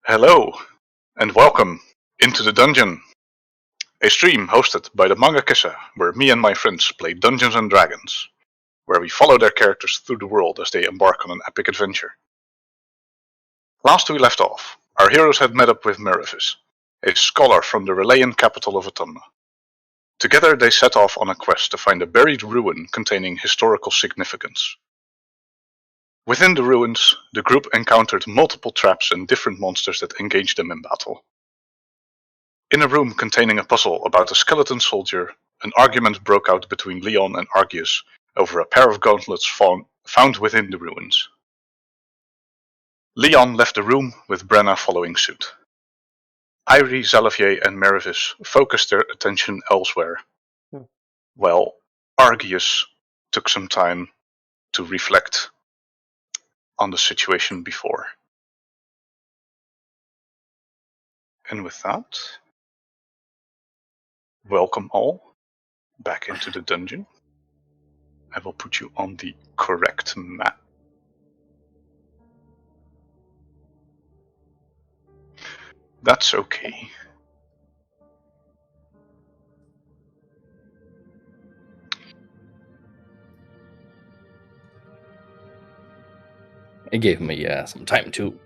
Hello, and welcome into the dungeon, a stream hosted by the Manga Kissa, where me and my friends play Dungeons and Dragons, where we follow their characters through the world as they embark on an epic adventure. Last we left off, our heroes had met up with Merivis, a scholar from the Relayan capital of Autumna. Together they set off on a quest to find a buried ruin containing historical significance. Within the ruins, the group encountered multiple traps and different monsters that engaged them in battle. In a room containing a puzzle about a skeleton soldier, an argument broke out between Leon and Argius over a pair of gauntlets found within the ruins. Leon left the room, with Brenna following suit. Irie, Zalavier, and Merivis focused their attention elsewhere, while Argius took some time to reflect on the situation before. And with that, welcome all back into the dungeon. I will put you on the correct map. That's okay. It gave me some time to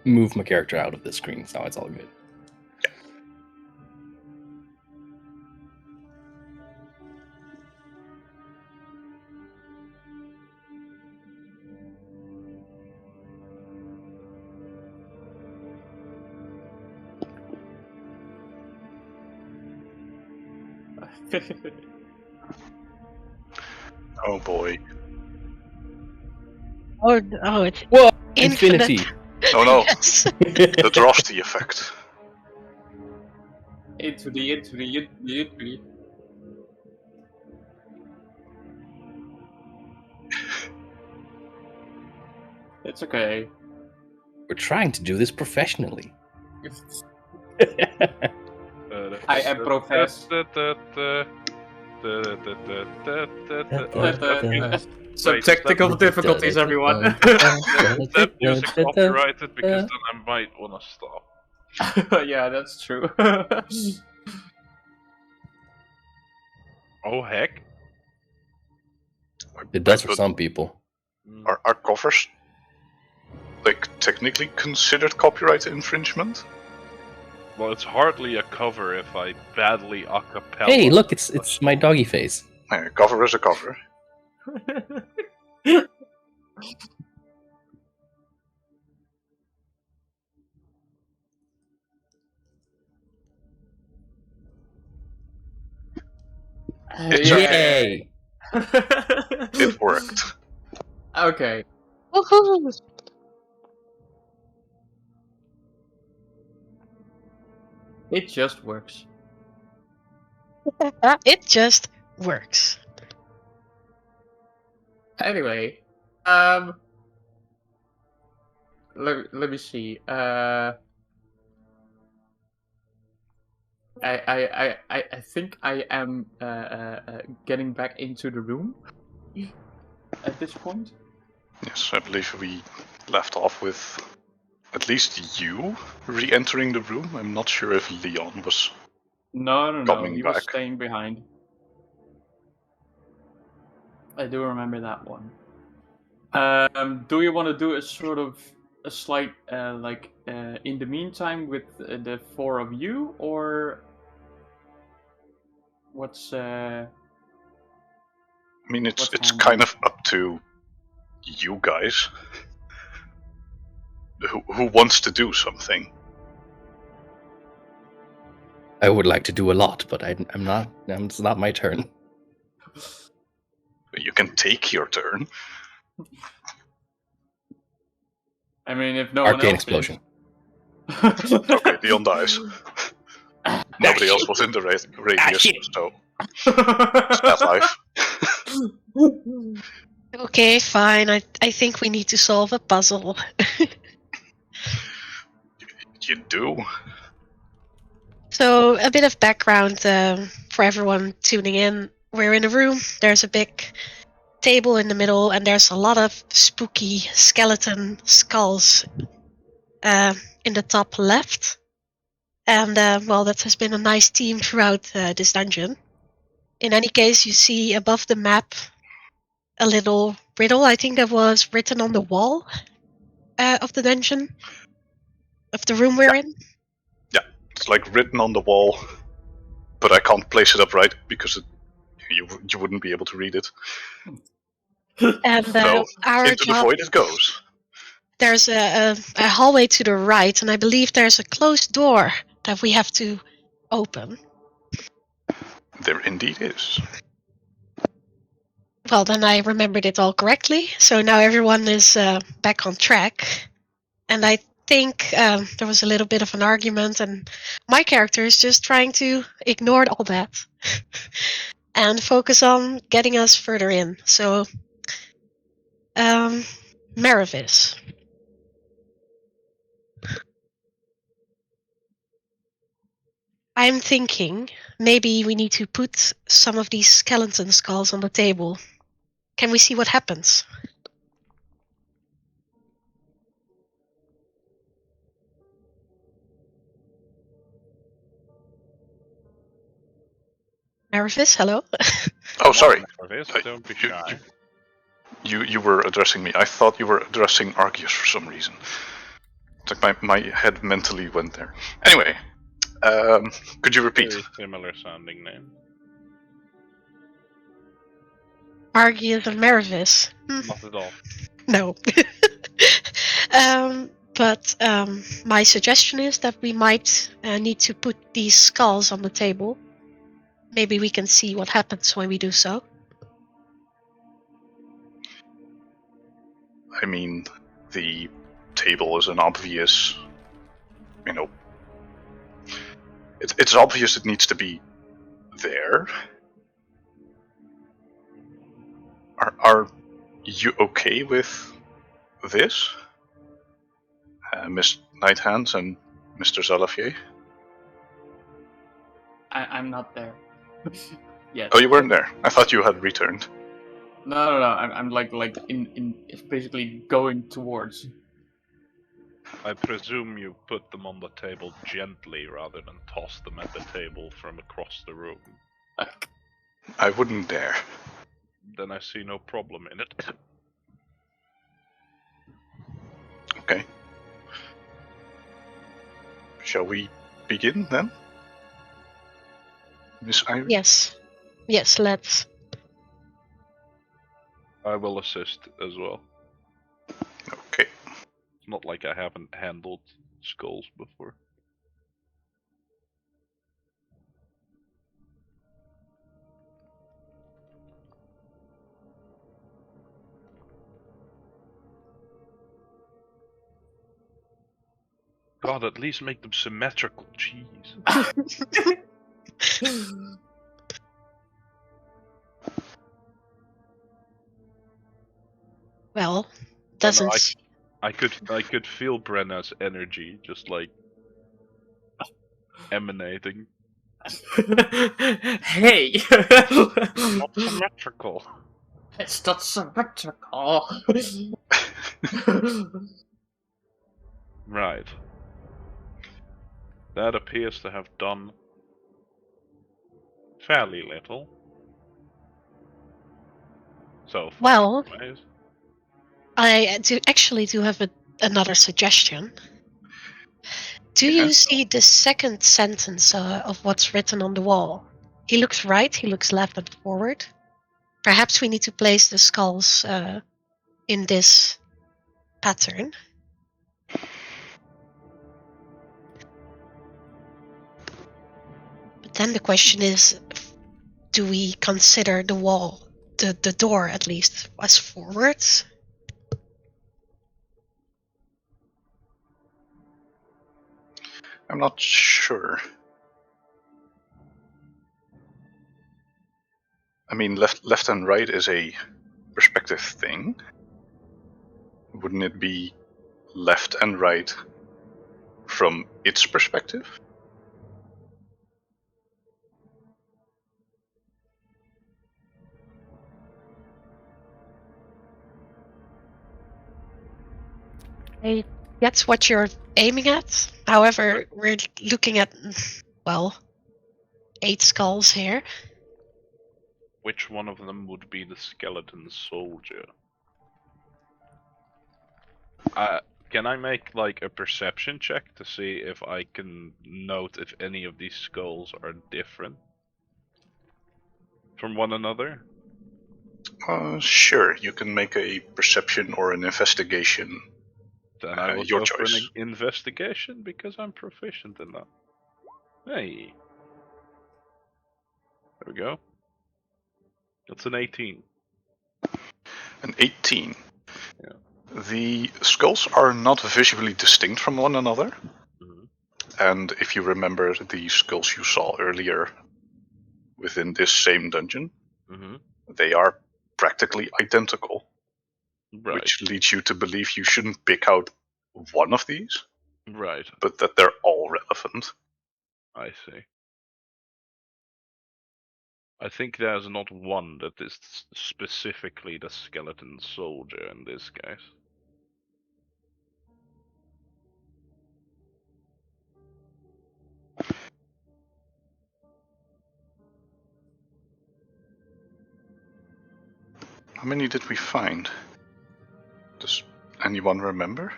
move my character out of the screen, so it's all good. Oh boy. Oh no, it's Whoa! infinite. Infinity! Oh no, Yes. the Drofty effect. Into the. It's okay. We're trying to do this professionally. I am profess. Some technical difficulties, everyone. That music copyrighted because then I might wanna stop. Yeah, that's true. Oh heck. It does for some people. Are covers technically considered copyright infringement? Well, it's hardly a cover if I badly a cappella. Hey, look, it's my doggy face. A cover is a cover. Yay! It worked. Okay. Woohoo! It just works. It just works. Anyway, let me see. I think I am getting back into the room at this point. Yes, I believe we left off with at least you re-entering the room. I'm not sure if Leon was. No, Coming he was back. staying behind. I do remember that one. Do you want to do a sort of a slight in the meantime with the four of you, or what's I mean, it's What's kind of up to you guys. Who wants to do something? I would like to do a lot, but I'm not. It's not my turn. You can take your turn. I mean, if no one Arcane else explosion. is. Okay, Leon dies. Nobody else was in the radius, so it's that life. Okay, fine. I think we need to solve a puzzle. You do? So, a bit of background for everyone tuning in. We're in a room. There's a big table in the middle, and there's a lot of spooky skeleton skulls in the top left. And, well, that has been a nice theme throughout this dungeon. In any case, you see above the map a little riddle, I think that was written on the wall of the dungeon, of the room we're in. Yeah, it's like written on the wall, but I can't place it up right because you wouldn't be able to read it. And So our into the job, void it goes. there's a hallway to the right, and I believe there's a closed door that we have to open. There indeed is. Well, then I remembered it all correctly, so now everyone is back on track. And I think there was a little bit of an argument, and my character is just trying to ignore all that and focus on getting us further in. So, Maravis. I'm thinking maybe we need to put some of these skeleton skulls on the table. Can we see what happens? Maravis, hello? Oh, sorry. Don't be shy. You were addressing me. I thought you were addressing Argius for some reason. It's like my head mentally went there. Anyway, could you repeat? Very similar sounding name. Argius and Maravis. Not at all. No. But my suggestion is that we might need to put these skulls on the table. Maybe we can see what happens when we do so. I mean, the table is an obvious, it's obvious it needs to be there. Are you okay with this, Miss Nighthands and Mr. Zalafier? I'm not there. Yes. Oh, you weren't there. I thought you had returned. No. I'm like in it's basically going towards. I presume you put them on the table gently rather than toss them at the table from across the room. I wouldn't dare. Then I see no problem in it. Okay. Shall we begin then? Miss Iris? Yes, let's. I will assist as well. Okay. It's not like I haven't handled skulls before. God, at least make them symmetrical, jeez. Well, doesn't. I could feel Brenna's energy just like emanating. Hey! Not symmetrical. It's not symmetrical. Right. That appears to have done fairly little. So far, Well, anyways. I do have another suggestion. Do you see the second sentence of what's written on the wall? He looks right, he looks left and forward. Perhaps we need to place the skulls in this pattern. But then the question is, do we consider the wall, the door at least, as forwards? I'm not sure. I mean, left and right is a perspective thing. Wouldn't it be left and right from its perspective? I that's what you're aiming at. However, we're looking at, well, 8 skulls here. Which one of them would be the skeleton soldier? Can I make like a perception check to see if I can note if any of these skulls are different from one another? Sure, you can make a perception or an investigation. Then I will your go for choice. an investigation because I'm proficient in that. Hey. There we go. That's an 18. An 18. Yeah. The skulls are not visually distinct from one another. Mhm. And if you remember the skulls you saw earlier within this same dungeon, Mhm. they are practically identical. Right. Which leads you to believe you shouldn't pick out one of these, Right. but that they're all relevant. I see. I think there's not one that is specifically the skeleton soldier in this case. How many did we find? Does anyone remember?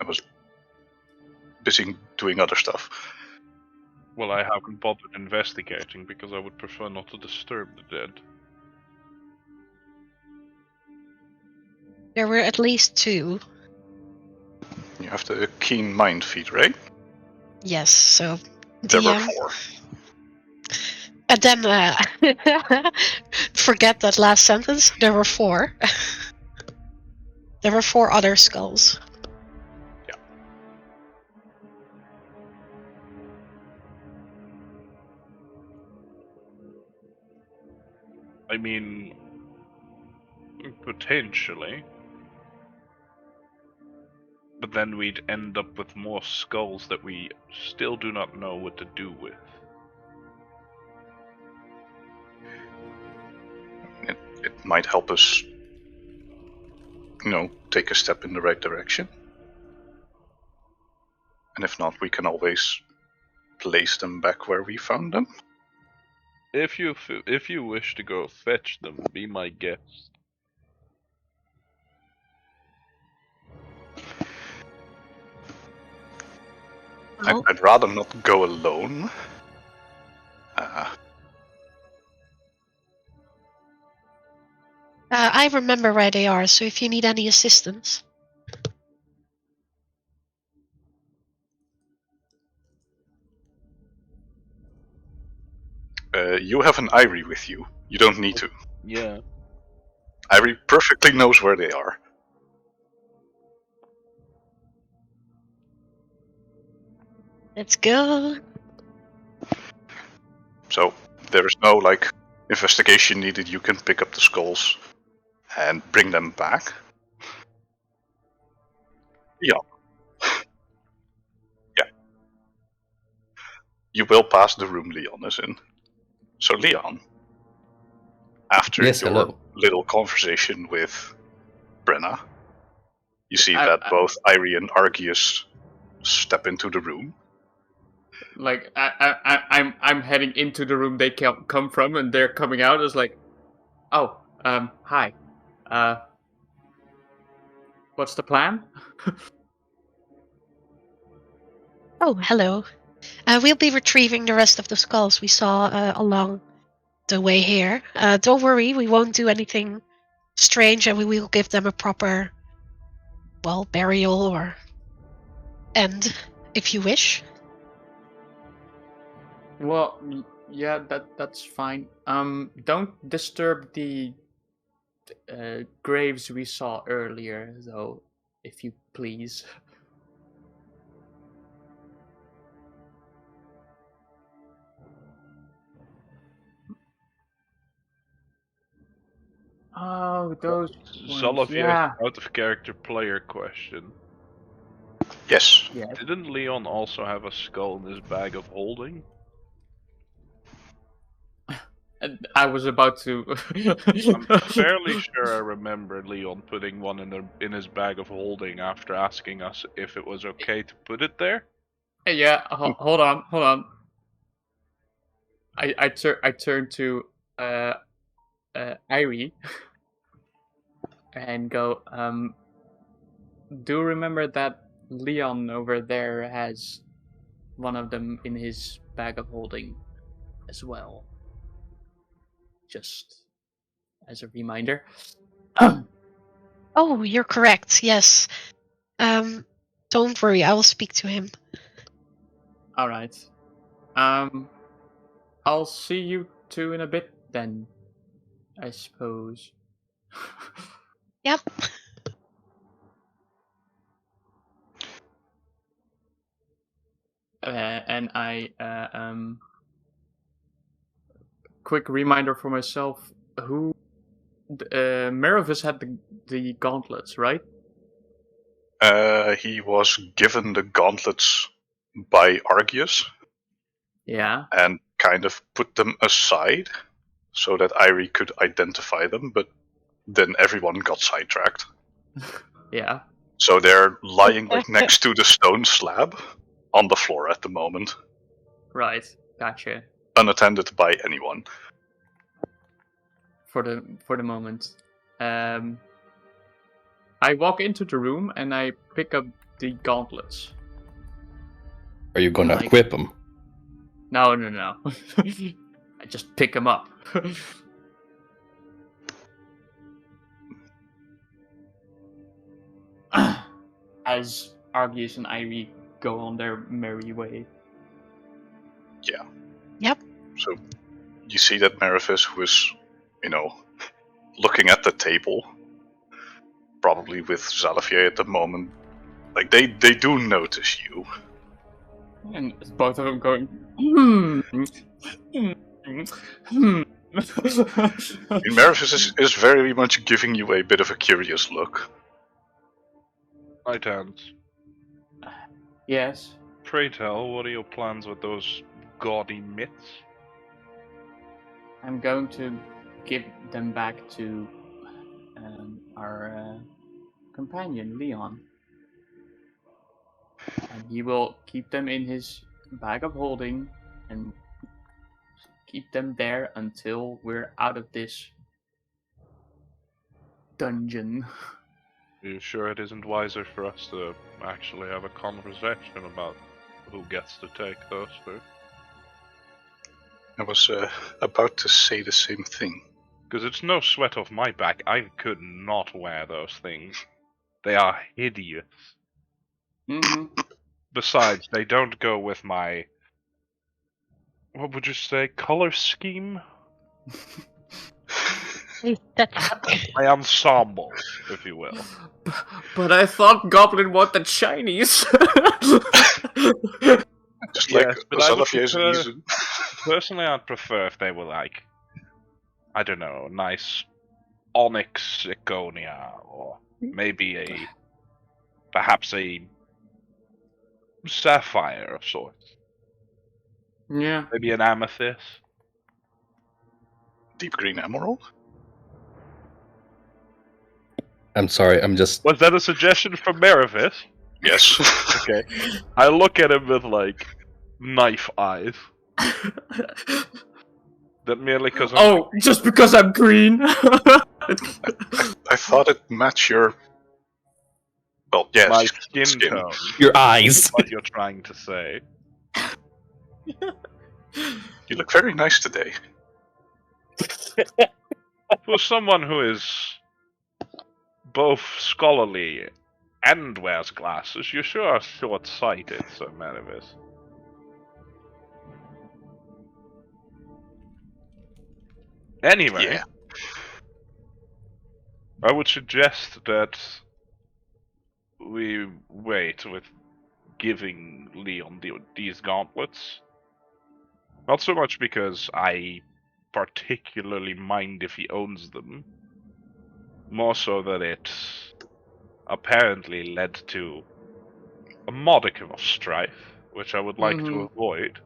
I was busy doing other stuff. Well, I haven't bothered investigating because I would prefer not to disturb the dead. There were at least 2. You have the keen mind feed, right? Yes, so There were DM. 4. And then, forget that last sentence. There were 4. There were 4 other skulls. I mean, potentially. But then we'd end up with more skulls that we still do not know what to do with. It might help us, take a step in the right direction. And if not, we can always place them back where we found them. If you wish to go fetch them, be my guest. Well, I'd rather not go alone. I remember where they are, so if you need any assistance. You have an Irie with you. You don't need to. Yeah. Irie perfectly knows where they are. Let's go. So there is no investigation needed. You can pick up the skulls and bring them back. Yeah. Yeah. You will pass the room Leon is in. So Leon, after Yes, your hello. little conversation with Brenna, you see I- that both Irie and Argius step into the room. Like I'm heading into the room they come from, and they're coming out. It's like, oh, hi, what's the plan? Oh, hello. We'll be retrieving the rest of the skulls we saw along the way here. Don't worry, we won't do anything strange, and we will give them a proper, burial or end, if you wish. Well, yeah, that's fine. Don't disturb the graves we saw earlier, though, if you please. Oh, those ones. Zolofir, Yeah. out of character player question. Yes. Yeah. Didn't Leon also have a skull in his bag of holding? I was about to. I'm fairly sure I remember Leon putting one in his bag of holding after asking us if it was okay to put it there. Yeah, hold on. I turn to Irie and go. Do remember that Leon over there has one of them in his bag of holding as well. Just as a reminder. Oh, you're correct. Yes. Don't worry. I will speak to him. All right. I'll see you two in a bit then. I suppose. Yep. And I quick reminder for myself: who Meravis had the gauntlets, right? He was given the gauntlets by Argius Yeah. and kind of put them aside so that Irie could identify them, but then everyone got sidetracked. Yeah. So they're lying like next to the stone slab on the floor at the moment, Right. Gotcha. unattended by anyone. For the moment. I walk into the room and I pick up the gauntlets. Are you going to Like- equip them? No. I just pick them up. As Argius and Irie go on their merry way. So you see that Meravis, who is, looking at the table, probably with Zalafier at the moment, like they do notice you. And it's both of them going, And Meravis is very much giving you a bit of a curious look. Right hands. Yes. Pray tell, what are your plans with those gaudy mitts? I'm going to give them back to our companion, Leon. And he will keep them in his bag of holding and keep them there until we're out of this dungeon. Are you sure it isn't wiser for us to actually have a conversation about who gets to take those two? I was about to say the same thing. Because it's no sweat off my back, I could not wear those things. They are hideous. Mm-hmm. Besides, they don't go with my... what would you say? Color scheme? My ensemble, if you will. But I thought Goblin wanted shinies. Just like Yes, but I would Zalafier's prefer- reason. Personally, I'd prefer if they were like, I don't know, nice onyx Iconia, or maybe perhaps a sapphire of sorts. Yeah. Maybe an amethyst. Deep green emerald? I'm sorry, I'm just... Was that a suggestion from Meravis? Yes. Okay. I look at him with like knife eyes. That merely because Oh, just because I'm green. I thought it matched your... Well, yes. my skin tone. Your eyes! What you're trying to say? You look very nice today. For someone who is both scholarly and wears glasses, you sure are short-sighted, Sir Meravis. Anyway, Yeah. I would suggest that we wait with giving Leon these gauntlets. Not so much because I particularly mind if he owns them, more so that it apparently led to a modicum of strife, which I would like to avoid,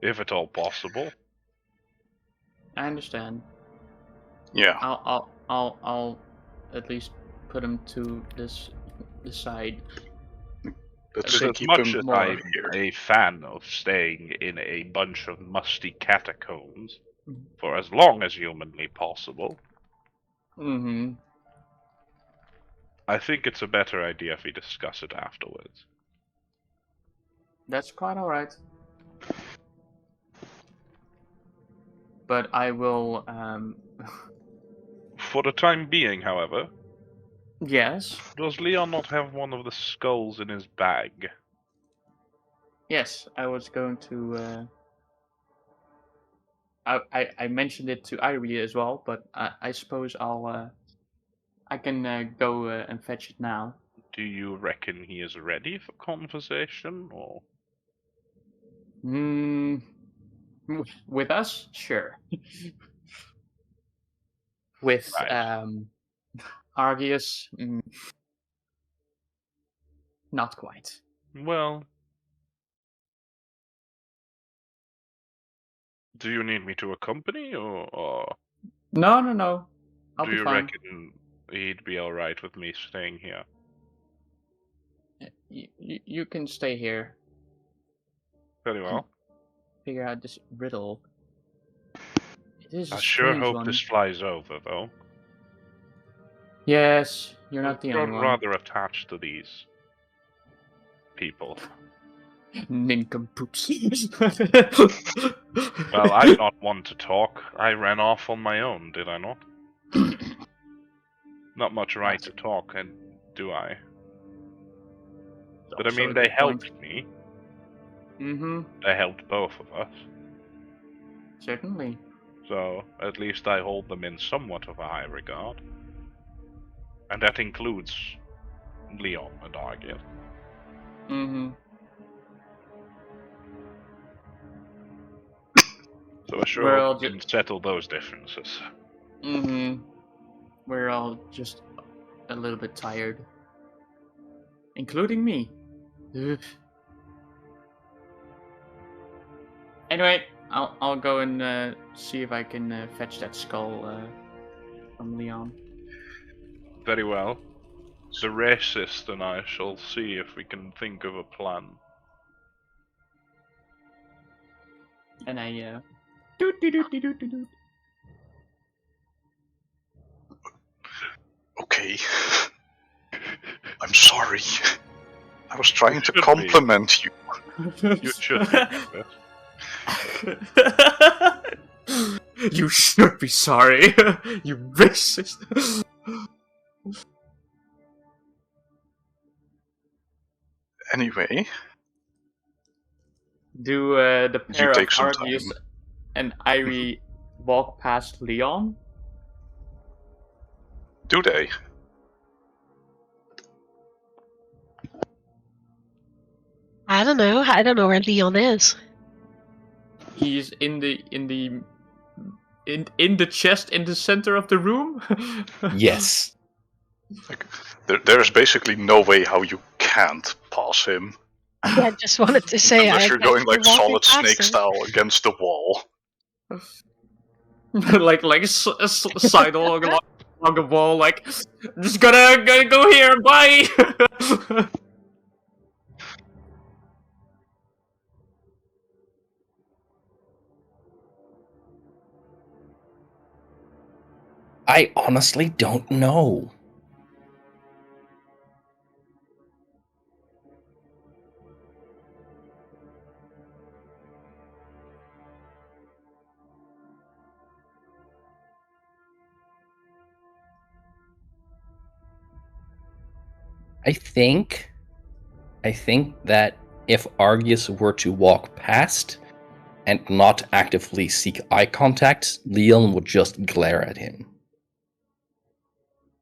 if at all possible. I understand. Yeah. I'll at least put him to this side. Let's bit As keep much him as more. I'm here. a fan of staying in a bunch of musty catacombs for as long as humanly possible, Mm-hmm. I think it's a better idea if we discuss it afterwards. That's quite alright. But I will, For the time being, however, yes. does Leon not have one of the skulls in his bag? Yes, I was going to, I mentioned it to Irie as well, but I suppose I can go and fetch it now. Do you reckon he is ready for conversation, or? Hmm. With us? Sure. With, Right. Argius? Not quite. Well, do you need me to accompany, or No. I'll do be you fine. reckon he'd be alright with me staying here? You can stay here. Very well. Figure out this riddle. It is a I sure strange hope one. this flies over, though. Yes, you're not the I've only grown one. rather attached to these people. Nincompoops. Well, I'm not one to talk. I ran off on my own, did I not? Not much right to talk, and do I? But I Also mean, a they good point. helped me. Mm-hmm. They helped both of us. Certainly. So, at least I hold them in somewhat of a high regard. And that includes Leon and Argius. Mm-hmm. So I sure We're hope all we just. can settle those differences. Mm-hmm. We're all just a little bit tired, including me. Ugh. Anyway, I'll go and see if I can fetch that skull from Leon. Very well. The racist and I shall see if we can think of a plan. And I doot doot doot doot doot doot. Okay. I'm sorry. I was trying to should be. compliment you. You should be nervous. You should be sorry, you racist. Anyway, Do the you pair of take some Argius time. and Irie walk past Leon? Do they? I don't know. I don't know where Leon is. He's in the chest in the center of the room. Yes. Like, there's basically no way how you can't pass him. Yeah, I just wanted to say Unless I you're going like walking solid past snake him. style against the wall. like a side along the wall, like just gotta go here, bye. I honestly don't know. I think that if Argius were to walk past and not actively seek eye contact, Leon would just glare at him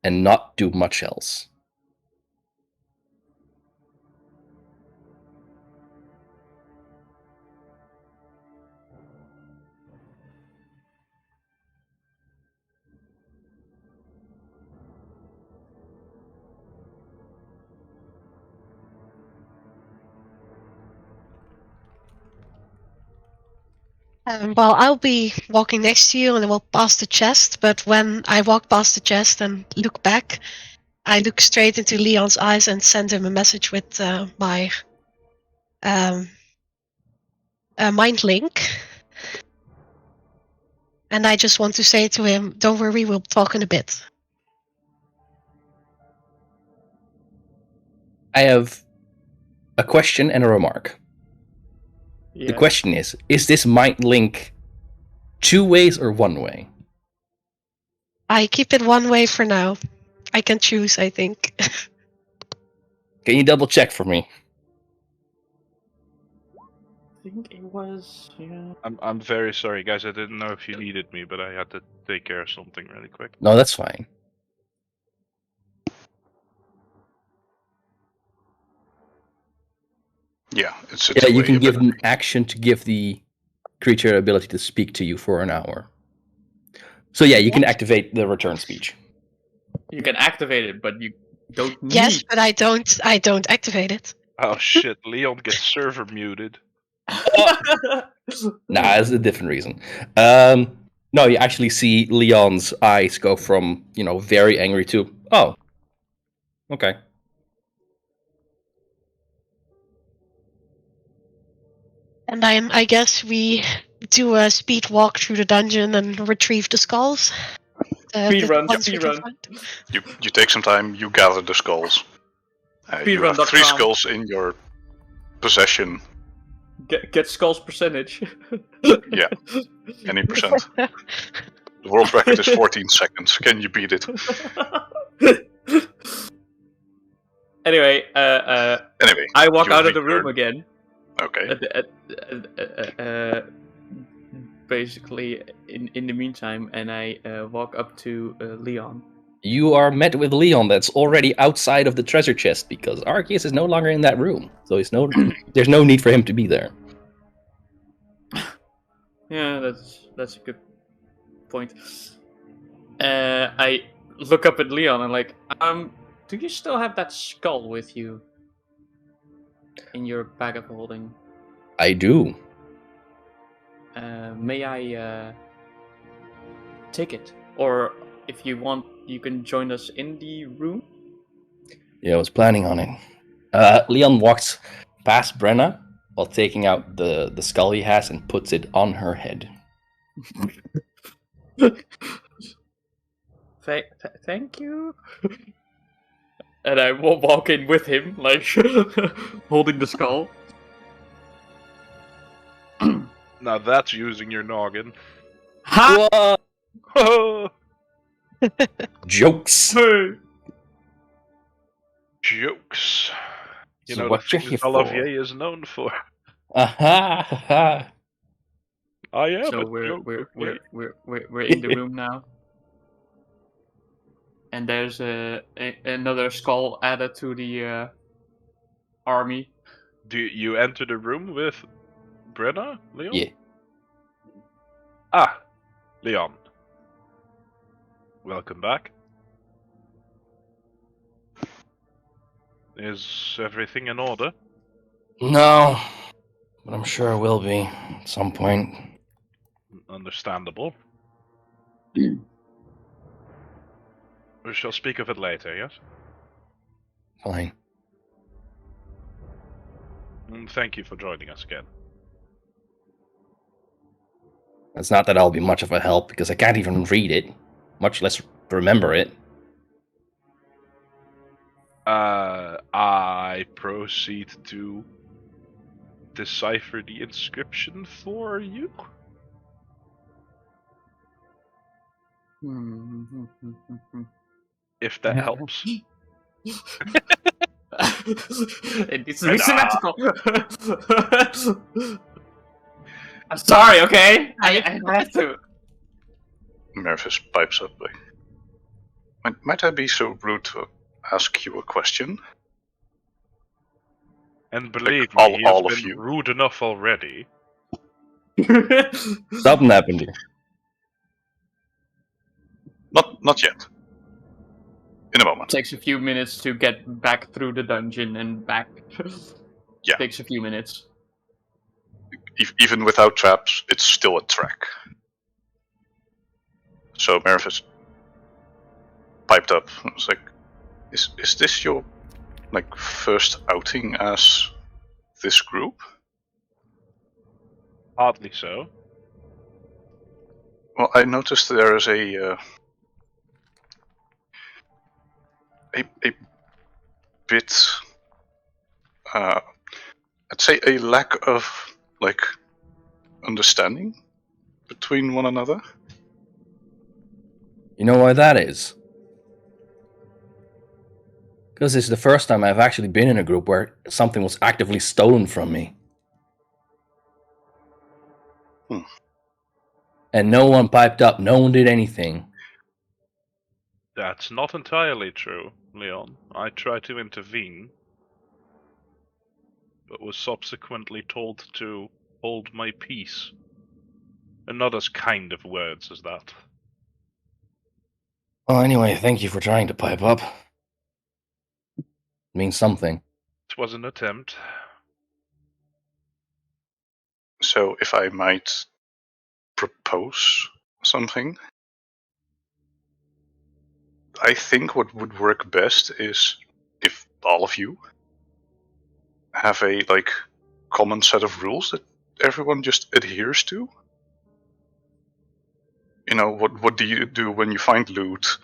and not do much else. Well, I'll be walking next to you and I will pass the chest, but when I walk past the chest and look back, I look straight into Leon's eyes and send him a message with my mind link. And I just want to say to him, don't worry, we'll talk in a bit. I have a question and a remark. Yeah. The question is this mind link 2 ways or 1 way? I keep it 1 way for now. I can choose, I think. Can you double check for me? I think it was. Yeah. I'm very sorry, guys. I didn't know if you needed me, but I had to take care of something really quick. No, that's fine. Yeah, it's Yeah, a you way can give ability. an action to give the creature ability to speak to you for an hour. So yeah, you can activate the return speech. You can activate it, but you don't need. Yes, but I don't activate it. Oh shit, Leon gets server muted. Nah, that's a different reason. No, you actually see Leon's eyes go from, very angry to, oh, okay. And I guess we do a speed walk through the dungeon and retrieve the skulls. Speed run, ones we speed can run. find. You take some time, you gather the skulls. You have 3 Speedrun.com. skulls in your possession. Get skulls percentage. Yeah, any percent. The world record is 14 seconds. Can you beat it? Anyway, Anyway, I walk you out of the room return. again. Okay. Basically, in the meantime, and I walk up to Leon. You are met with Leon that's already outside of the treasure chest because Argius is no longer in that room. So there's no need for him to be there. Yeah, that's a good point. I look up at Leon and like, do you still have that skull with you in your bag of holding? I do. May I take it? Or if you want, you can join us in the room. Yeah, I was planning on it. Leon walks past Brenna while taking out the skull he has and puts it on her head. Thank you. And I will walk in with him, like holding the skull. Now that's using your noggin. Ha! Oh, Jokes. Hey! jokes. You So know what the you're things here for. Olivier is known for. Aha! I am. So a we're joke, in the room now, and there's another skull added to the army. Do you enter the room with Brenna, Leon? Yeah. Ah, Leon. Welcome back. Is everything in order? No, but I'm sure it will be at some point. Understandable. We shall speak of it later, yes? Fine. And thank you for joining us again. It's not that I'll be much of a help because I can't even read it, much less remember it. I proceed to decipher the inscription for you. If that helps. It needs to be symmetrical. I'm sorry, okay? I have to. Mervis pipes up. Might I be so rude to ask you a question? And believe All- me, he all has of been you. rude enough already. Something happened here. Not yet. In a moment. Takes a few minutes to get back through the dungeon and back. Yeah. Takes a few minutes. even without traps, it's still a track. So Mervis piped up. I was like, "Is this your first outing as this group?" Hardly so. Well, I noticed there is a bit, I'd say, a lack of understanding between one another. You know why that is? Because it's the first time I've actually been in a group where something was actively stolen from me. And no one piped up, no one did anything. That's not entirely true, Leon. I tried to intervene, but was subsequently told to hold my peace. And not as kind of words as that. Well, anyway, thank you for trying to pipe up. It means something. It was an attempt. So if I might propose something, I think what would work best is if all of you have a common set of rules that everyone just adheres to. You know, what do you do when you find loot?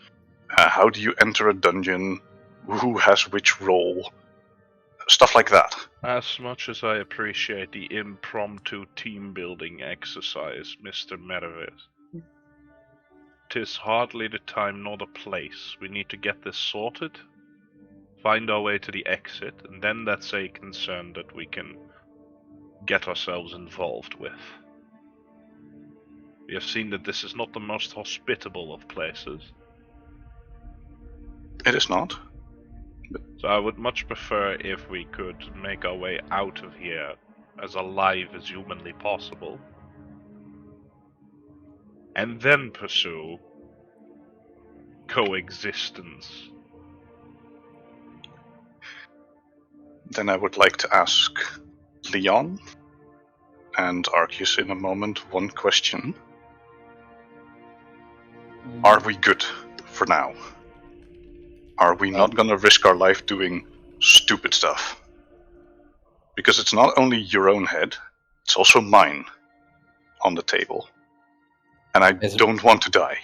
How do you enter a dungeon? Who has which role? Stuff like that. As much as I appreciate the impromptu team-building exercise, Mr. Mervis, 'tis hardly the time nor the place. We need to get this sorted, find our way to the exit, and then that's a concern that we can get ourselves involved with. We have seen that this is not the most hospitable of places. It is not. So I would much prefer if we could make our way out of here as alive as humanly possible, and then pursue coexistence. Then I would like to ask Leon and Argius in a moment one question. Are we good for now? Are we not gonna risk our life doing stupid stuff? Because it's not only your own head, it's also mine on the table. And I don't want to die.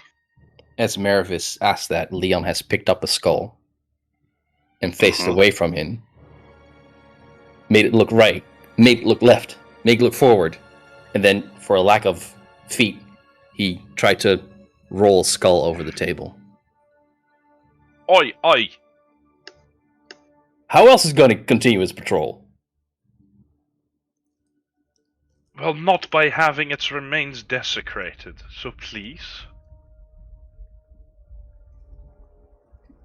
As Mervis asks that, Leon has picked up a skull and faced away from him. Made it look right, made it look left, made it look forward. And then, for a lack of feet, he tried to roll a skull over the table. Oi, oi! How else is going to continue his patrol? Well, not by having its remains desecrated, so please.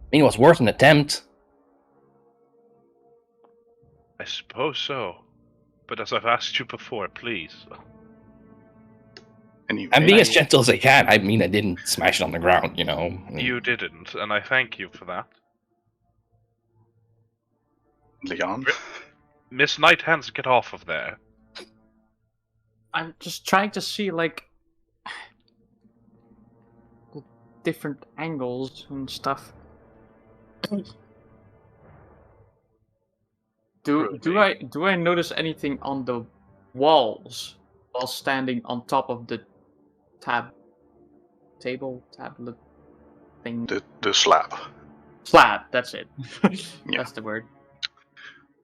I mean, it was worth an attempt. I suppose so. But as I've asked you before, please. Anyway, I'm being as gentle as I can. I mean, I didn't smash it on the ground, you know. You didn't, and I thank you for that. Leon? Miss Nighthands, get off of there. I'm just trying to see, like, the different angles and stuff. Do I notice anything on the walls while standing on top of the tablet thing? The slab. Slab, that's it. Yeah. That's the word.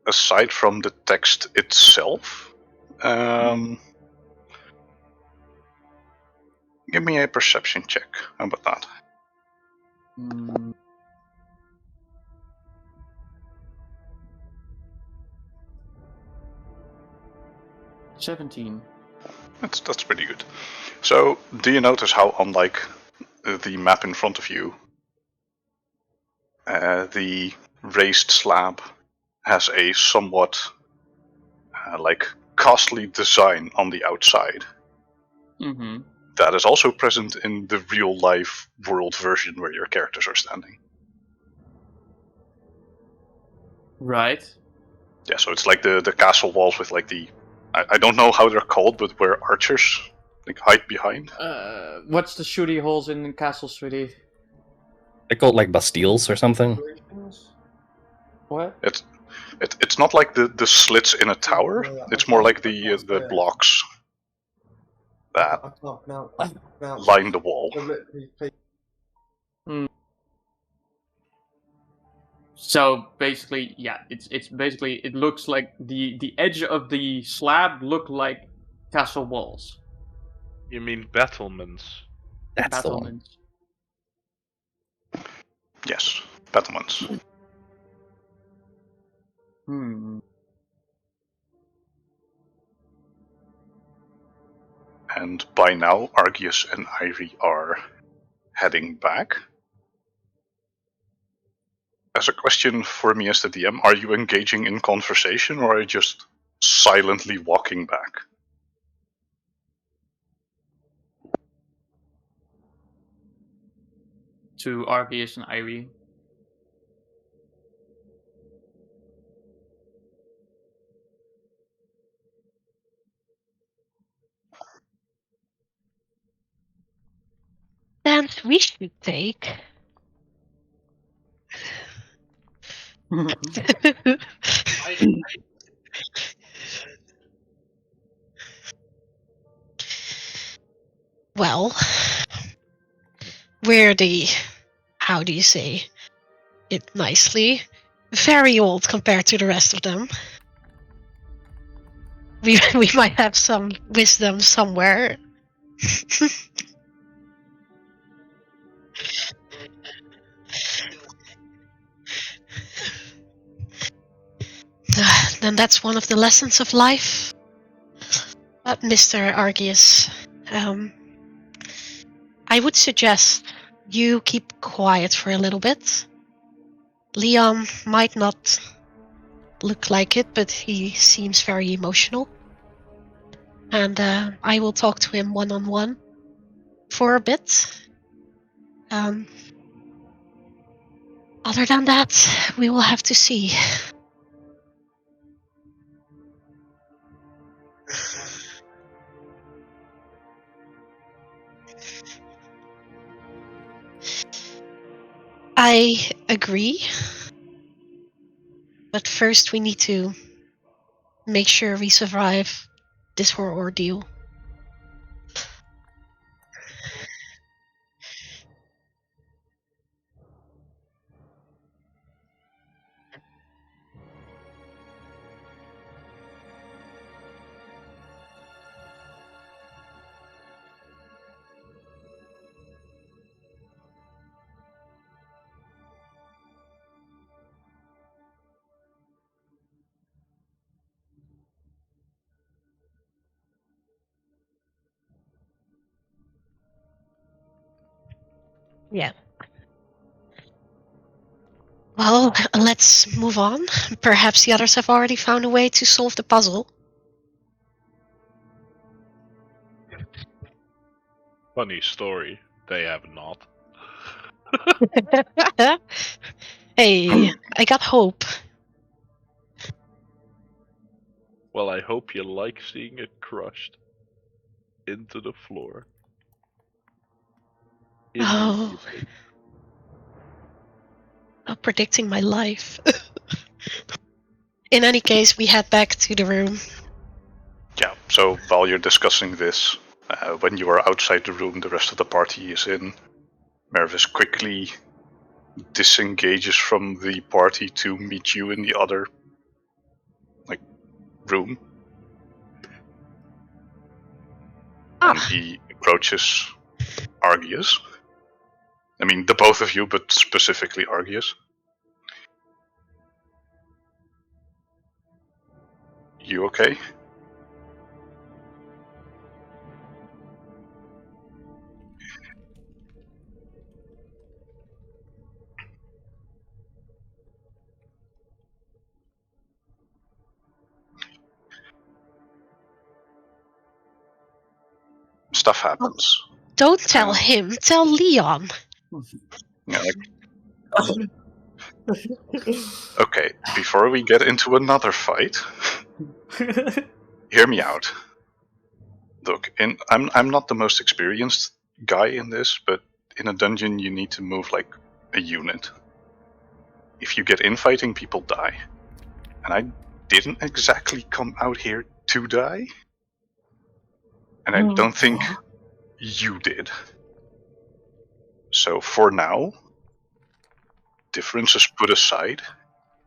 Aside from the text itself, give me a perception check. How about that? 17. That's pretty good. So, do you notice how, unlike the map in front of you, the raised slab has a somewhat costly design on the outside? Mm-hmm. That is also present in the real life world version where your characters are standing. Right. Yeah, so it's like the castle walls with like the I don't know how they're called, but where archers hide behind. What's the shooty holes in Castle City? They're called like bastilles or something. What? It's not like the slits in a tower. It's more like the blocks that line the wall. So basically, yeah, it's basically, it looks like the edge of the slab look like castle walls. You mean battlements? That's the one. Battlements. Yes, battlements. And by now, Argius and Ivy are heading back. As a question for me as the DM, are you engaging in conversation or are you just silently walking back? To Argius and Ivy. Stance we should take. Well, we're the, how do you say it nicely, very old compared to the rest of them. We might have some wisdom somewhere. Then that's one of the lessons of life. But Mr. Argius, I would suggest you keep quiet for a little bit. Leon might not look like it, but he seems very emotional. And I will talk to him one-on-one for a bit. Other than that, we will have to see. I agree. But first we need to make sure we survive this whole ordeal. Yeah. Well, let's move on. Perhaps the others have already found a way to solve the puzzle. Funny story. They have not. Hey, I got hope. Well, I hope you like seeing it crushed into the floor. Oh. Not predicting my life. In any case, we head back to the room. Yeah, so while you're discussing this, when you are outside the room, the rest of the party is in. Mervis quickly disengages from the party to meet you in the other room. And he approaches Argius. I mean, the both of you, but specifically Argius. You okay? Stuff happens. Don't tell him, tell Leon. Yeah, okay, before we get into another fight, Hear me out. Look, I'm not the most experienced guy in this, but in a dungeon you need to move like a unit. If you get infighting, people die. And I didn't exactly come out here to die. And I don't think you did. So for now, differences put aside,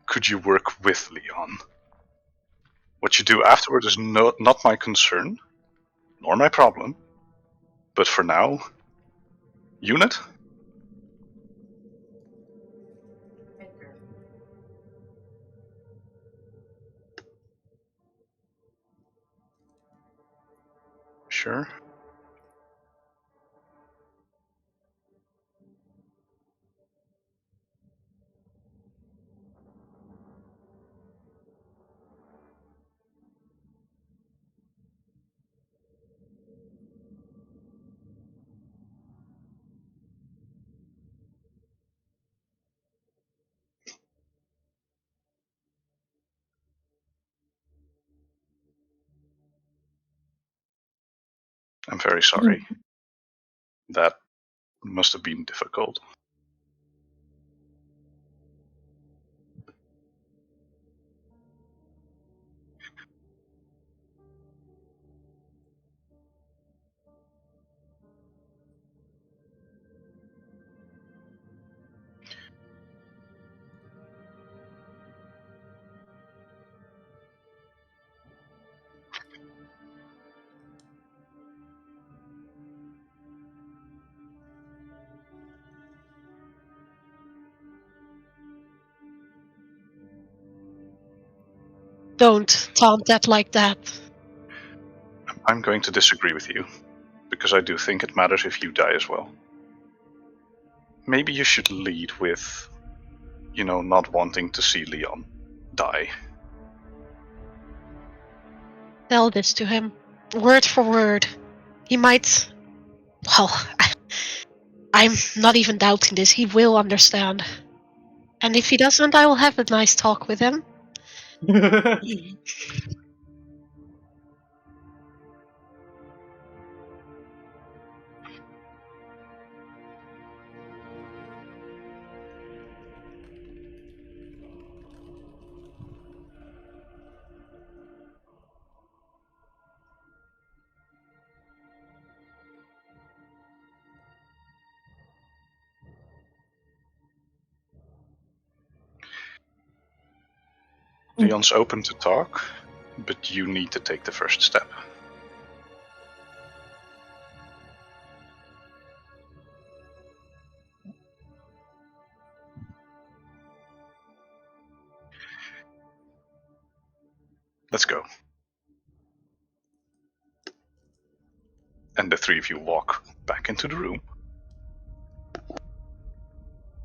could you work with Leon? What you do afterward is not my concern, nor my problem. But for now, unit? Sure. I'm very sorry. That must have been difficult. Don't taunt that like that. I'm going to disagree with you, because I do think it matters if you die as well. Maybe you should lead with, not wanting to see Leon die. Tell this to him, word for word. He might... Well, I'm not even doubting this. He will understand. And if he doesn't, I will have a nice talk with him. Leon's open to talk, but you need to take the first step. Let's go. And the three of you walk back into the room.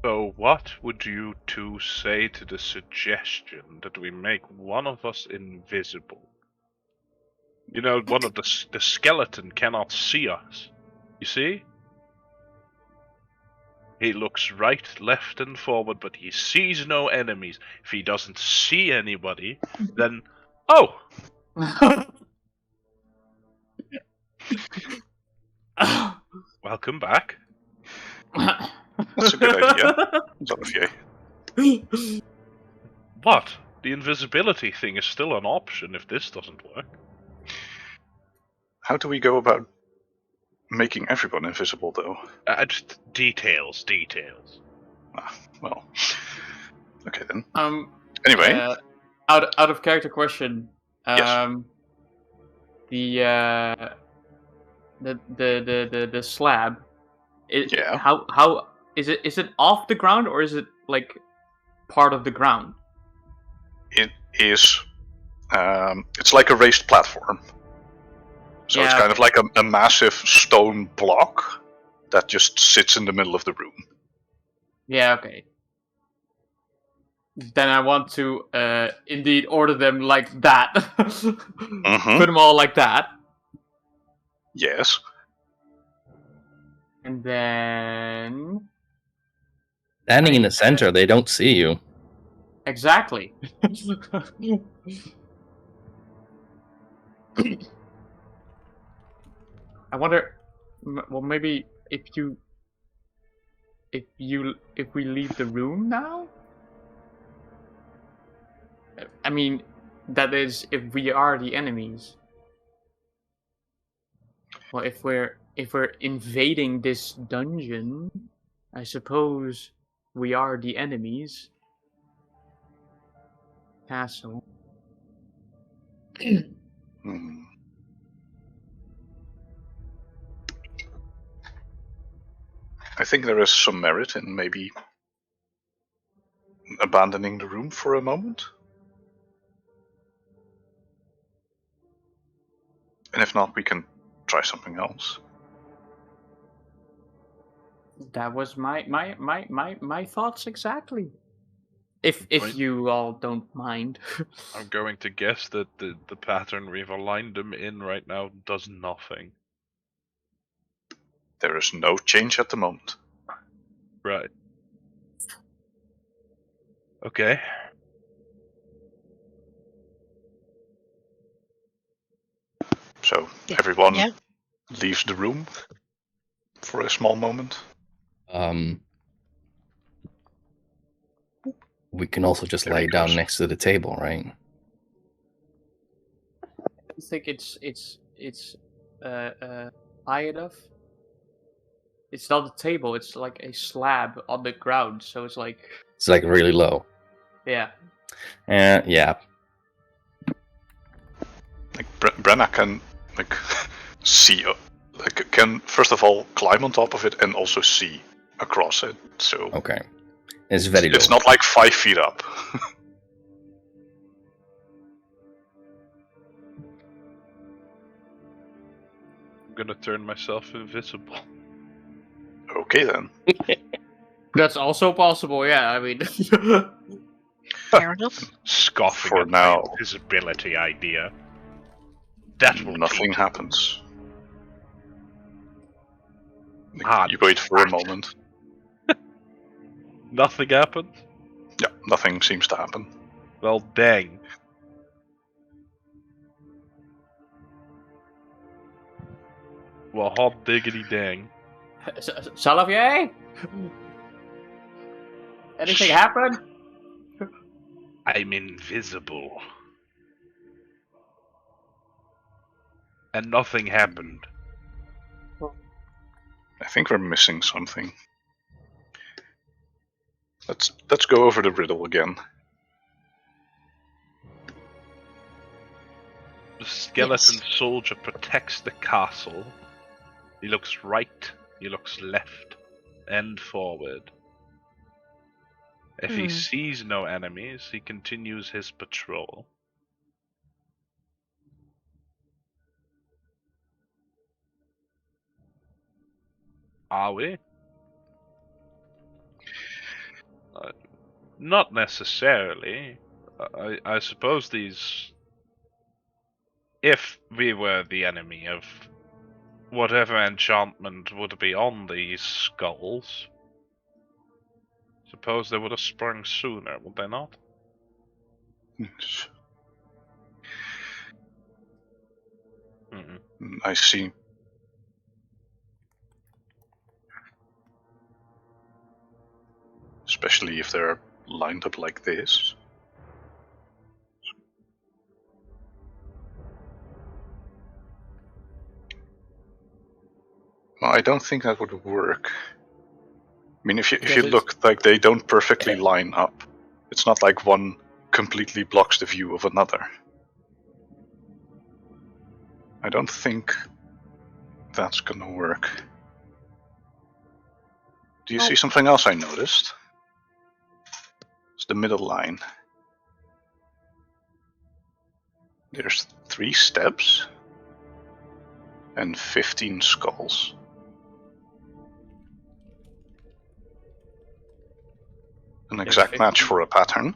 So what would you two say to the suggestion that we make one of us invisible? One of the skeleton cannot see us. You see? He looks right, left, and forward, but he sees no enemies. If he doesn't see anybody, then... Oh! Welcome back. That's a good idea. Xanafier. What? The invisibility thing is still an option if this doesn't work. How do we go about making everyone invisible, though? Just details. Well. Okay, then. Anyway. Out of character question. Yes. The slab. Yeah. How is it? Is it off the ground or is it like part of the ground? It is. It's like a raised platform. So it's kind of like a massive stone block that just sits in the middle of the room. Yeah. Okay. Then I want to indeed order them like that. Mm-hmm. Put them all like that. Yes. And then... Standing in the center, they don't see you. Exactly. I wonder. Well, maybe if we leave the room now. I mean, that is if we are the enemies. Well, if we're invading this dungeon, I suppose we are the enemies. Castle. Hmm. I think there is some merit in maybe abandoning the room for a moment. And if not, we can try something else. That was my thoughts exactly. If Right. you all don't mind. I'm going to guess that the pattern we've aligned them in right now does nothing. There is no change at the moment. Right. Okay. So Yeah. everyone Yeah. leaves the room for a small moment. We can also just There lay he down goes. next to the table, right? I think it's high enough. It's not a table, it's like a slab on the ground, so it's like It's like really low. yeah. Yeah. Like Brenna can like see, like can first of all climb on top of it and also see across it. So Okay. It's very low. it's not like 5 feet up. I'm gonna turn myself invisible. Okay then. That's also possible, yeah, I mean Fair enough. Scoffing For at now. my invisibility idea. That will Nothing teach. happens. Like, Ah, you wait for a what? moment. Nothing happened? Yeah, nothing seems to happen. Well, dang. Well, hot diggity dang. Salavier? Anything happen? I'm invisible. And nothing happened. I think we're missing something. Let's go over the riddle again. The skeleton soldier protects the castle. He looks right, he looks left, and forward. If he sees no enemies, he continues his patrol. Are we? Not necessarily. I suppose these... If we were the enemy of whatever enchantment would be on these skulls, suppose they would have sprung sooner, would they not? I see. Especially if they're lined up like this. Well, I don't think that would work. I mean, if you look, like they don't perfectly line up. It's not like one completely blocks the view of another. I don't think that's gonna work. Do you see something else I noticed? It's the middle line. There's 3 steps and 15 skulls. An exact match for a pattern.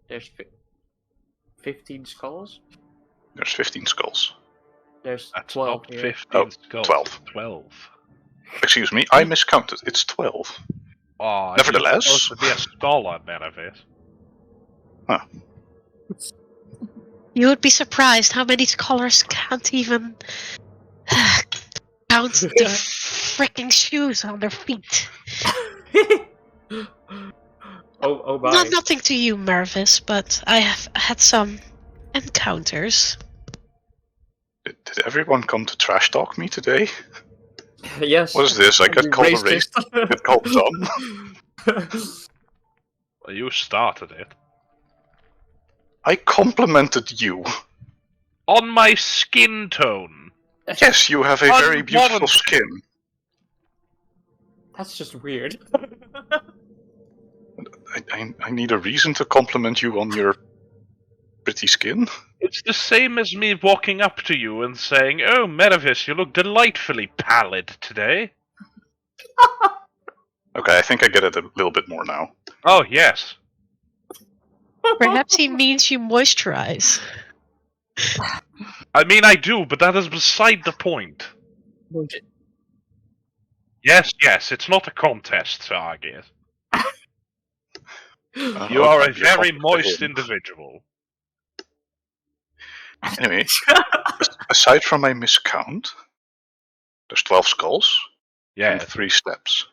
There's 15 skulls? There's 15 skulls. There's That's 12 not here. 15 skulls. 12. 12. Excuse me, I miscounted. It's 12. Oh, Nevertheless. It's supposed to be a skull on none of it. Huh. You would be surprised how many scholars can't even count the freaking shoes on their feet. oh bye. Nothing to you, Mervis, but I have had some encounters. Did everyone come to trash talk me today? Yes. What is this? I got called a Racist. racist. Get called dumb. Well, you started it. I complimented you. On my skin tone. Yes, you have a very beautiful Unwarranted. skin. That's just weird. I need a reason to compliment you on your pretty skin. It's the same as me walking up to you and saying, "Oh, Meravis, you look delightfully pallid today." Okay, I think I get it a little bit more now. Oh, yes. Perhaps he means you moisturize. I mean, I do, but that is beside the point. Yes, it's not a contest, Sir Argius. You are a very moist individual. Anyway, aside from my miscount, there's 12 skulls and Yeah. 3 steps.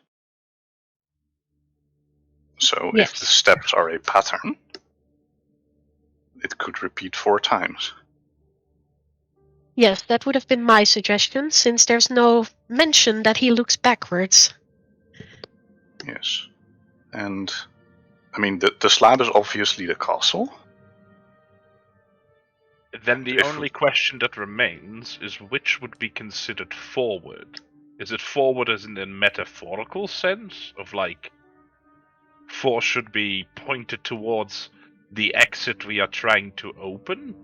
So Yes. if the steps are a pattern, it could repeat 4 times. Yes, that would have been my suggestion, since there's no mention that he looks backwards. Yes. And, I mean, the slab is obviously the castle. Then the If- only question that remains is which would be considered forward. Is it forward as in the metaphorical sense of like 4 should be pointed towards the exit we are trying to open?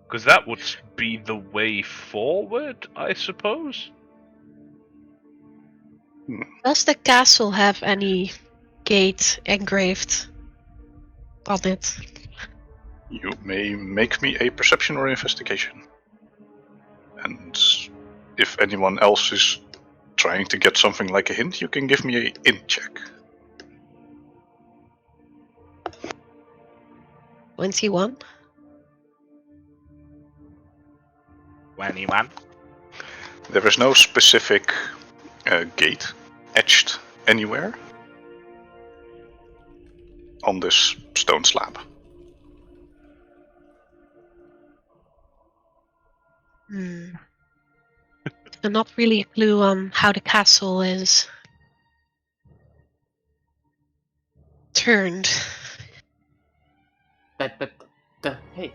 Because that would be the way forward, I suppose. Does the castle have any gate engraved on it? You may make me a perception or investigation. And if anyone else is trying to get something like a hint, you can give me a int check. 21? 21. There is no specific gate etched anywhere on this stone slab. So not really a clue on how the castle is turned. Hey.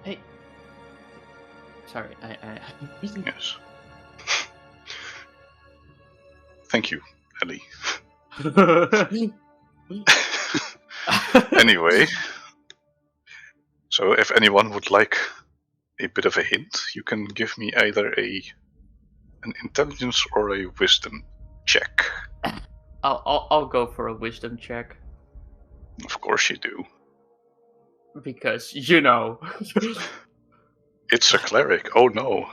Hey. Sorry, I Yes. Thank you, Ellie. Anyway, so if anyone would like a bit of a hint, you can give me either an intelligence or a wisdom check. I'll go for a wisdom check Of course you do. because you know. It's a cleric. Oh no.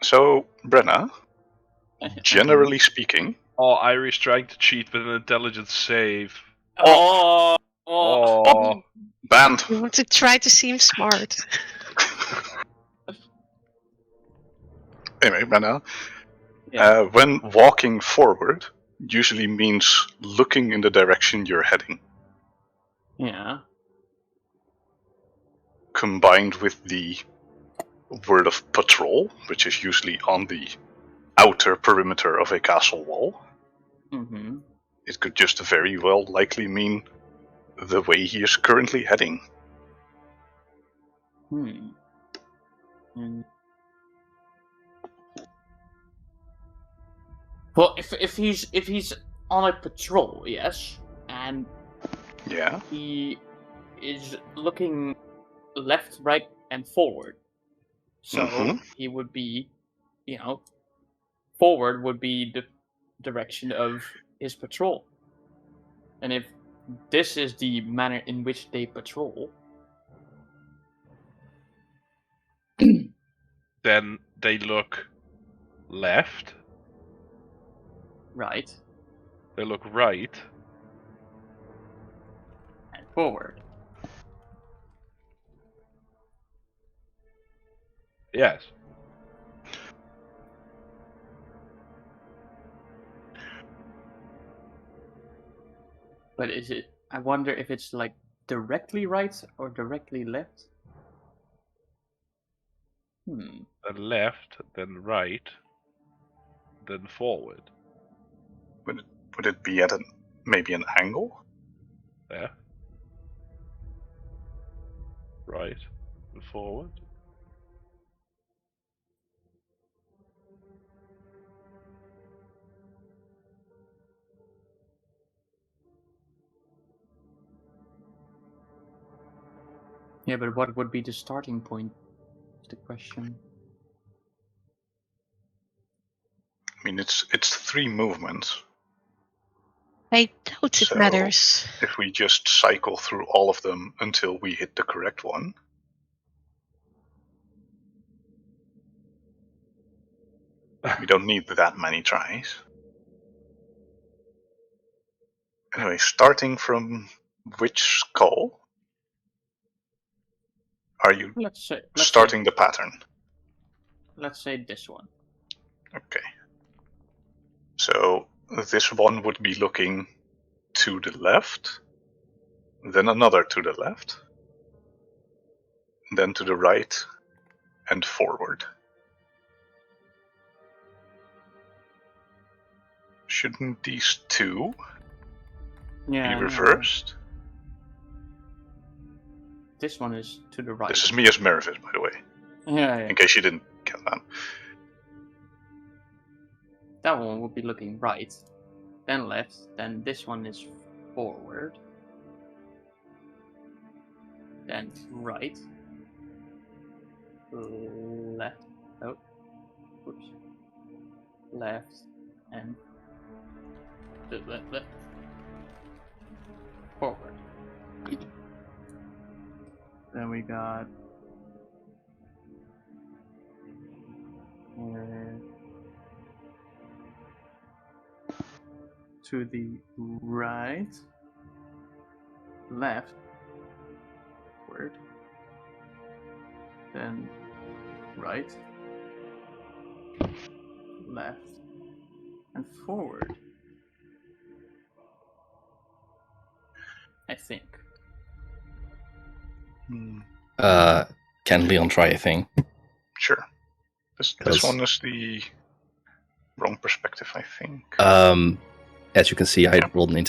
So, Brenna, generally speaking, Oh, Irish trying to cheat with an intelligence save. Oh. banned. You want to try to seem smart. Anyway, Brenna, Yeah. when walking forward, usually means looking in the direction you're heading, Yeah. combined with the word of patrol, which is usually on the outer perimeter of a castle wall. Mm-hmm. It could just very well likely mean the way he is currently heading. Well, if he's on a patrol, yes, and Yeah. he is looking left, right, and forward, so Mhm. he would be, forward would be the direction of his patrol, and if this is the manner in which they patrol, Then they look left. right? They look right. And forward. Yes. But is it? I wonder if it's like directly right or directly left. Then left, then right, then forward. Would it be at maybe an angle? There. Right, and forward. Yeah, but what would be the starting point? Is the question. I mean, it's 3 movements. I doubt it So- matters. If we just cycle through all of them until we hit the correct one. We don't need that many tries. Anyway, starting from which skull? Are you Let's say starting the pattern? Let's say this one. Okay. So this one would be looking to the left, then another to the left, then to the right, and forward. Shouldn't these 2 Yeah. be reversed? This one is to the right. This is me as Meravis, by the way, Yeah. in case you didn't get that. That one would be looking right, then left, then this one is forward, then right, left, oh, oops, left, and left, forward. Then we got to the right, left, forward, then right, left, and forward. I think. Can Leon try a thing? Sure. This 'Cause- one is the wrong perspective, I think. As you can see, I rolled an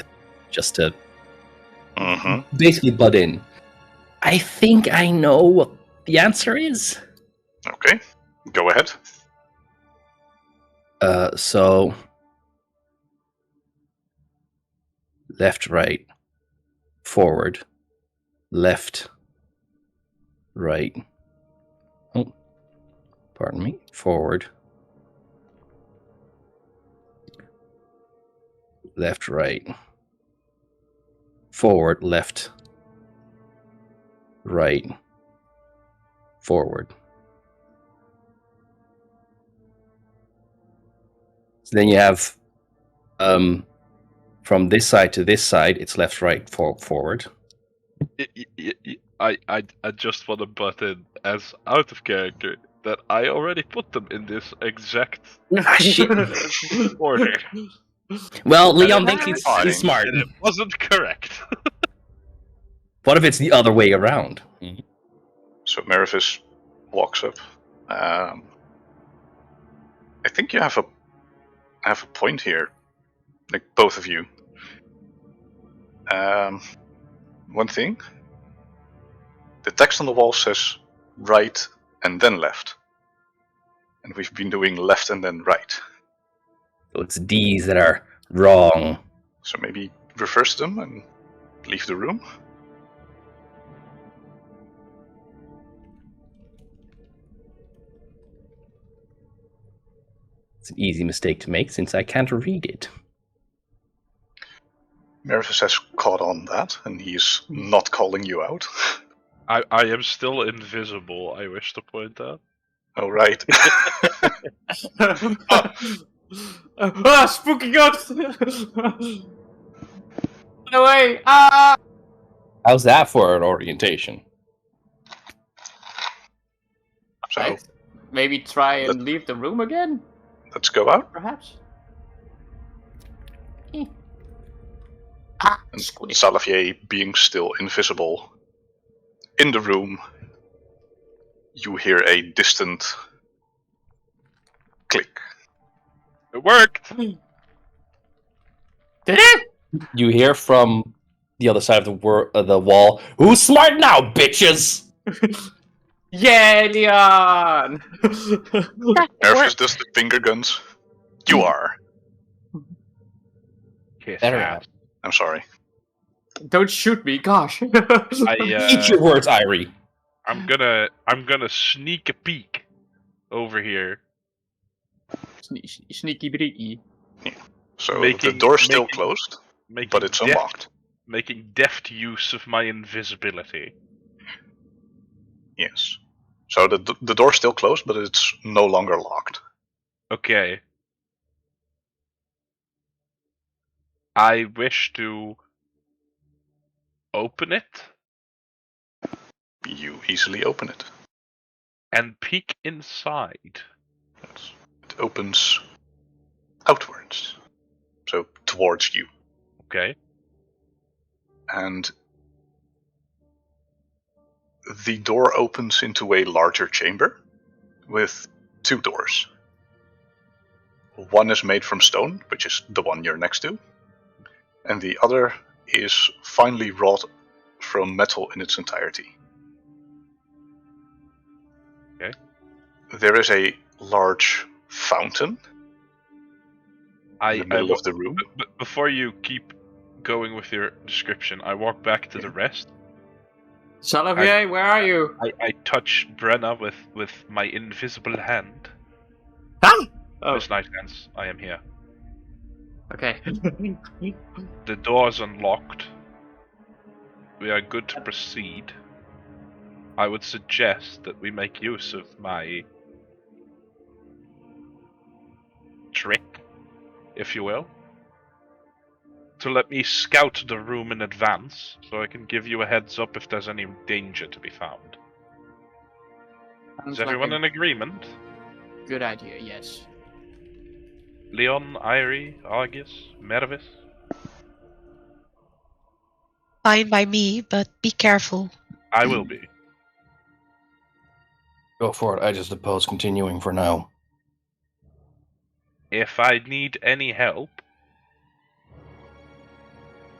just to Mm-hmm. basically butt in. I think I know what the answer is. Okay, go ahead. So left, right, forward, left, right. Oh, pardon me. Forward, left, right, forward, left, right, forward. So then you have from this side to this side, it's left, right, forward. I just want to butt in as out of character that I already put them in this exact Shit. order. Well, Leon And thinks it's he's fine. smart. And it wasn't correct. What if it's the other way around? So Meravis walks up. I think you have a point here, like both of you. One thing. The text on the wall says right and then left. And we've been doing left and then right. So it's D's that are wrong. So maybe reverse them and leave the room? It's an easy mistake to make since I can't read it. Meravis has caught on that, and he's not calling you out. I am still invisible, I wish to point out. Oh, right. Spooky ghost! Run away! Ah! How's that for an orientation? So Maybe try and leave the room again, let's go out. perhaps? And Squish. Salavier being still invisible in the room, you hear a distant click. It worked! Did it? You hear from the other side of the wall, "Who's smart now, bitches?" Yeah, Leon! Nervous does the finger guns. You are. Kiss Better ass. I'm sorry. Don't shoot me, gosh. Eat your words, Irie. I'm gonna sneak a peek over here. Sneaky breaky. So the door's still closed, but it's unlocked. Making deft use of my invisibility. Yes. So the door's still closed, but it's no longer locked. Okay. I wish to open it You easily open it. and peek inside. Yes. It opens outwards, so towards you. Okay. And the door opens into a larger chamber with two doors. One is made from stone, which is the one you're next to, and the other is finely wrought from metal in its entirety. Okay. There is a large fountain in the middle of the room. Before you keep going with your description, I walk back to the rest. Salavier, where are you? I touch Brenna with my invisible hand. Huh? Oh, Miss Nighthands, I am here. okay. The door's unlocked. We are good to proceed. I would suggest that we make use of my trick, if you will, to let me scout the room in advance, so I can give you a heads up if there's any danger to be found. Is everyone in agreement? Good idea, yes. Leon, Irie, Argius, Mervis? Fine by me, but be careful. I will be. Go for it. I just oppose continuing for now. If I need any help,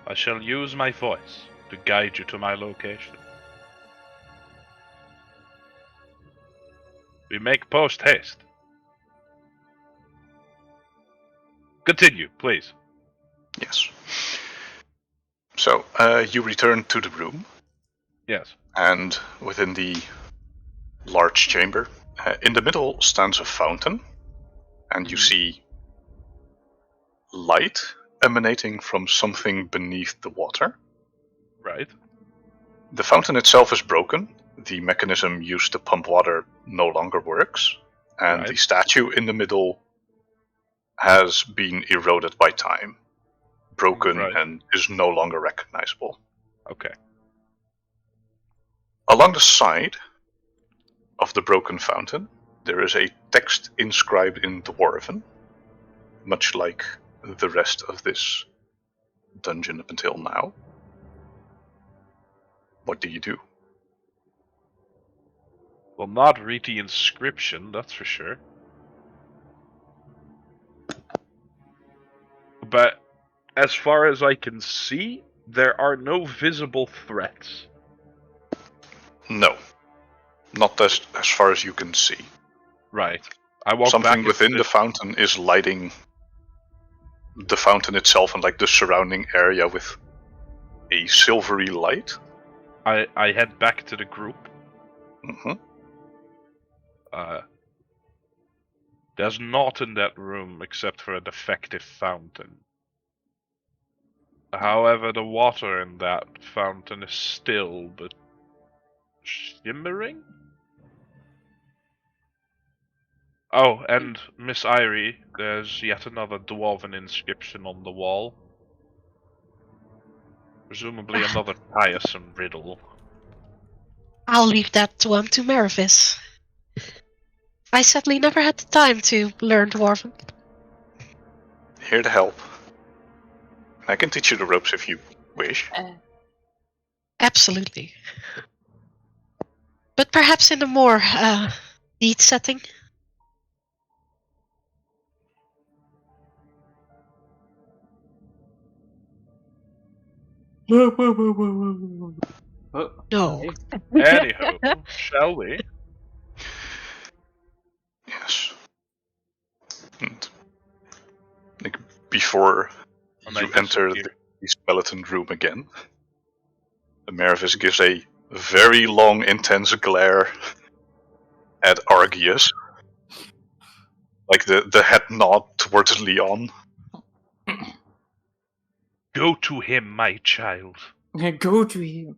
I shall use my voice to guide you to my location. We make post haste. Continue, please. Yes. So, you return to the room, Yes. and within the large chamber, in the middle stands a fountain, and you see light emanating from something beneath the water. Right. The fountain itself is broken. The mechanism used to pump water no longer works, and the Right. statue in the middle has been eroded by time, broken, Right. and is no longer recognizable. Okay. Along the side of the broken fountain, there is a text inscribed in Dwarven, much like the rest of this dungeon up until now. What do you do? Will not read the inscription, that's for sure. But as far as I can see, there are no visible threats. No. Not as far as you can see. Right. I walk Something back within into the fountain is lighting the fountain itself and like the surrounding area with a silvery light. I head back to the group. Mm-hmm. There's naught in that room except for a defective fountain. However, the water in that fountain is still but shimmering? Oh, and Miss Irie, there's yet another dwarven inscription on the wall. Presumably another tiresome riddle. I'll leave that one to Maravis. I sadly never had the time to learn Dwarven. Here to help. I can teach you the ropes if you wish. Absolutely. But perhaps in a more neat setting. Oh, No. okay. Anyhow, shall we? Yes. And like, before And I you just enter hear- the skeleton room again, the Maravis gives a very long, intense glare at Argius. Like the head nod towards Leon. Go to him, my child. Go to him.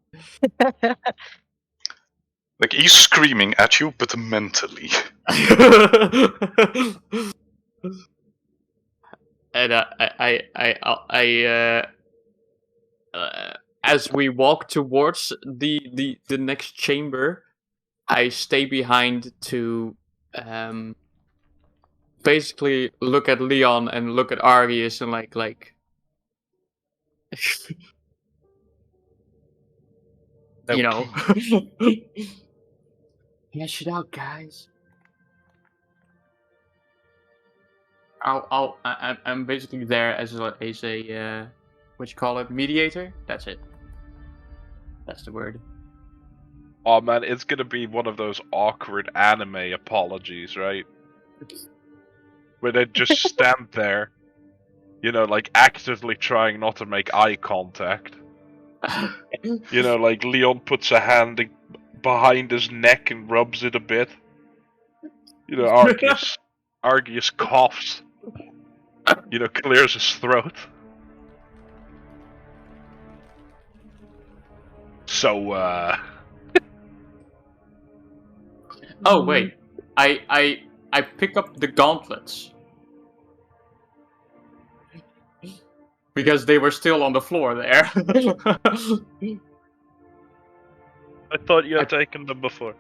Like he's screaming at you, but mentally. And as we walk towards the next chamber, I stay behind to basically look at Leon and look at Argius and like you know. Hash it out, guys. I'm basically there as a what you call it, mediator. That's it. That's the word. Oh man, it's gonna be one of those awkward anime apologies, right? Where they just stand there, you know, like actively trying not to make eye contact. You know, like Leon puts a hand behind his neck and rubs it a bit. You know, Argius coughs. You know, clears his throat. So, Oh wait, I pick up the gauntlets because they were still on the floor there. I thought you had taken them before.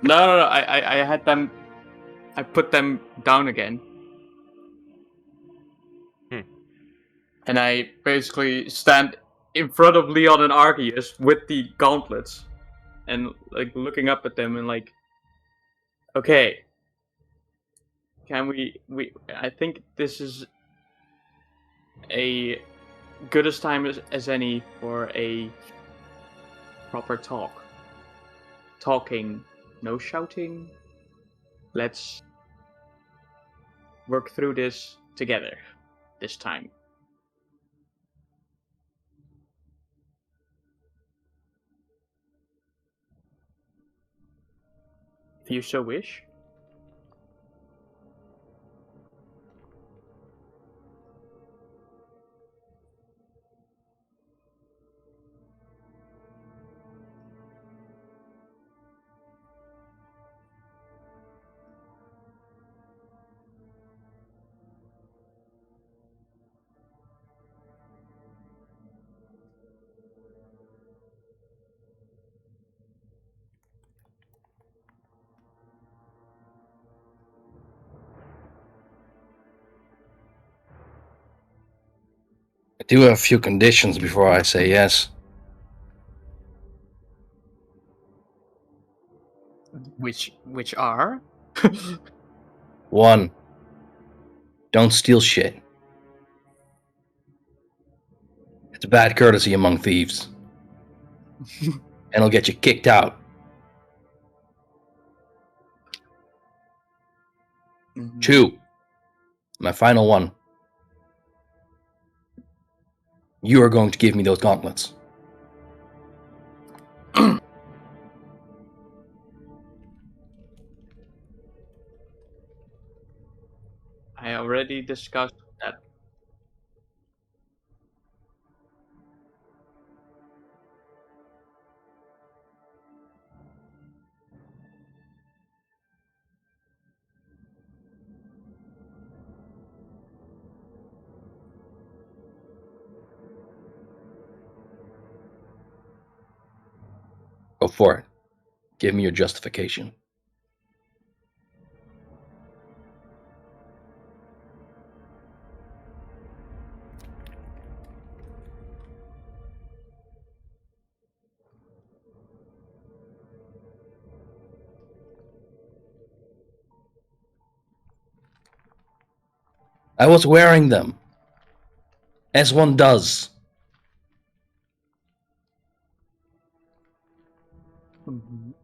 No. I had them. I put them down again. And I basically stand in front of Leon and Argius with the gauntlets, and like looking up at them and like, okay, can we? I think this is a good as time as any for a proper talk. Talking, no shouting. Let's work through this together this time. If you so wish. I do have a few conditions before I say yes. Which are? 1. Don't steal shit. It's bad courtesy among thieves. And it'll get you kicked out. 2. My final one. You are going to give me those gauntlets. I already discussed that. Go for it. Give me your justification. I was wearing them. As one does. Mhm.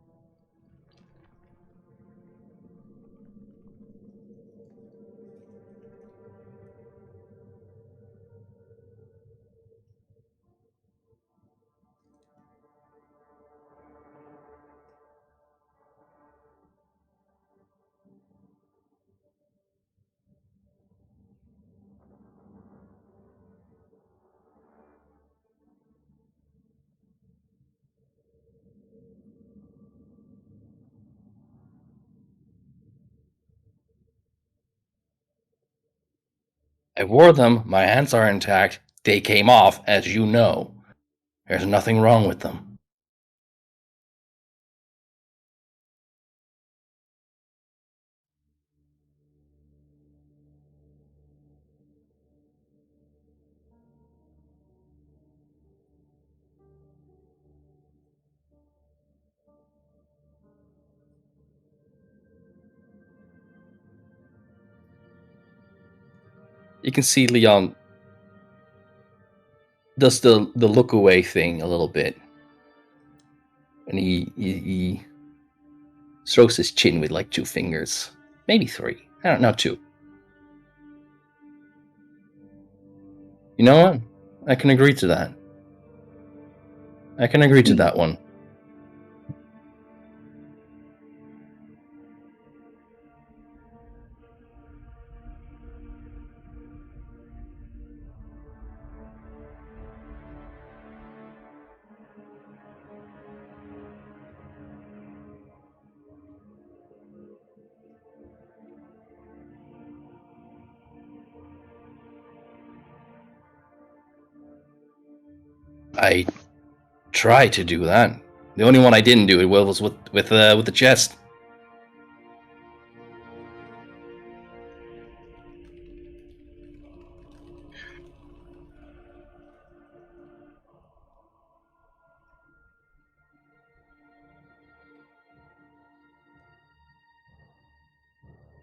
I wore them. My hands are intact. They came off, as you know. There's nothing wrong with them. You can see Leon does the look away thing a little bit. And he strokes his chin with like 2 fingers. Maybe 3. I don't know, 2. You know what? I can agree to that. I can agree to that one. I tried to do that. The only one I didn't do it was with the chest.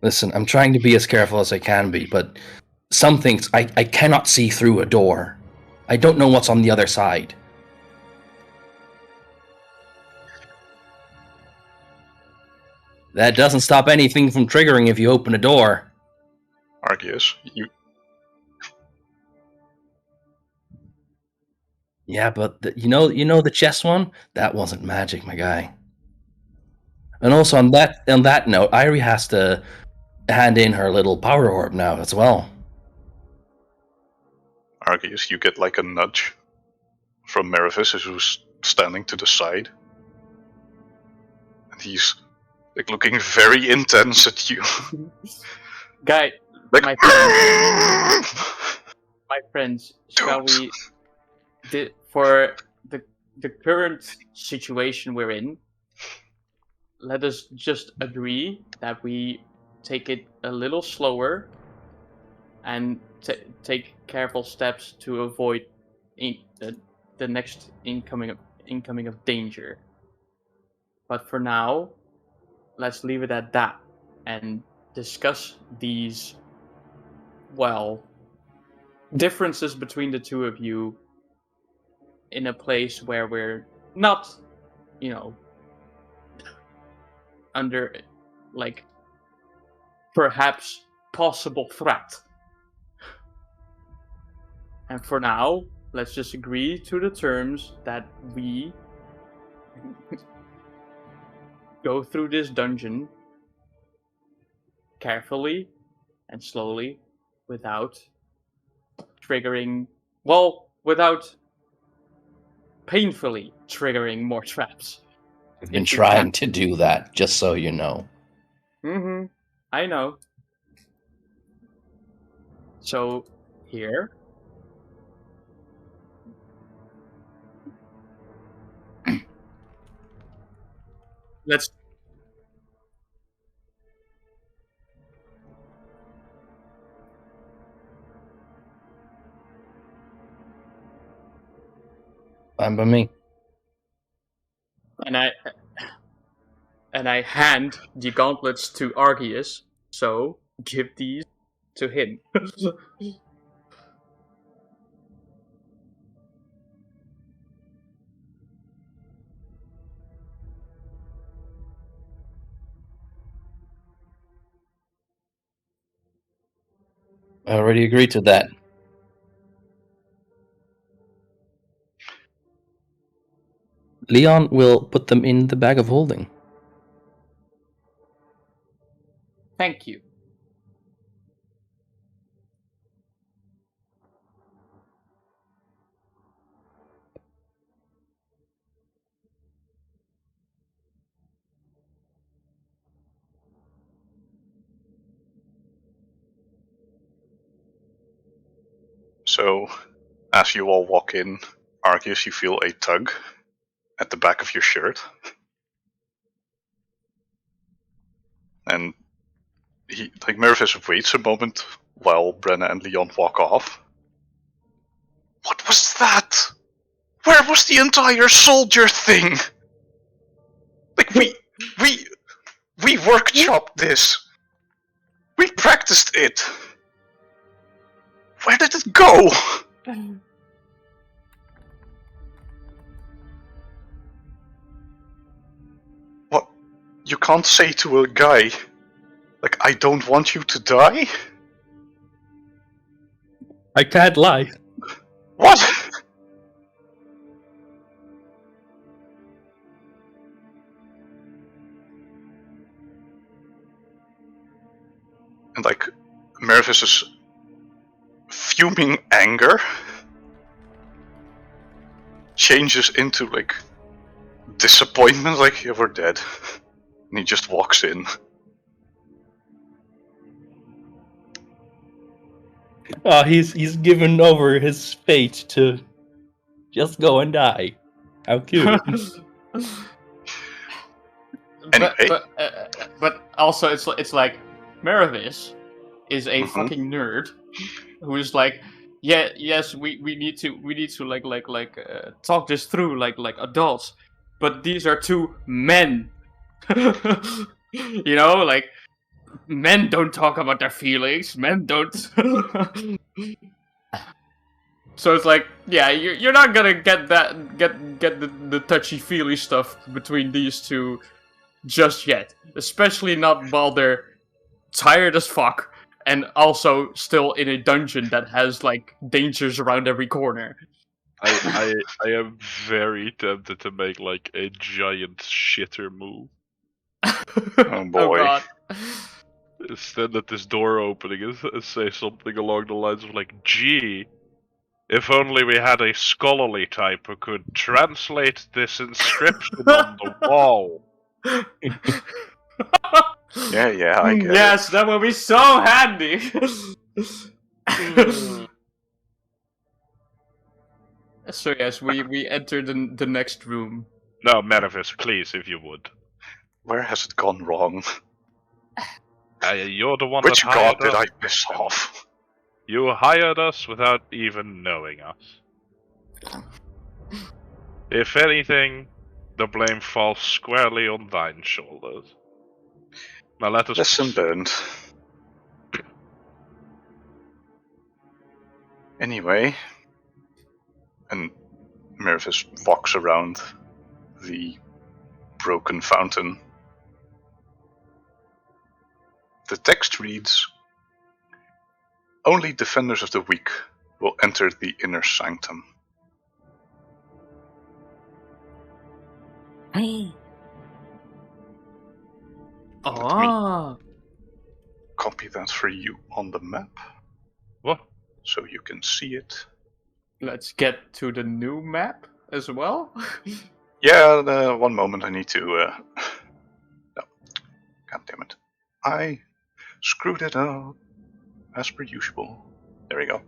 Listen, I'm trying to be as careful as I can be, but some things I cannot see through a door. I don't know what's on the other side. That doesn't stop anything from triggering if you open a door. Argius, you Yeah, but you know the chest one? That wasn't magic, my guy. And also on that note, Irie has to hand in her little power orb now as well. Argius, you get like a nudge from Meravis, who's standing to the side. And he's like looking very intense at you. Guy, Like, my friends, shall Don't. we, for the current situation we're in, let us just agree that we take it a little slower and take careful steps to avoid the next incoming of danger. But for now, let's leave it at that and discuss these, well, differences between the two of you in a place where we're not, under, like, perhaps possible threat. And for now, let's just agree to the terms that we go through this dungeon carefully and slowly without painfully triggering more traps. I've been If we trying can. to do that, just so you know. I know. So, here. let's. Fine by me. And I hand the gauntlets to Argius. So give these to him. I already agreed to that. Leon will put them in the bag of holding. Thank you. So, as you all walk in, Argius, you feel a tug at the back of your shirt. And Mervis waits a moment while Brenna and Leon walk off. What was that? Where was the entire soldier thing? Like, we workshopped this. We practiced it. Where did it go? What? You can't say to a guy, like, I don't want you to die? I can't lie. What? And like, Mervis's fuming anger changes into like disappointment, like, yeah, we're dead. And he just walks in. He's given over his fate to just go and die. How cute. Anyway. But also it's like Mervis is a fucking nerd who is like, yeah, yes, we need to like talk this through like adults, but these are two men. You know, like, men don't talk about their feelings. Men don't. So it's like, yeah, you're not gonna get the touchy feely stuff between these two just yet, especially not while they're tired as fuck and also still in a dungeon that has like dangers around every corner. I am very tempted to make like a giant shitter move. Oh boy. God. Stand at this door opening and say something along the lines of like, gee, if only we had a scholarly type who could translate this inscription on the wall. Yeah, I get yes, that would be so handy. So yes, we enter the next room. No, Mervis, please, if you would. Where has it gone wrong? You're the one Which that hired god did us. I piss off? You hired us without even knowing us. If anything, the blame falls squarely on thine shoulders. Now let us Lesson learned. Anyway, and Mervis walks around the broken fountain. The text reads, "Only defenders of the weak will enter the inner sanctum." Ah. Copy that for you on the map, What? so you can see it. Let's get to the new map as well. Yeah, one moment, I need to... No. God damn it. I screwed it up, as per usual. There we go.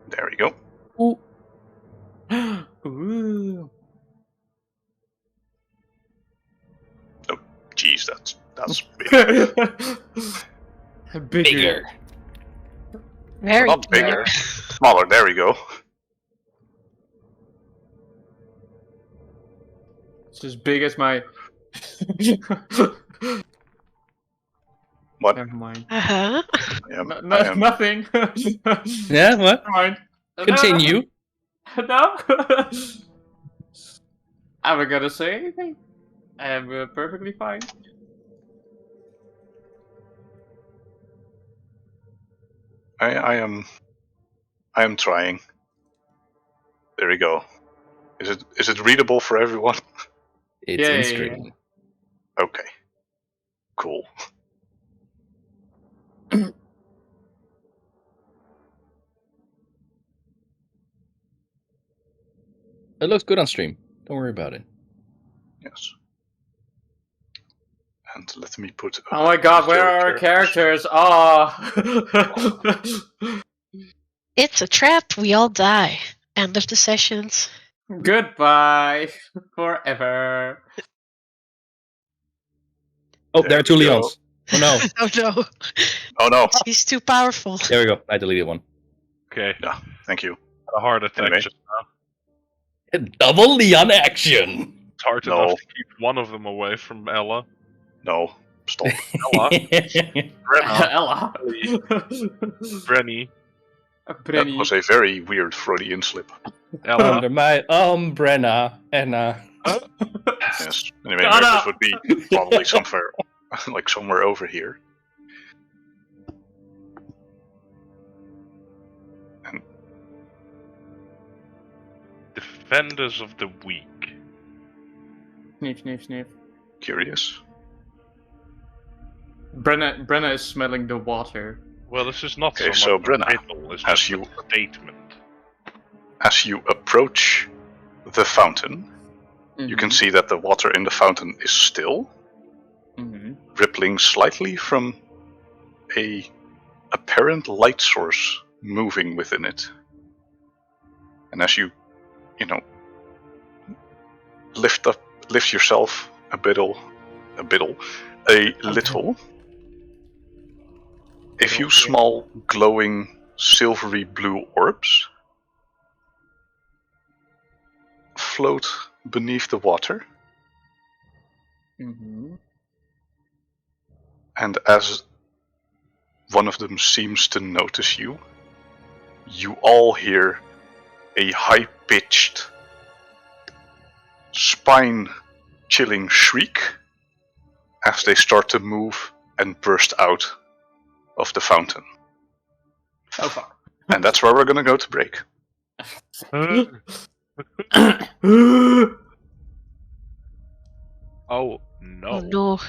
There we go. Ooh. Ooh. Bigger. Very Not bigger. clear. Smaller, there we go. It's as big as my. What? Never mind. Uh-huh. I am. Nothing. Yeah, what? Never mind. Continue. No. I'm not gonna say anything. I am perfectly fine. I am trying. There we go. Is it readable for everyone? It's Yeah, in yeah, stream. Okay. Cool. It looks good on stream. Don't worry about it. Yes. And let me put. Oh my god, where are our characters? Oh. It's a trap. We all die. End of the sessions. Goodbye forever. Oh, There there are two we go. Leons. Oh no. Oh no. Oh no! He's too powerful. There we go. I deleted one. Okay, Yeah, thank you. a heart attack Anyway. just now. Double Leon action. It's hard No. enough to keep one of them away from Ella. No, stop. Ella, Brenna, Ella. Brenny, That Brenny. was a very weird Freudian slip. Ella. Under my umbrella, Anna. Yes. Anyway, Shut this up! would be probably somewhere, like somewhere over here. Defenders of the weak. Sniff, sniff, sniff. Curious. Brenna is smelling the water. Well, this is not Okay, so so much Brenna, a riddle, it's as just you- a statement. As you approach the fountain, you can see that the water in the fountain is still, Mm-hmm. rippling slightly from a apparent light source moving within it. And as you lift yourself a little, a few small glowing silvery blue orbs float beneath the water. Mm-hmm. And as one of them seems to notice you, you all hear a high-pitched, spine-chilling shriek as they start to move and burst out of the fountain. Oh fuck. And that's where we're gonna go to break. Oh no. Oh no.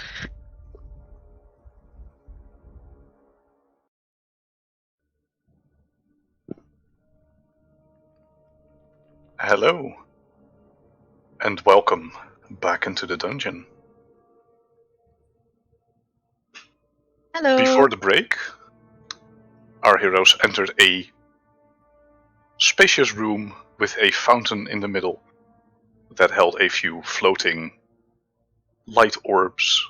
Hello, and welcome back into the dungeon. Hello. Before the break, our heroes entered a spacious room with a fountain in the middle that held a few floating light orbs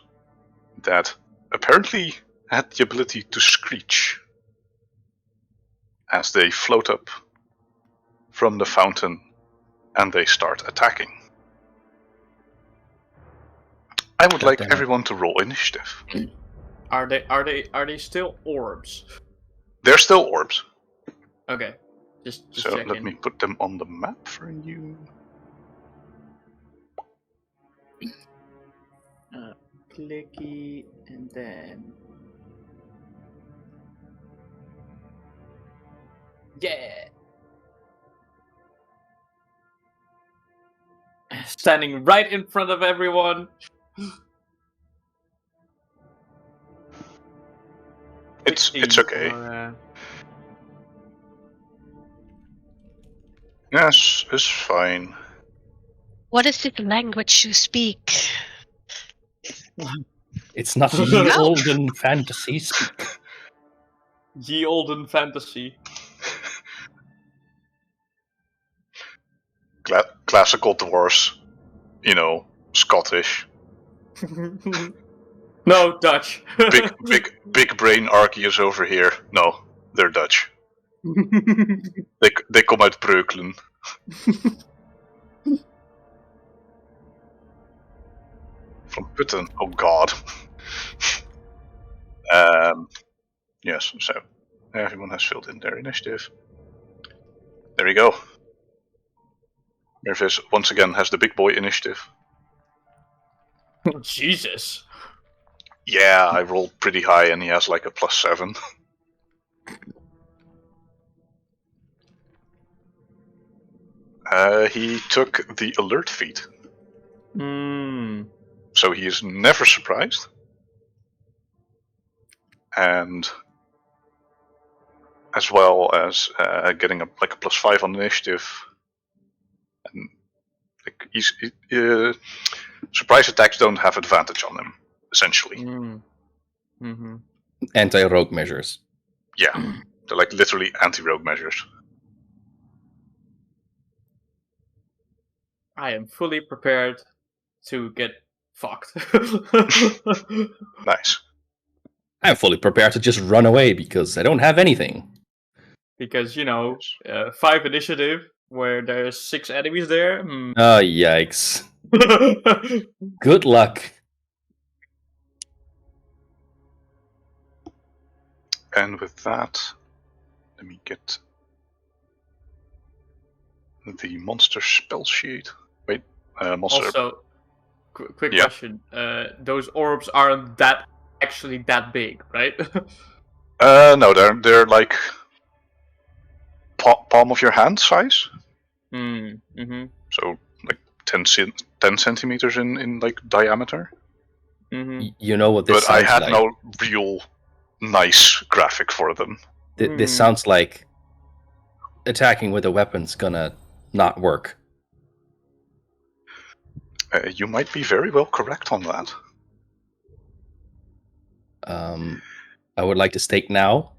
that apparently had the ability to screech as they float up from the fountain and they start attacking. I would like Goddamn it. everyone to roll initiative. Are they still orbs? They're still orbs, Okay. Just so checking. let me put them on the map for you. Clicky and then. Yeah. Standing right in front of everyone. It's 16 okay. for, Yes, it's fine. What is the language you speak? It's not ye olden fantasy speak. Ye olden fantasy. Classical dwarves, Scottish. No, Dutch. big brain Argius over here. No, they're Dutch. They come out Breukelen. From Putten. Oh God. Yes. So everyone has filled in their initiative. There we go. Mervis once again has the big boy initiative. Jesus. Yeah, I rolled pretty high and he has like a +7. He took the alert feat. So he is never surprised. And as well as getting a +5 on initiative. And surprise attacks don't have advantage on him, essentially. Anti-rogue measures. Yeah, they're like literally anti-rogue measures. I am fully prepared to get fucked. Nice. I'm fully prepared to just run away because I don't have anything. Because, 5 initiative, where there's 6 enemies there. Oh, yikes. Good luck. And with that, let me get the monster spell sheet. Wait, monster. Also, quick question. Those orbs aren't actually that big, right? No, they're like palm of your hand size. So like 10 centimeters in like diameter. You know what this but I sounds had like? no real nice graphic for them. This sounds like attacking with a weapon's gonna not work. You might be very well correct on that. I would like to state now,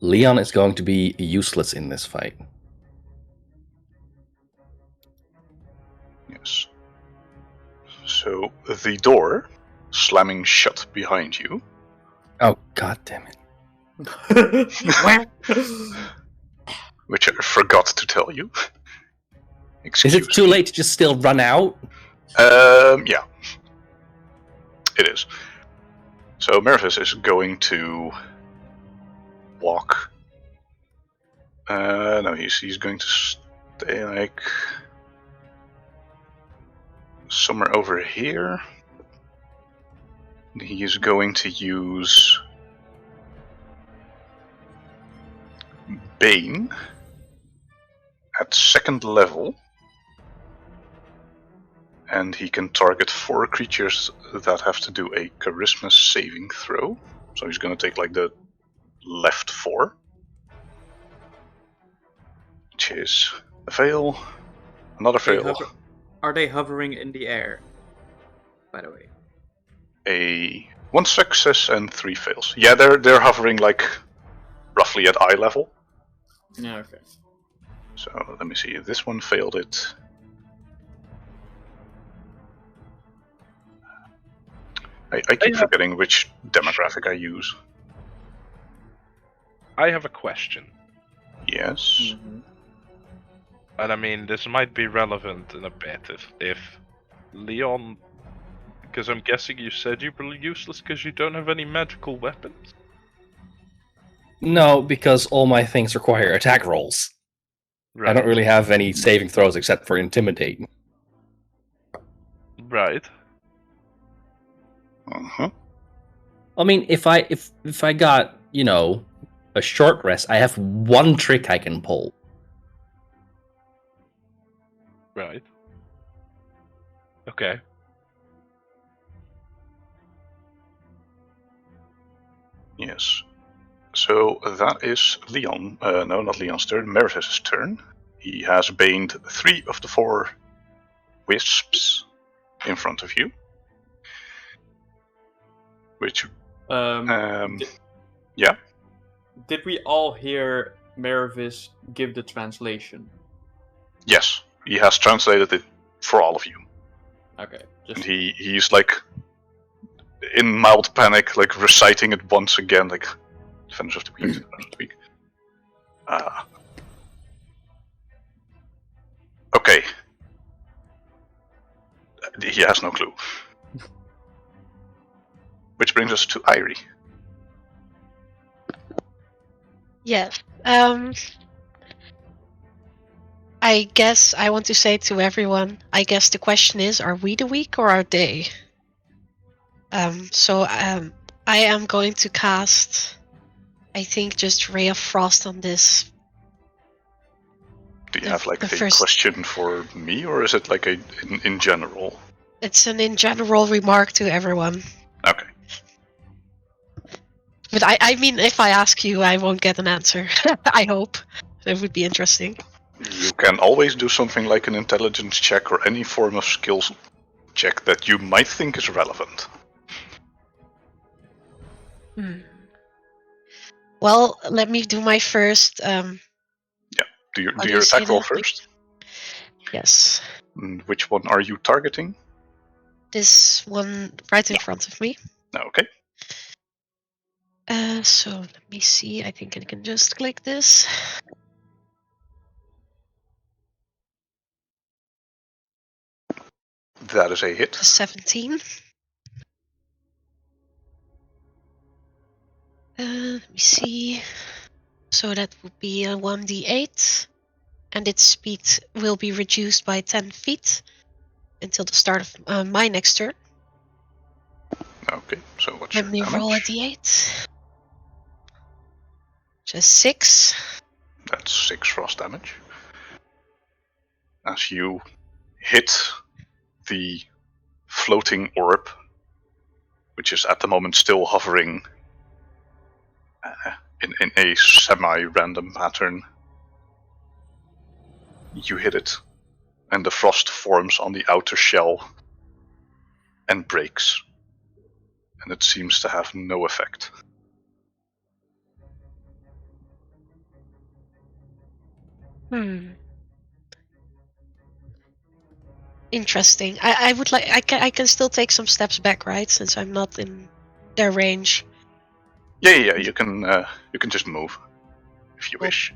Leon is going to be useless in this fight. Yes. So the door slamming shut behind you. Oh, god damn it. Which I forgot to tell you. Is it too late to just still run out? Yeah. It is. So Mervis is going to walk. No, he's going to stay like somewhere over here. He is going to use Bane at 2nd level. And he can target 4 creatures that have to do a charisma saving throw. So he's going to take like the left 4. Which is a fail, another fail. Are they hovering in the air, by the way? 1 success and 3 fails. Yeah, they're hovering like roughly at eye level. Yeah, okay. So let me see, this one failed it. I keep forgetting which demographic I use. I have a question. Yes. And I mean, this might be relevant in a bit if Leon... Because I'm guessing you said you were useless because you don't have any magical weapons? No, because all my things require attack rolls. Right. I don't really have any saving throws except for Intimidate. Right. Uh-huh. I mean, if I got, a short rest, I have 1 trick I can pull. Right. Okay. Yes. So that is Leon. No, not Leon's turn. Mervis' turn. He has baned 3 of the 4 wisps in front of you. Which... yeah. Did we all hear Mervis give the translation? Yes, he has translated it for all of you. Okay. And he's like... in mild panic, like reciting it once again, like Defenders of the Weak. Defenders of the Weak. Okay. He has no clue. Which brings us to Irie. Yes. I guess I want to say to everyone, I guess the question is, are we the weak or are they? I am going to cast, I think, just Ray of Frost on this. Do you have like a question for me, or is it like a in general? It's an in general remark to everyone. Okay. But I mean, if I ask you, I won't get an answer. I hope. It would be interesting. You can always do something like an intelligence check or any form of skills check that you might think is relevant. Well, let me do my first. Do your attack roll first? Yes. And which one are you targeting? This one right in front of me. Okay. So let me see. I think I can just click this. That is a hit. 17. Let me see. So that would be a 1d8. And its speed will be reduced by 10 feet until the start of my next turn. Okay, so what's your damage? Let me roll a d8. Just 6. That's 6 frost damage. As you hit the floating orb, which is at the moment still hovering in a semi-random pattern, you hit it, and the frost forms on the outer shell and breaks. And it seems to have no effect. Interesting. I would like. I can still take some steps back, right? Since I'm not in their range. Yeah. You can just move if you wish.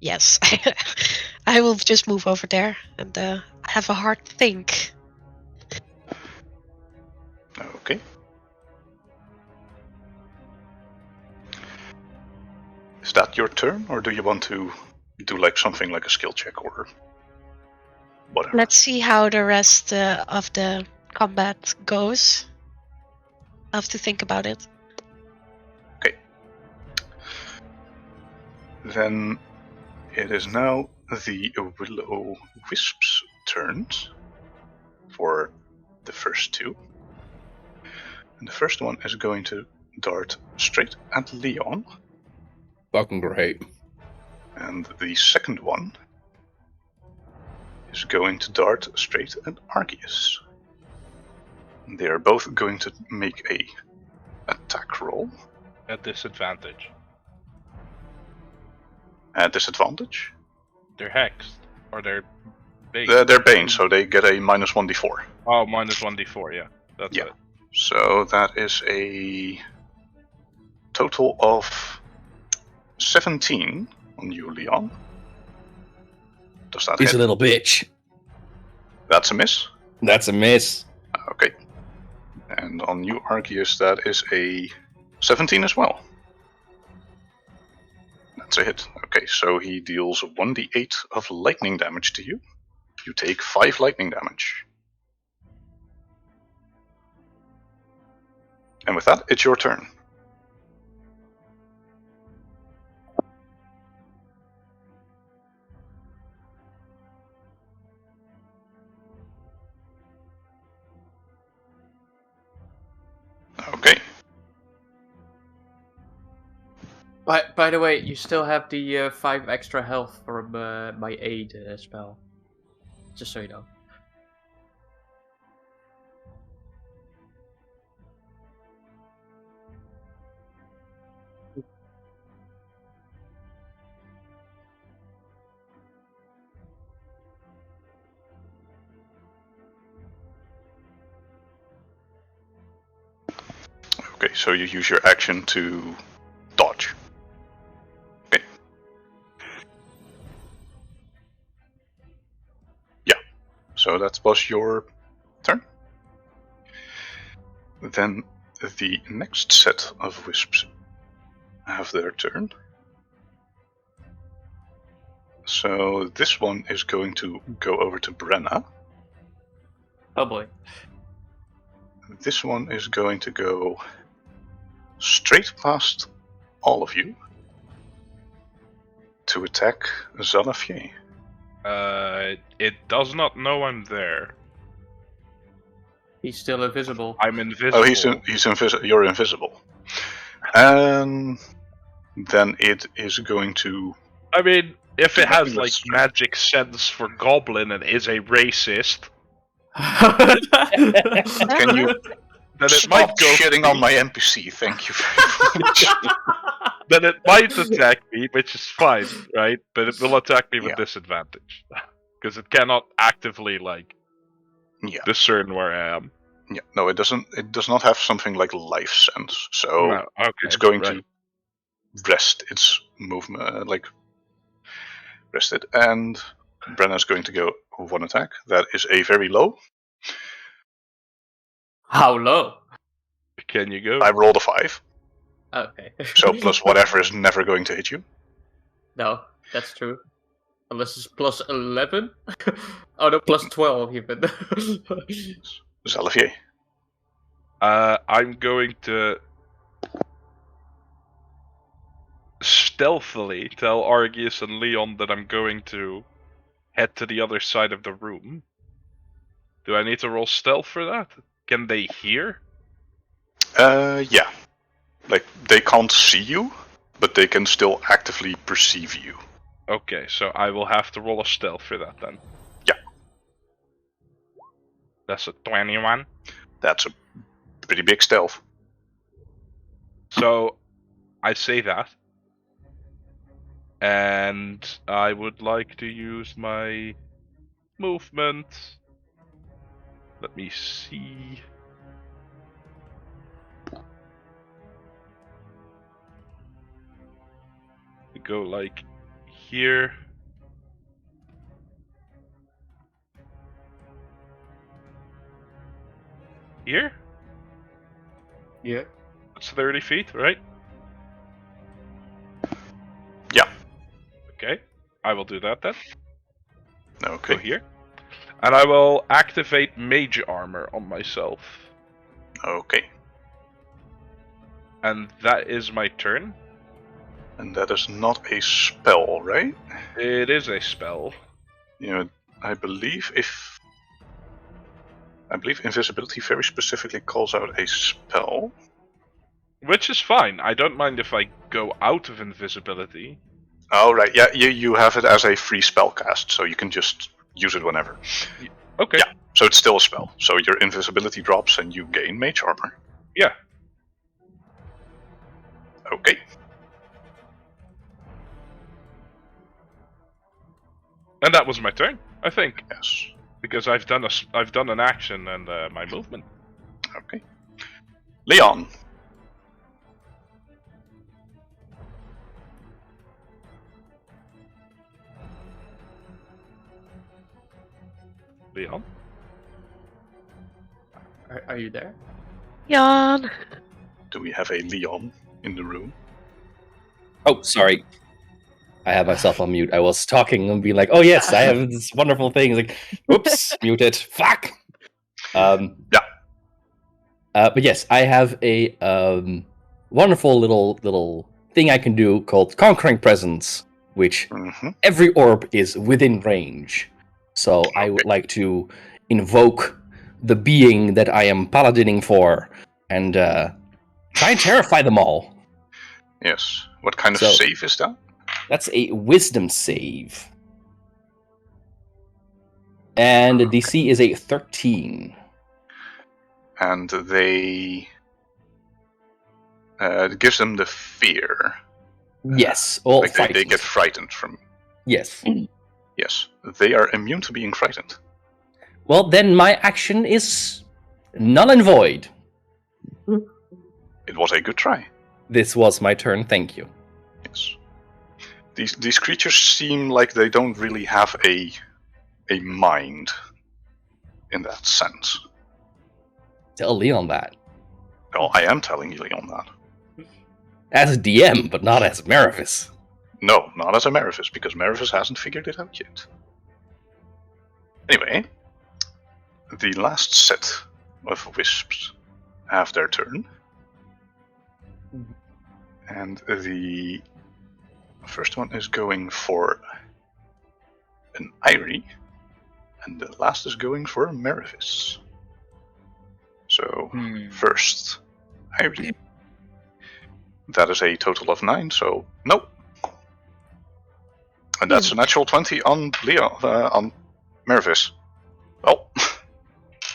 Yes, I will just move over there and have a hard think. Okay. Is that your turn, or do you want to do like something like a skill check or whatever? Let's see how the rest of the combat goes. I have to think about it. Okay. Then it is now the Will-O-Wisp's turn for the first two. And the first one is going to dart straight at Leon. Fucking great. And the second one is going to dart straight at Argius. They are both going to make a attack roll. At disadvantage. At disadvantage? They're hexed. Or they're bane. They're Bane, so they get a minus 1d4. Oh, minus 1d4, yeah. That's it. So that is a total of 17 on you, Leon. Does that He's hit? a little bitch. That's a miss? That's a miss. Okay. And on you, Argius, that is a 17 as well. That's a hit. Okay, so he deals 1d8 of lightning damage to you. You take 5 lightning damage. And with that, it's your turn. Okay. By the way, you still have the 5 extra health from my aid spell. Just so you know. Okay, so you use your action to dodge. Okay. Yeah, so that was your turn. Then the next set of wisps have their turn. So this one is going to go over to Brenna. Oh boy. This one is going to go straight past all of you to attack Zalafier. It does not know I'm there. He's still invisible. I'm invisible. Oh, he's invisible. You're invisible. And then it is going to. I mean, if it has like Strength. magic sense for goblin and is a racist, Can you then it stop might go shitting for on me. my NPC? Thank you very much. Then it might attack me, which is fine, right? But it will attack me with Yeah. disadvantage because it cannot actively like Yeah. discern where I am. Yeah. No, it doesn't. It does not have something like life sense. So No, okay, it's going right. to rest its movement, rest it. And Brenna's going to go one attack. That is a very low. How low? Can you go? I rolled a 5. Okay. So plus whatever is never going to hit you. No, that's true. Unless it's plus 11? Oh no, plus 12 even. Zalafier. I'm going to stealthily tell Argius and Leon that I'm going to head to the other side of the room. Do I need to roll stealth for that? Can they hear? Yeah. Like, they can't see you, but they can still actively perceive you. Okay, so I will have to roll a stealth for that then. Yeah. That's a 21. That's a pretty big stealth. So I say that. And I would like to use my movement. Let me see. We go like here. Here? Yeah. That's 30 feet, right? Yeah. Okay, I will do that then. Okay. Go here. And I will activate mage armor on myself. Okay. And that is my turn. And that is not a spell, right? It is a spell. You know, I believe invisibility very specifically calls out a spell. Which is fine. I don't mind if I go out of invisibility. Oh, right. Yeah, you have it as a free spell cast, so you can just use it whenever. Okay. Yeah, so it's still a spell. So your invisibility drops and you gain mage armor. Yeah. Okay. And that was my turn, I think, Yes. because I've done an action and my movement. Okay. Leon. Leon. Are you there? Jan. Do we have a Leon in the room? Oh, sorry. I had myself on mute. I was talking and being like, "Oh yes, I have this wonderful thing." Like, oops, muted. Fuck. Yeah. But yes, I have a wonderful little thing I can do called Conquering Presence, which Mm-hmm. every orb is within range. So I would like to invoke the being that I am paladining for and try and terrify them all. Yes. What kind of So- save is that? That's a wisdom save. And the DC is a 13. And they... it gives them the fear. Yes, all Like they get frightened from... Yes. Yes. They are immune to being frightened. Well, then my action is null and void. It was a good try. This was my turn, thank you. Yes. These creatures seem like they don't really have a mind in that sense. Tell Leon that. Well, I am telling you, Leon, that. As a DM, but not as Meraphis. No, not as a Meraphis, because Meraphis hasn't figured it out yet. Anyway, the last set of wisps have their turn. And the first one is going for an Irie, and the last is going for a Meraphis. So, first, Irie. That is a total of 9, so nope. And that's a natural 20 on Leon, on Meraphis. Oh.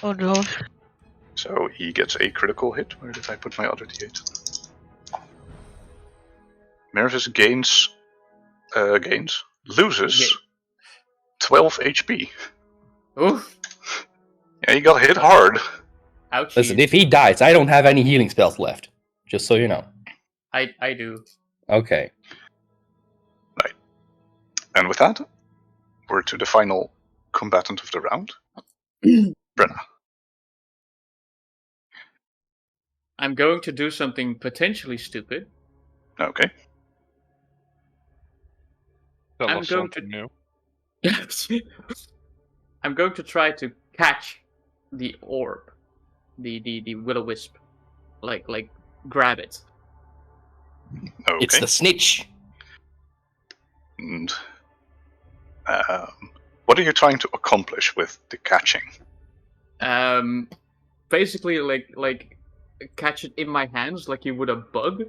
Oh no. So he gets a critical hit. Where did I put my other d8? Meraphis loses 12 HP. Oof. Yeah, he got hit hard. Ouchie. Listen, if he dies, I don't have any healing spells left. Just so you know. I do. Okay. Right. And with that, we're to the final combatant of the round. Brenna. I'm going to do something potentially stupid. Okay. Tell I'm us going something new. I'm going to try to catch the orb, the will-o-wisp, like grab it. Okay. It's the snitch. And what are you trying to accomplish with the catching? Basically like catch it in my hands like you would a bug,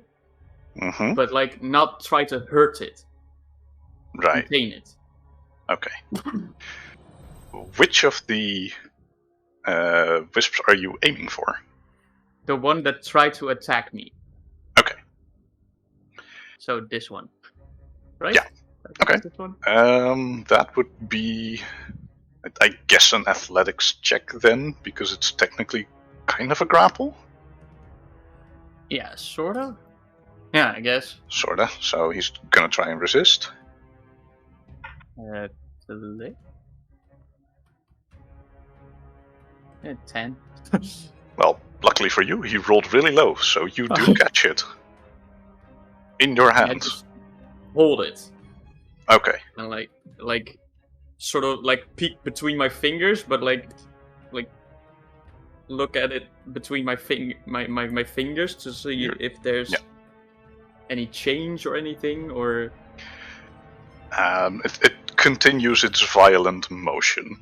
Mm-hmm. but like not try to hurt it. Right. Contain it. Okay. Which of the wisps are you aiming for? The one that tried to attack me. Okay. So this one, right? Yeah. Okay. This one. That would be, I guess, an athletics check then, because it's technically kind of a grapple. Yeah, sort of. Yeah, I guess. Sorta. So he's gonna try and resist. 10. Well, luckily for you, he rolled really low, so you do catch it. In your I hands. just hold it Okay. and like sort of like peek between my fingers, but like look at it between my fingers to see if there's any change or anything, or It continues its violent motion.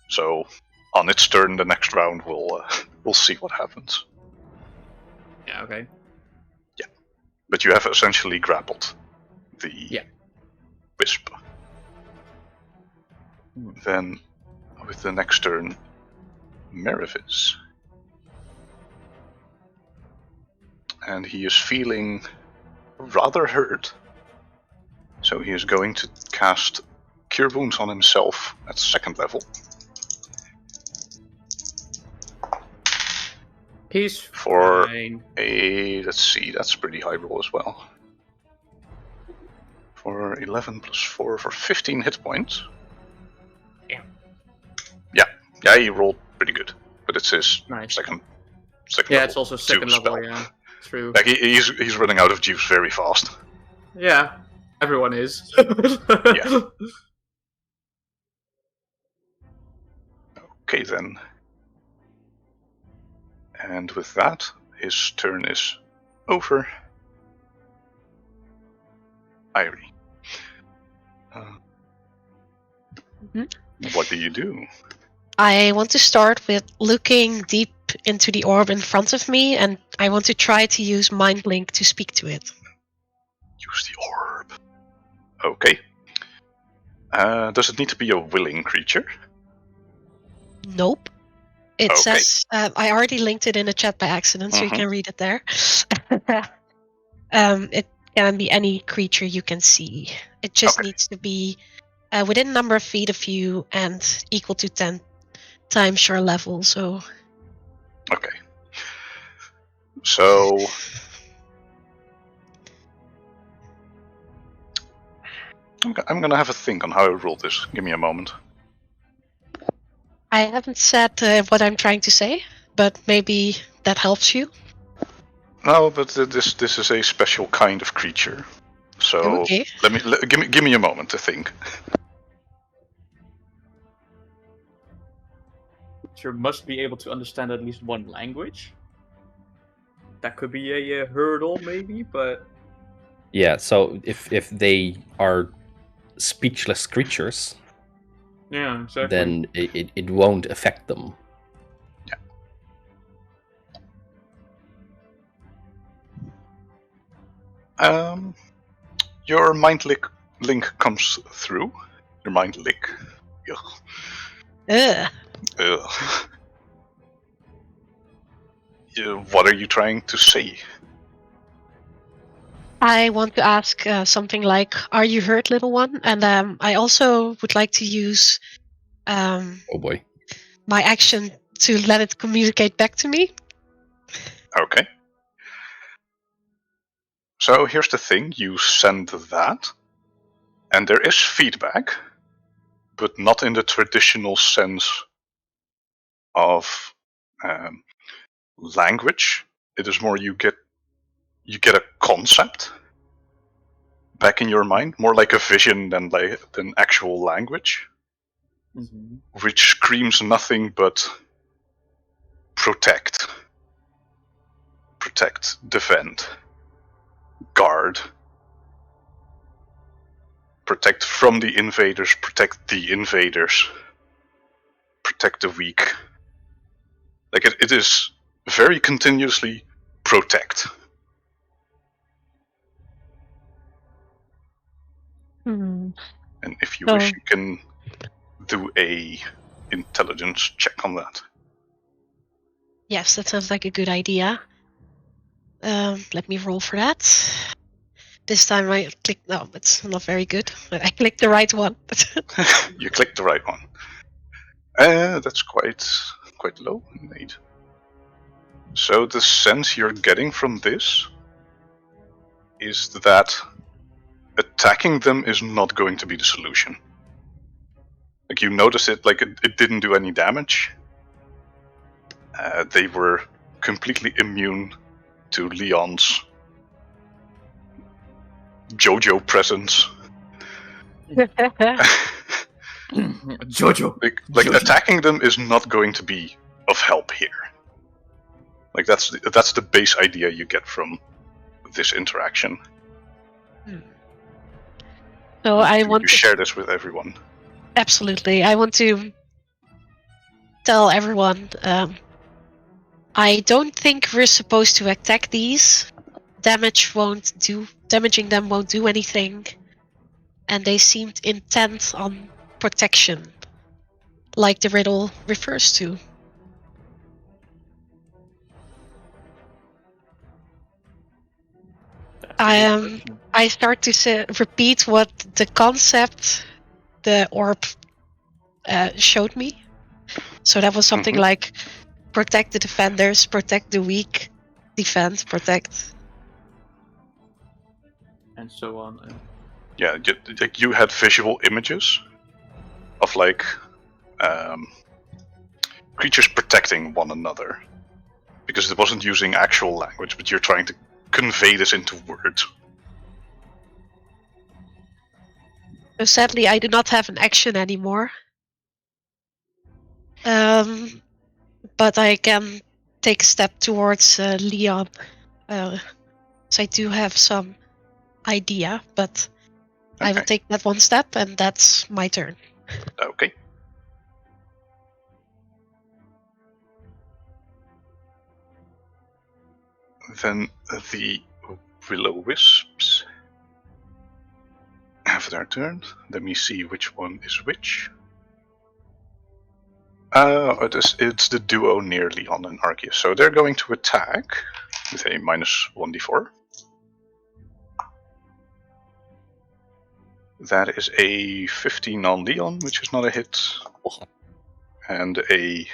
So, on its turn, the next round we'll see what happens. yeah, okay. But you have essentially grappled the wisp. Then, with the next turn, Meraphis. And he is feeling rather hurt. So he is going to cast Cure Wounds on himself at 2nd level. He's For fine. let's see, that's a pretty high roll as well. For 11 plus 4 for 15 hit points. Yeah, he rolled pretty good. But it's his Nice. second Yeah, level it's also second juice level. spell. Yeah, true. Like he's running out of juice very fast. Yeah, everyone is. Yeah. Okay then. And with that, his turn is over. Irie. What do you do? I want to start with looking deep into the orb in front of me, and I want to try to use Mind Link to speak to it. Use the orb. Okay. Does it need to be a willing creature? Nope. It Okay. says, I already linked it in the chat by accident, so you can read it there. It can be any creature you can see. It just needs to be within a number of feet of you and equal to 10 times your level, so... Okay. So I'm gonna have a think on how I rule this. Give me a moment. I haven't said what I'm trying to say, but maybe that helps you. No, but this is a special kind of creature. So Okay. give me a moment to think. You must be able to understand at least one language. That could be a hurdle, maybe, but Yeah, so if they are speechless creatures, yeah, exactly. then it won't affect them. Your mind link comes through. Your mind link. Ugh. Ugh. Ugh. What are you trying to say? I want to ask something like, "Are you hurt, little one?" And I also would like to use Oh boy. my action to let it communicate back to me. Okay. So here's the thing, you send that, and there is feedback, but not in the traditional sense of language. It is more you get a concept back in your mind, more like a vision than actual language, which screams nothing but protect, defend, guard, protect from the invaders, protect the invaders, protect the weak. Like it is very continuously protect. And if you wish, you can do a intelligence check on that. Yes, that sounds like a good idea. Let me roll for that. This time I clicked. No, it's not very good. I clicked the right one. You clicked the right one. That's quite low indeed. So the sense you're getting from this is that attacking them is not going to be the solution. Like you notice it, like it didn't do any damage. They were completely immune to Leon's JoJo presence. Jojo. Like attacking them is not going to be of help here. Like that's the base idea you get from this interaction. So I want to share this with everyone. Absolutely, I want to tell everyone. I don't think we're supposed to attack these. Damaging them won't do anything, and they seemed intent on protection, like the riddle refers to. I start to repeat what the concept the orb showed me. So that was something like protect the defenders, protect the weak, defend, protect. And so on. Yeah, like you had visual images of like creatures protecting one another. Because it wasn't using actual language, but you're trying to convey this into words. So sadly, I do not have an action anymore. But I can take a step towards Leon. So I do have some idea, but okay. I will take that one step, and that's my turn. Okay. Then the will-o-wisps have their turn. Let me see which one is which. It's the duo near Leon and Argius. So they're going to attack with a minus 1d4. That is a 15 on Leon, which is not a hit. And a...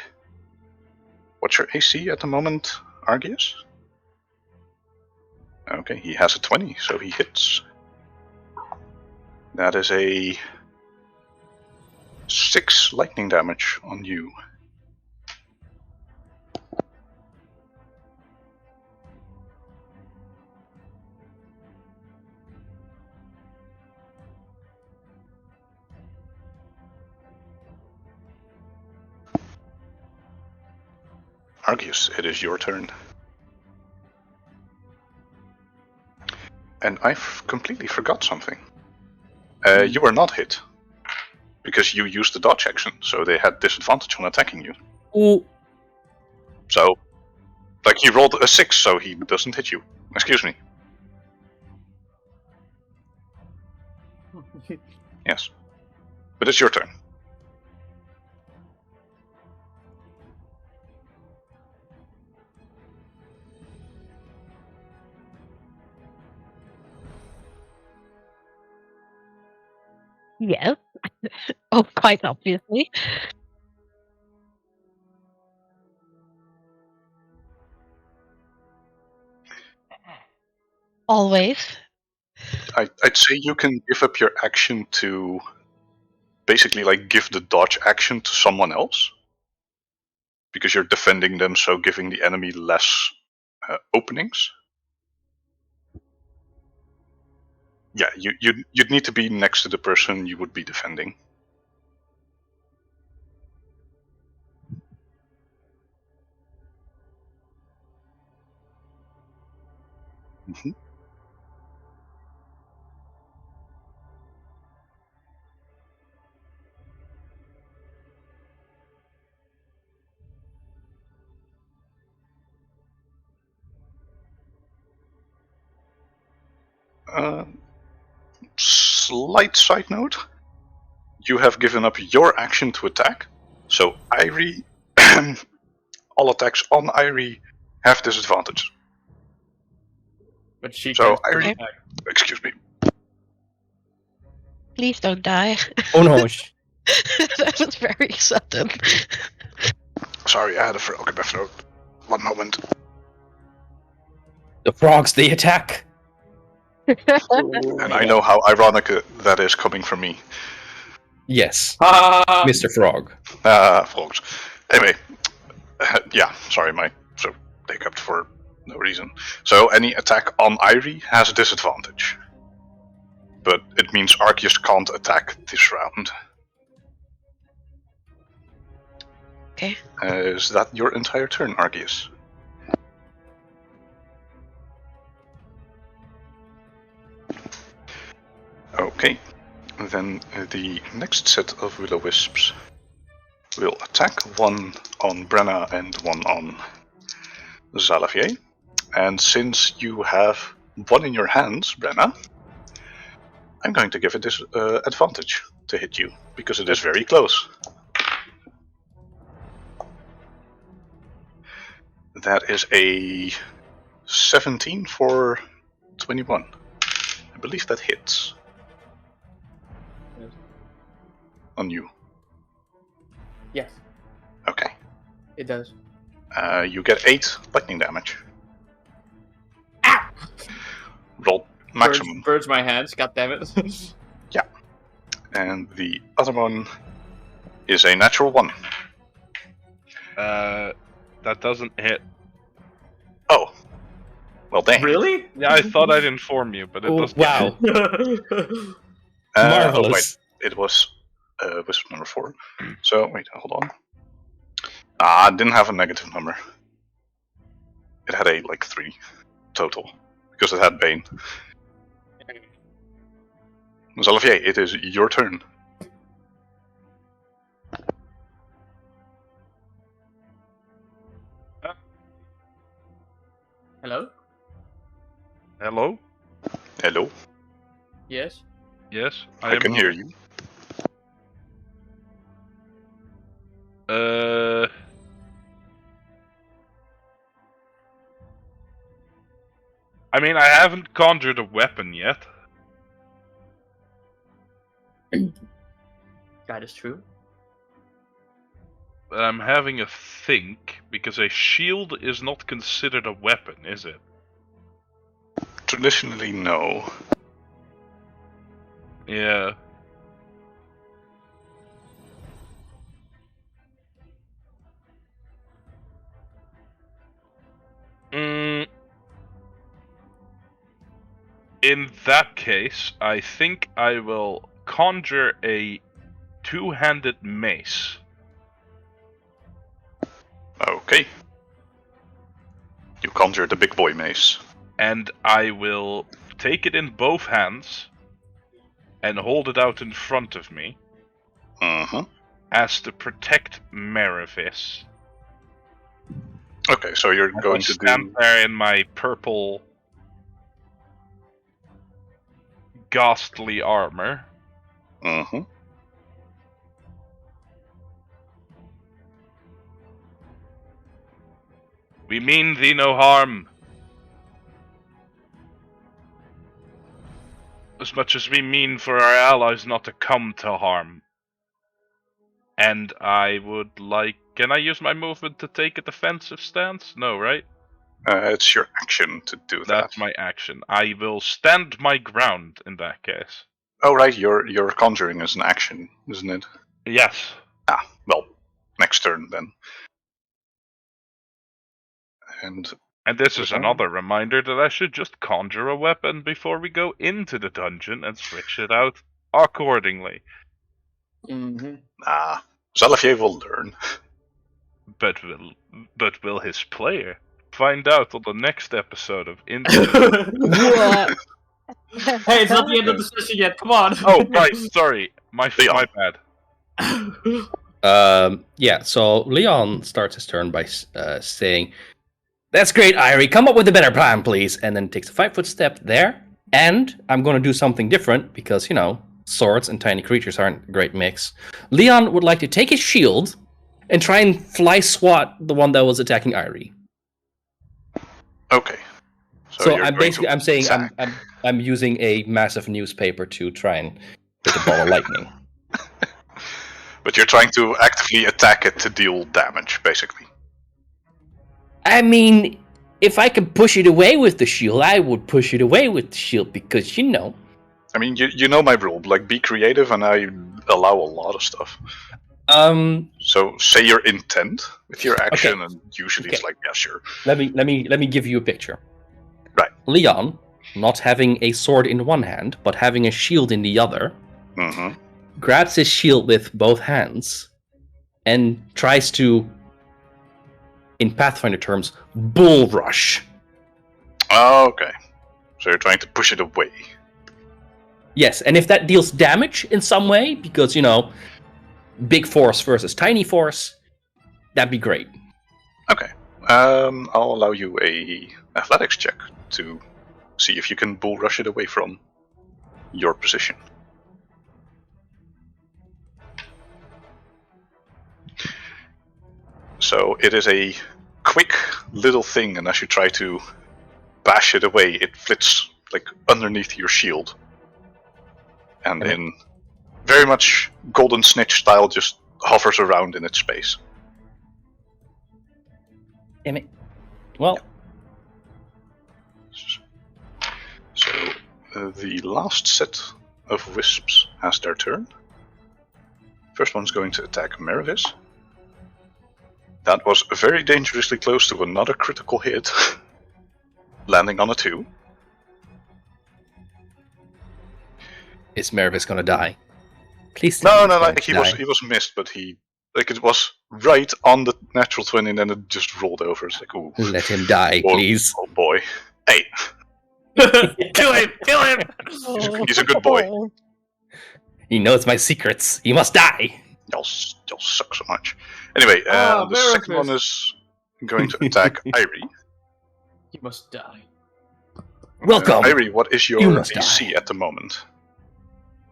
What's your AC at the moment, Argius? Okay, he has a 20, so he hits. That is a 6 lightning damage on you. Argius, it is your turn. And I've completely forgot something. You were not hit. Because you used the dodge action, so they had disadvantage on attacking you. Ooh. So, like, he rolled a 6, so he doesn't hit you. Excuse me. Yes. But it's your turn. Yes. Oh, quite obviously. Always. I'd say you can give up your action to basically like give the dodge action to someone else. Because you're defending them, so giving the enemy less openings. Yeah, you'd need to be next to the person you would be defending. Mm-hmm. Slight side note. You have given up your action to attack. So Irie, all attacks on Irie have disadvantage. But she So can Irie, attack. excuse me. Please don't die. Oh no. That was very sudden. Sorry, I had a frog in my throat. One moment. The frogs, they attack. And I know how ironic that is coming from me. Yes, Ah! Mr. Frog. Frogs. Anyway, yeah, sorry, my so hiccuped for no reason. So any attack on Irie has a disadvantage. But it means Archdemons can't attack this round. Okay. Is that your entire turn, Argius? Okay. Then the next set of will-o-wisps will attack, one on Brenna and one on Zalavier. And since you have one in your hands, Brenna, I'm going to give it this advantage to hit you, because it is very close. That is a 17 for 21. I believe that hits. Yes. On you. Yes, Okay. it does. You get 8 lightning damage. Ow! Roll maximum. Burns my hands, god damn it. And the other one is a natural 1. That doesn't hit. Oh. Well, dang. Really? Yeah, I thought I'd inform you, but it Oh, doesn't wow. hit. Oh, Marvelous. wait. It was wisp number 4. So, wait, hold on. It didn't have a negative number. It had a, 3 total. Because it had Bane. Zalavier, it is your turn. Hello? Hello? Hello? Yes? Yes, I am can hear here. you. I mean, I haven't conjured a weapon yet. That is true. But I'm having a think, because a shield is not considered a weapon, is it? Traditionally, no. Yeah. In that case, I think I will conjure a two-handed mace. Okay. You conjure the big boy mace. And I will take it in both hands and hold it out in front of me as to protect Meravis. Okay, so you're going to stand there in my purple ghastly armor. We mean thee no harm. As much as we mean for our allies not to come to harm. And I would like... Can I use my movement to take a defensive stance? No, right? It's your action to do that. That's my action. I will stand my ground in that case. Oh, right, your conjuring is an action, isn't it? Yes. Ah, well, next turn then. And this is another reminder that I should just conjure a weapon before we go into the dungeon and switch it out accordingly. Zalafier will learn. But will his player find out on the next episode of Into the Hey, it's not the end of the session yet, come on! Oh, right, sorry. My bad. Yeah, so Leon starts his turn by saying, "That's great, Irie. Come up with a better plan, please." And then takes a 5-foot step there. And I'm going to do something different because, swords and tiny creatures aren't a great mix. Leon would like to take his shield and try and fly swat the one that was attacking Irie. Okay. So I'm saying I'm using a massive newspaper to try and hit a ball of lightning. But you're trying to actively attack it to deal damage, basically. I mean, if I could push it away with the shield, I would push it away with the shield because, I mean, you know my rule, be creative and I allow a lot of stuff. So say your intent with your action, and usually it's yeah, sure. Let me give you a picture. Right. Leon, not having a sword in one hand, but having a shield in the other, grabs his shield with both hands and tries to, in Pathfinder terms, bull rush. Okay. So you're trying to push it away. Yes, and if that deals damage in some way, because, big force versus tiny force, that'd be great. Okay. I'll allow you a athletics check to see if you can bull rush it away from your position. So it is a quick little thing, and as you try to bash it away, it flits underneath your shield. And in very much Golden Snitch style, just hovers around in its space. Damn it. Well. So, the last set of wisps has their turn. First one's going to attack Meravis. That was very dangerously close to another critical hit, landing on a 2. Is Meravis gonna die? Please. No, he was missed, but it was right on the natural 20, and then it just rolled over. It's ooh. Let him die, please. Oh boy. Hey. Kill him! He's a good boy. He knows my secrets. He must die. Y'all suck so much. Anyway, the second one is going to attack Irie. He must die. Welcome. Irie, what is your AC at the moment?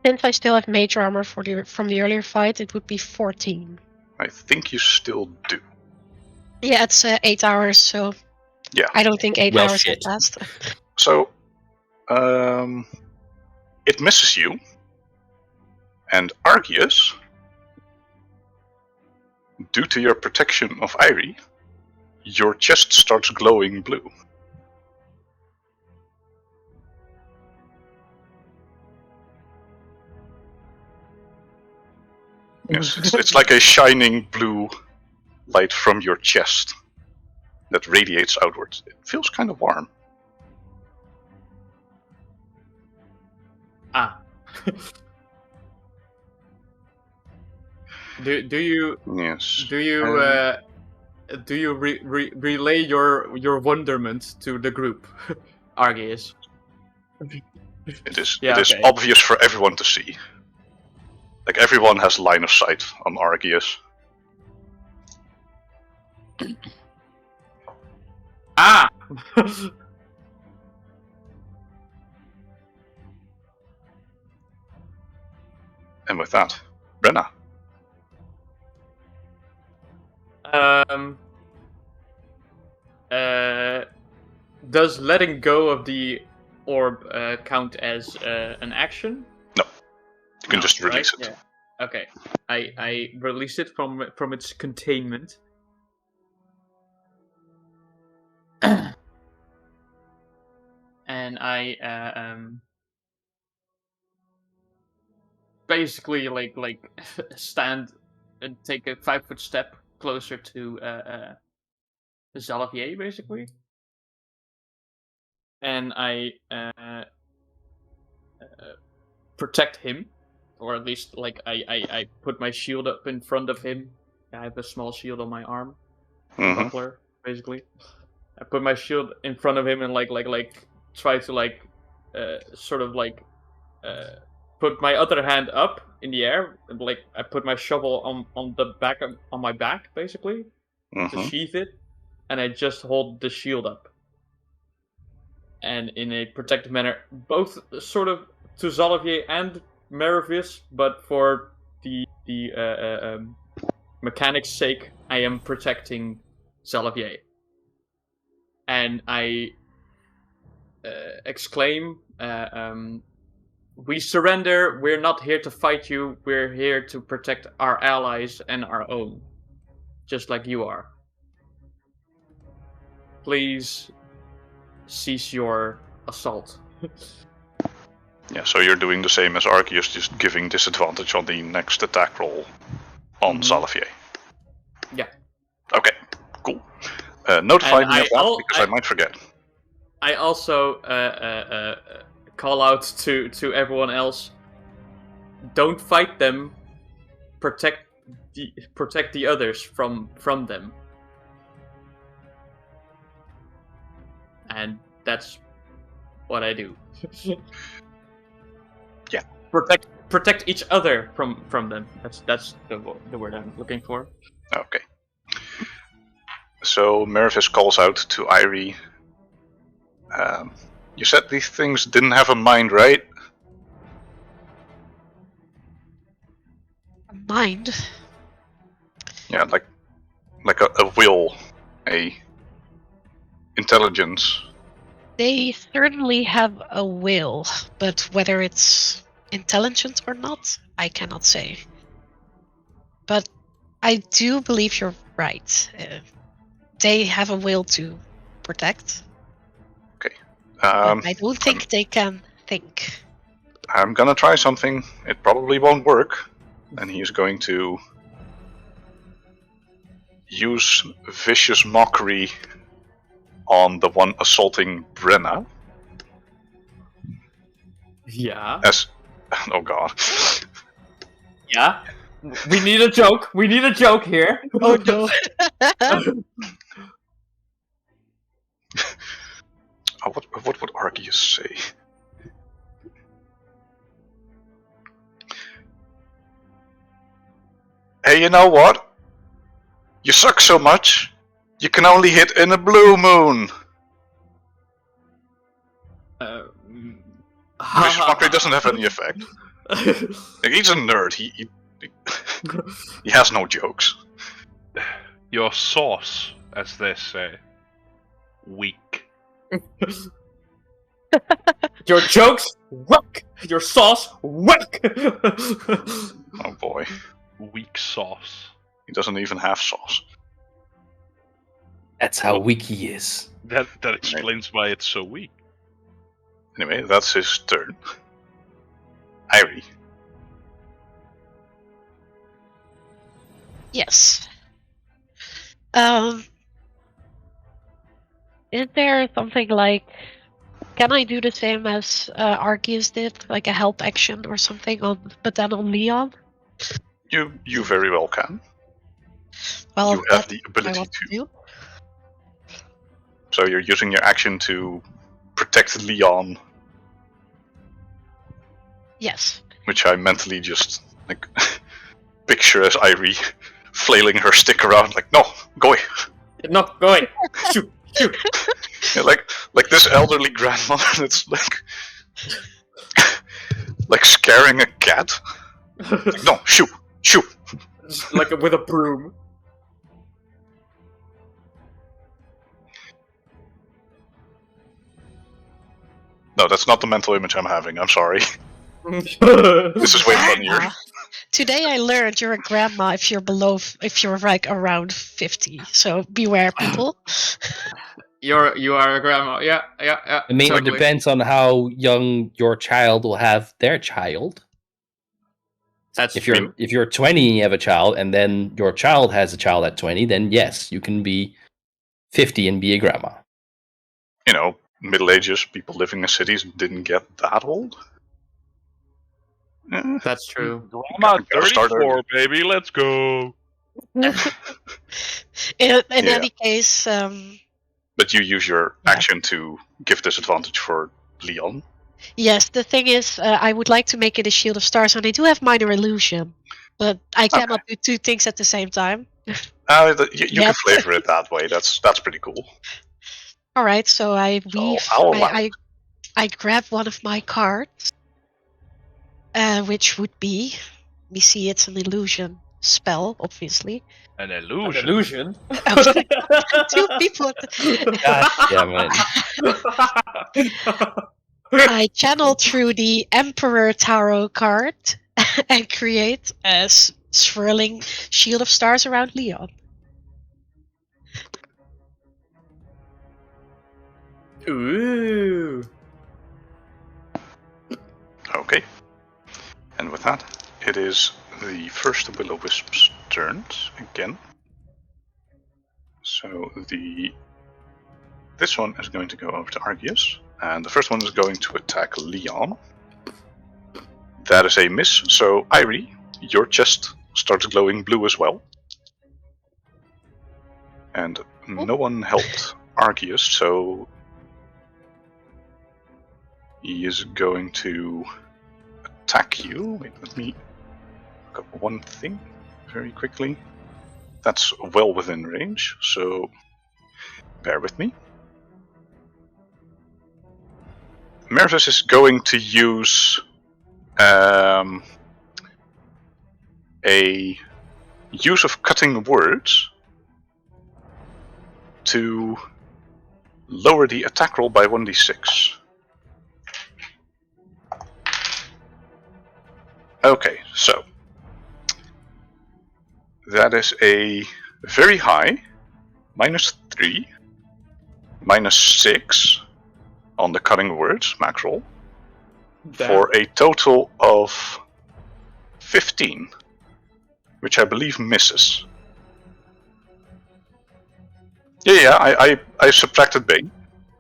Since I still have mage armor from the earlier fight, it would be 14. I think you still do. Yeah, it's 8 hours, so yeah. I don't think 8 hours have passed. So, it misses you, and Argius, due to your protection of Irie, your chest starts glowing blue. Yes, it's like a shining blue light from your chest that radiates outwards. It feels kind of warm. Ah. do you Yes. do you relay your wonderment to the group, Argius? It is. Yeah, it is okay. obvious for everyone to see. Like everyone has line of sight on Argius. Ah. And with that, Brenna. Does letting go of the orb count as an action? No, you can No, just release right? it. Yeah. Okay. I release it from its containment. And I basically like stand and take a 5-foot step closer to Xalavier, basically. And I protect him, or at least like I put my shield up in front of him. I have a small shield on my arm, buckler, basically. I put my shield in front of him and like try to sort of put my other hand up in the air, and like I put my shovel on the back on my back, basically, to sheath it, and I just hold the shield up. And in a protective manner, both sort of to Xalavier and Meravis, but for the mechanic's sake, I am protecting Xalavier. And I exclaim, we surrender, we're not here to fight you, we're here to protect our allies and our own. Just like you are. Please cease your assault. Yeah, so you're doing the same as Archdemons, just giving disadvantage on the next attack roll on Xalavier. Yeah. Okay, cool. Notify And me of that, because I might forget. I also call out to everyone else, don't fight them, protect the others from them. And that's what I do. Yeah. Protect each other from them. That's the word I'm looking for. Okay. So Meravis calls out to Irie. You said these things didn't have a mind, right? A mind? Yeah, like a will, a intelligence. They certainly have a will, but whether it's intelligent or not, I cannot say. But I do believe you're right. They have a will to protect. Okay. I don't think they can think. I'm gonna try something. It probably won't work. And he's going to use vicious mockery on the one assaulting Brenna. Yeah. Oh god. Yeah. We need a joke. We need a joke here. Oh no. Oh, what would Argius say? Hey, you know what? You suck so much, you can only hit in a blue moon. Vicious mockery doesn't have any effect. He's a nerd. He has no jokes. Your sauce, as they say, weak. Your jokes, whack. Your sauce, whack. Oh boy. Weak sauce. He doesn't even have sauce. That's how weak he is. That explains why it's so weak. Anyway, that's his turn. Irie. Yes. Is there something like? Can I do the same as Argius did, like a help action or something but then on Leon? You very well can. Well, You have that's the what I ability want to do. So you're using your action to protect Leon, Yes. which I mentally just like picture as Irie flailing her stick around, like, no, go away. No, go away. Shoot, shoot. Yeah, like this elderly grandmother that's like scaring a cat. Like, no, shoo, shoo. Just like with a broom. No, that's not the mental image I'm having. I'm sorry. This is way funnier. Grandma. Today I learned you're a grandma if you're if you're like around 50. So beware, people. You are a grandma. Yeah. I mean, totally. it depends on how young your child will have their child. That's If true. you're 20 and you have a child, and then your child has a child at 20, then yes, you can be 50 and be a grandma. You know, Middle Ages, people living in cities didn't get that old. That's true. Grandma Gotta start 34, early. baby, let's go. In Yeah. any case, But you use your Yeah. action to give disadvantage for Leon. yes, the thing is, I would like to make it a Shield of Stars, and I do have Minor Illusion, but I cannot do two things at the same time. You can Yep. flavor it that way. That's pretty cool. All right, so I weave. I'll allow it. I grab one of my cards, which would be. We see it's an illusion spell, obviously. An An illusion. illusion. Two people. God damn it. I channel through the Emperor Tarot card and create a swirling shield of stars around Leon. Ooh. Okay. And with that, it is the first Will-O-Wisp's turns again. So this one is going to go over to Argius, and the first one is going to attack Leon. That is a miss. So Irie, your chest starts glowing blue as well. And no one helped Argius, so he is going to attack you. Wait, let me look up one thing very quickly. That's well within range, so bear with me. Mervis is going to use a use of cutting words to lower the attack roll by 1d6. Okay, so that is a very high -3, -6 on the cutting words max roll for a total of 15, which I believe misses. Yeah, I subtracted Bane.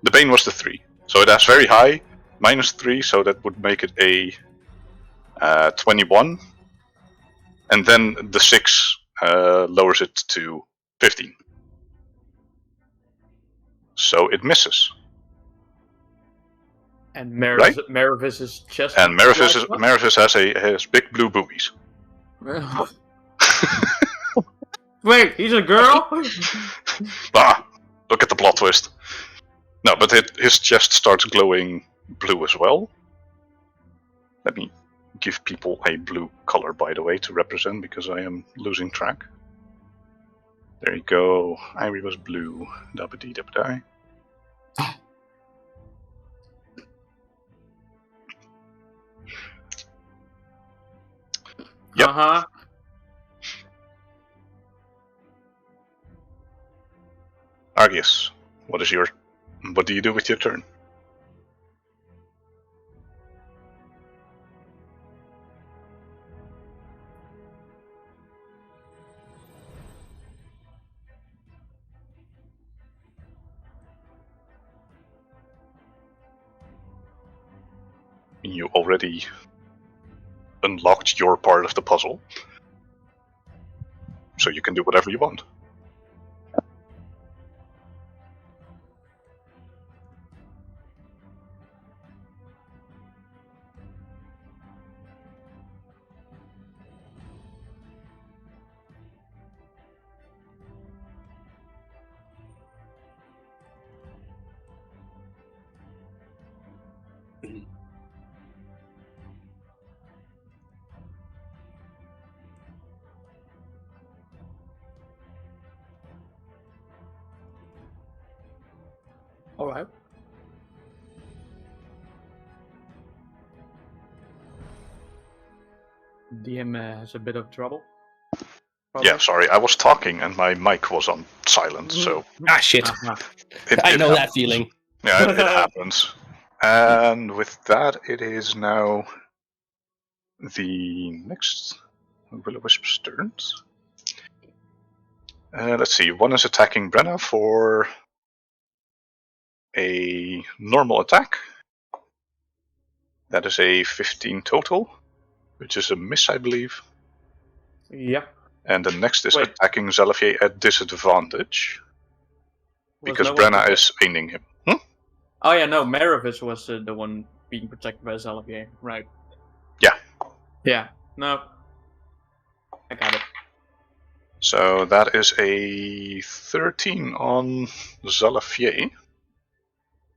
The Bane was the 3, so it has very high -3, so that would make it a 21, and then the 6 lowers it to 15. So it misses. And Right? Mervis is just. And Mervis has big blue boobies. Wait, he's a girl? Look at the plot twist. No, but his chest starts glowing blue as well. Let me give people a blue color, by the way, to represent, because I am losing track. There you go. Irie was blue. Dabba-dee, dabba-die. Yep. Uh-huh. Argius, what do you do with your turn? you already unlocked your part of the puzzle. So you can do whatever you want. All right. DM has a bit of trouble. Yeah, sorry, I was talking and my mic was on silent, so Ah, shit. I know that feeling. Yeah, it happens. And with that, it is now the next Will-O-Wisp's turns. Let's see, one is attacking Brenna for a normal attack. That is a 15 total, which is a miss, I believe. Yeah. And the next is Wait. attacking Zalafier at disadvantage, because Was no one Brenna protect- is aiming him. Oh yeah, no, Maravis was the one being protected by Zalavier, right? Yeah. Yeah. No. I got it. So that is a 13 on Zalafier,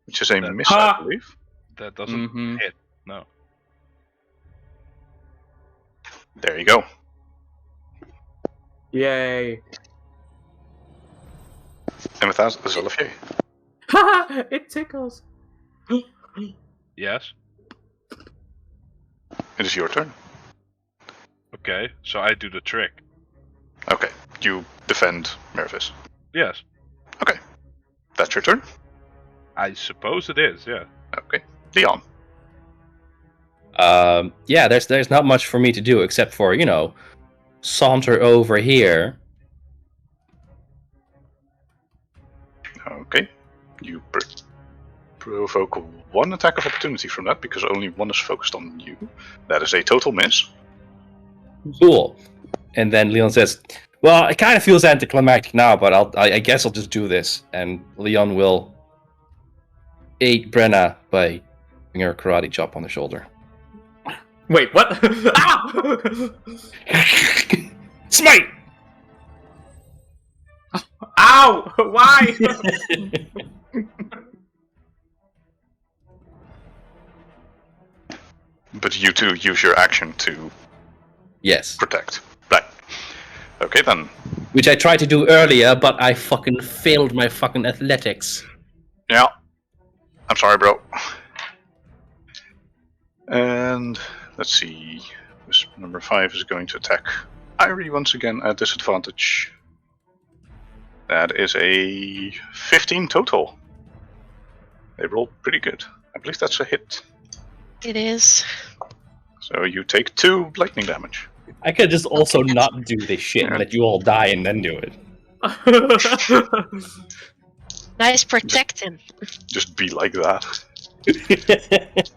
which is a That- miss, I believe. That doesn't Mhm. hit. No. There you go. Yay. And with that, Zalafier. Haha, it tickles. Yes. It is your turn. Okay, so I do the trick. Okay, you defend Mervis. Yes. That's your turn? I suppose it is, yeah. Okay. Leon. Yeah, there's not much for me to do except for, saunter over here. Okay. You provoke one attack of opportunity from that, because only one is focused on you. That is a total miss. Cool. And then Leon says, well, it kind of feels anticlimactic now, but I guess I'll just do this. And Leon will aid Brenna by giving her a karate chop on the shoulder. Wait, what? Ow! Smite! Ow! Why? But you too use your action to Yes. protect. Right. Okay then. Which I tried to do earlier, but I fucking failed my fucking athletics. Yeah. I'm sorry, bro. And let's see. This number 5 is going to attack Irie once again at disadvantage. That is a 15 total. They rolled pretty good. I believe that's a hit. It is. So you take 2 lightning damage. I could just also not do this shit and let you all die and then do it. Nice protecting. Just be like that.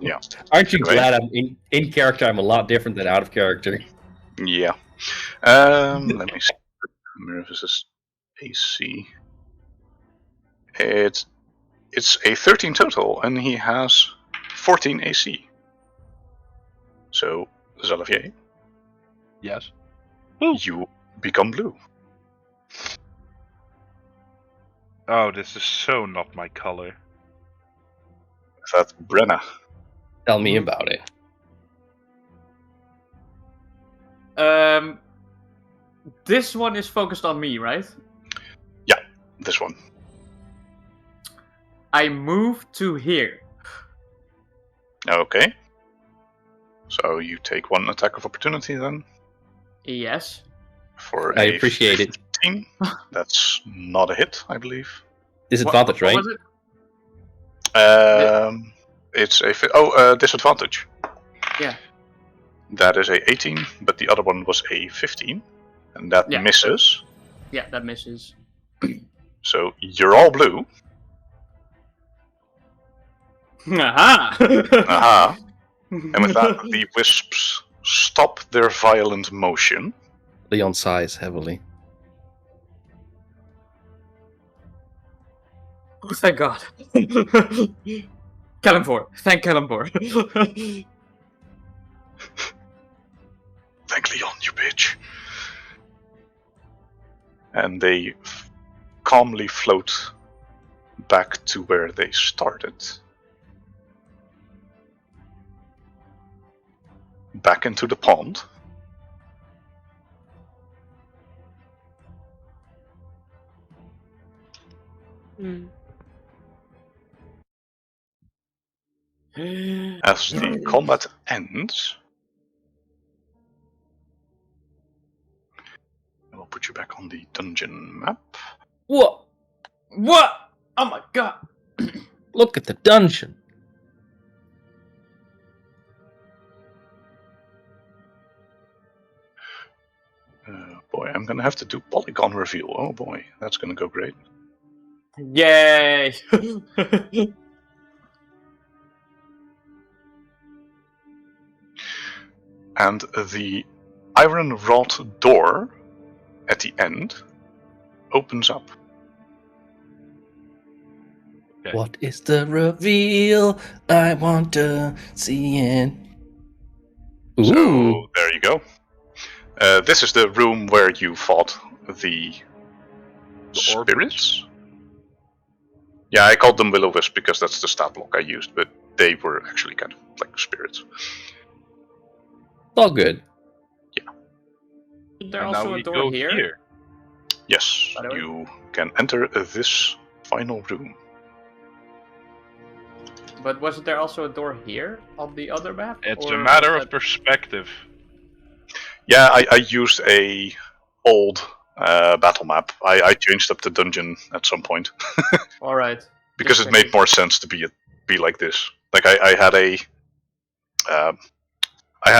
Yeah. Aren't you Anyway. glad I'm in character? I'm a lot different than out of character. Yeah. Let me see. Mervis's AC. It's a 13 total, and he has 14 AC. So, Zalavier, Yes. you become blue. Oh, this is so not my color. That's Brenna. Tell me about it. This one is focused on me, right? This one. I move to here. Okay. So you take 1 attack of opportunity then Yes. for I a appreciate it. 15. That's not a hit, I believe. Disadvantage, What right? was it? It's a disadvantage. Yeah. That is a 18, but the other one was a 15, and that Yeah, misses. Yeah, that misses. So you're all blue. Aha! Aha. And with that, the wisps stop their violent motion. Leon sighs heavily. Oh, thank God. Kalimvor. Thank Kalimvor. Thank Leon, you bitch. And they calmly float back to where they started. Back into the pond. Hmm. As the combat ends, I will put you back on the dungeon map. What? What? Oh my God. Look at the dungeon. Boy, I'm gonna have to do polygon reveal. Oh boy, that's gonna go great. Yay. And the iron rod door at the end opens up. Okay. What is the reveal? I want to see it. Ooh. So there you go. This is the room where you fought the spirits. Yeah, I called them will-o-wisp because that's the stat block I used, but they were actually kind of like spirits. It's all good. Is there And also now a we door go here? Yes, By the way. you can enter this final room. But wasn't there also a door here on the other map? It's Or a matter was of perspective. Yeah, I used a old battle map. I changed up the dungeon at some point All right. because Just it made more sense to be like this. Like I had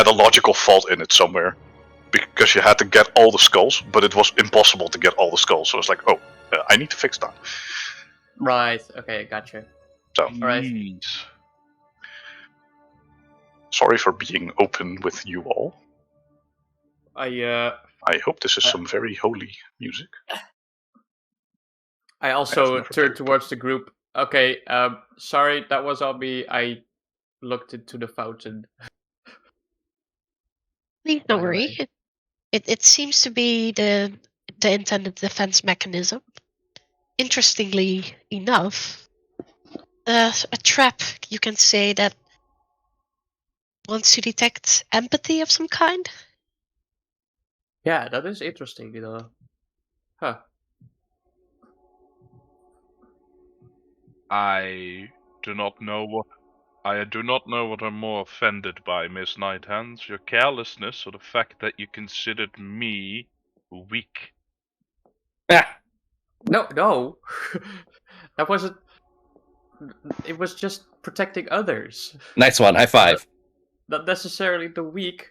a logical fault in it somewhere because you had to get all the skulls, but it was impossible to get all the skulls. So it's like, oh, I need to fix that. Right. Okay. Gotcha. So right. Jeez. sorry for being open with you all. I hope this is some very holy music. also never turned played towards the group. Okay. Sorry, that was on me. I looked into the fountain. Please By don't the worry. way. It seems to be the intended defense mechanism. Interestingly enough, a trap, you can say, that wants to detect empathy of some kind. Yeah, that is interesting. Huh. I do not know what I'm more offended by, Miss Nighthands, your carelessness or the fact that you considered me weak. Ah, No. That wasn't. It was just protecting others. nice one. High five. Not necessarily the weak.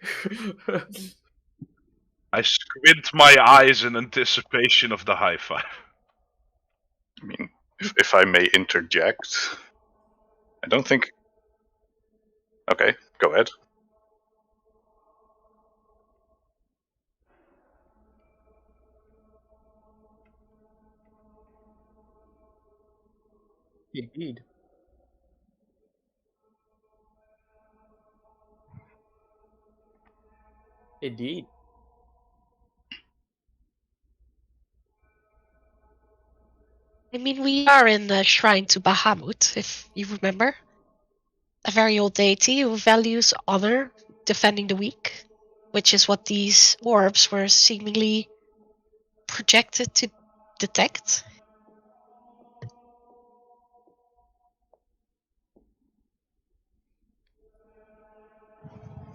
I squint my eyes in anticipation of the high five. I mean, if I may interject, I don't think. Okay, go ahead. Indeed. Indeed. I mean, we are in the shrine to Bahamut, if you remember. A very old deity who values honor, defending the weak, which is what these orbs were seemingly projected to detect.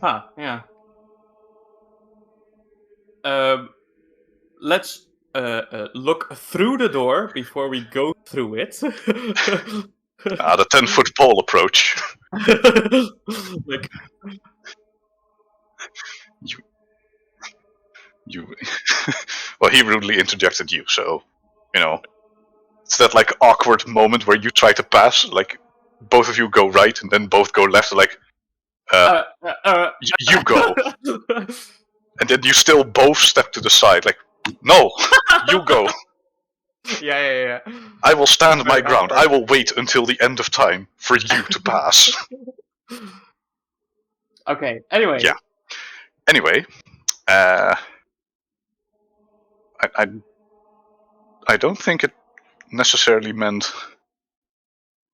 Huh, yeah. Let's look through the door before we go through it. The 10-foot pole approach. Like, You. Well, he rudely interjected you, so it's that like awkward moment where you try to pass, like both of you go right and then both go left. Like, You go. And then you still both step to the side, like, no, you go. Yeah. I will stand my Very ground. awkward. I will wait until the end of time for you to pass. Okay. Anyway. Yeah. Anyway, I don't think it necessarily meant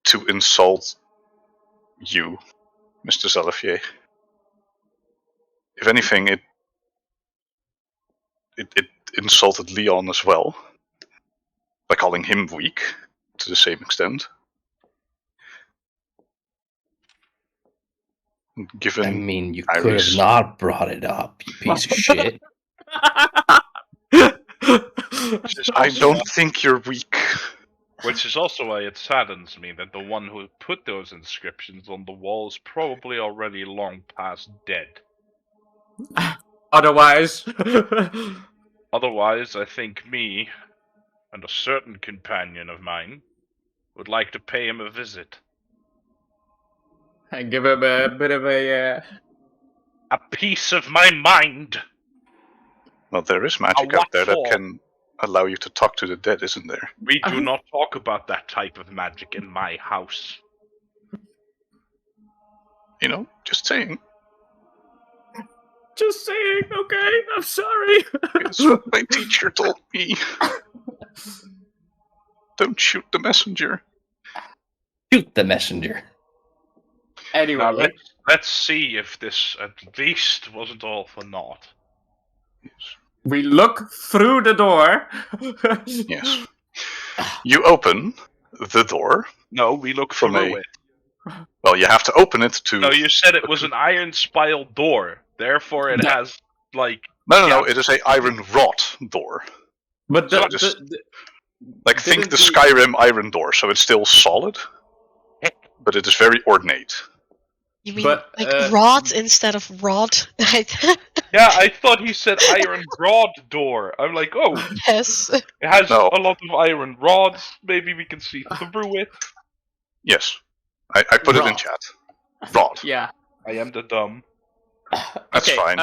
to insult you, Mr. Zalafier. If anything, it insulted Leon as well, by calling him weak to the same extent. Given I mean, you could have Iris. not brought it up, you piece of shit. I don't think you're weak. Which is also why it saddens me that the one who put those inscriptions on the wall is probably already long past dead. Otherwise. Otherwise, I think me, and a certain companion of mine, would like to pay him a visit. And give him a bit of a. A piece of my mind! Well, there is magic what out there that for? can allow you to talk to the dead, isn't there? We do not talk about that type of magic in my house. You know, just saying. Just saying, okay, I'm sorry. It's what my teacher told me. Don't shoot the messenger. Shoot the messenger. Anyway, Now let's see if this at least wasn't all for naught. we look through the door. Yes. You open the door. No, we look From through a- it. Well, you have to open it to... No, you said it was an iron spile door. Therefore, it Yeah. has, like... No, it is a iron wrought door. But So Like, think the Skyrim iron door, so it's still solid, but it is very ornate. You mean But, rod instead of rod? Yeah, I thought he said iron rod door. I'm like, oh, Yes. it has No. a lot of iron rods. Maybe we can see through it. Yes. I put it in Rod. chat. Rod. Yeah. I am the dumb. That's okay, fine.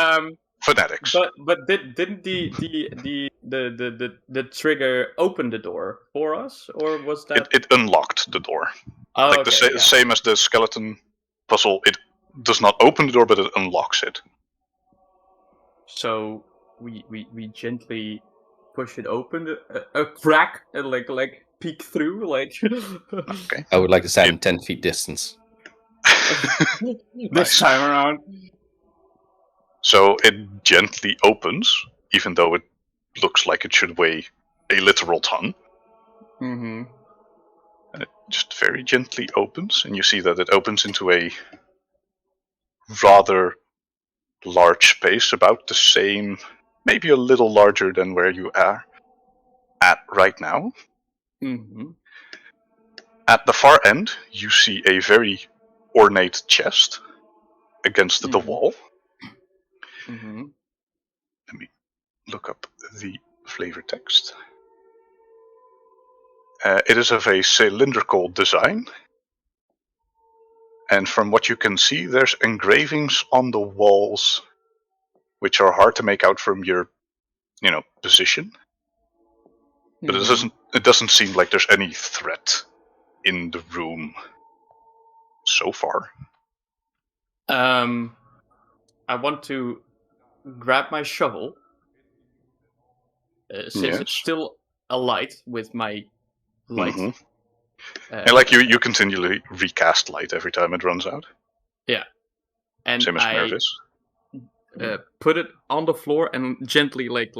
Phonetics. But didn't the trigger open the door for us, or was that? It unlocked the door. Oh, Like okay, the same as the skeleton puzzle, it does not open the door, but it unlocks it. So we gently push it open, a crack, and like peek through, like. Okay. I would like to stand 10 feet distance. This Nice. time around. So it gently opens, even though it looks like it should weigh a literal ton. Mm-hmm. And it just very gently opens, and you see that it opens into a rather large space, about the same, maybe a little larger than where you are at right now. Mm-hmm. At the far end, you see a very ornate chest against the Mhm. wall. Mm-hmm. Look up the flavor text. It is of a cylindrical design, and from what you can see, there's engravings on the walls, which are hard to make out from your, position. But it doesn't seem like there's any threat in the room so far. I want to grab my shovel, since Yes. it's still alight with my light. Mhm. And like you continually recast light every time it runs out. and Same as I Mervis. put it on the floor and gently like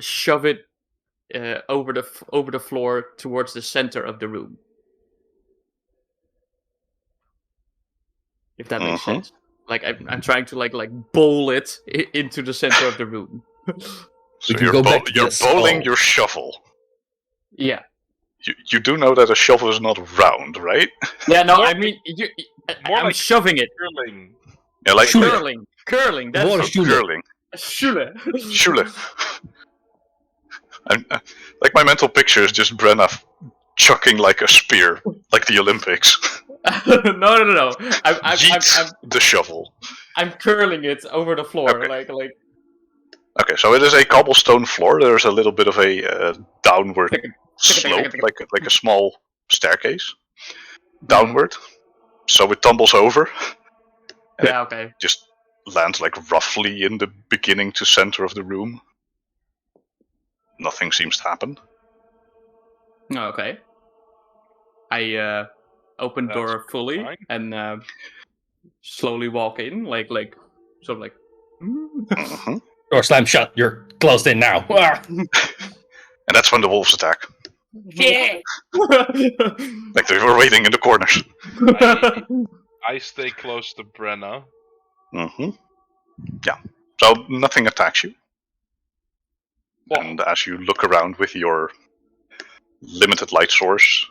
shove it over the floor towards the center of the room. If that makes Mhm. sense. Like I'm trying to like bowl it into the center of the room. So can you're, go back to you're this. bowling Oh. your shovel. Yeah. You do know that a shovel is not round, right? Yeah. No, More I mean more I'm like shoving it. Curling. Yeah, like Schule. Curling. That's More it. Schule. curling. Schule. Schule. Like my mental picture is just Brenna chucking like a spear Like the Olympics. No. Yeet the shovel. I'm curling it over the floor, Okay. like. Okay, so it is a cobblestone floor. There's a little bit of a downward slope, like a small staircase. Downward. So it tumbles over. And Yeah. Okay. it just lands like roughly in the beginning to center of the room. Nothing seems to happen. Okay. I open That's door fully fine. and slowly walk in, like sort of like. Mhm. Door slam shut. You're closed in now. Ah! And that's when the wolves attack. Yeah. Like they were waiting in the corners. I stay close to Brenna. Yeah. So nothing attacks you. Well, And as you look around with your limited light source,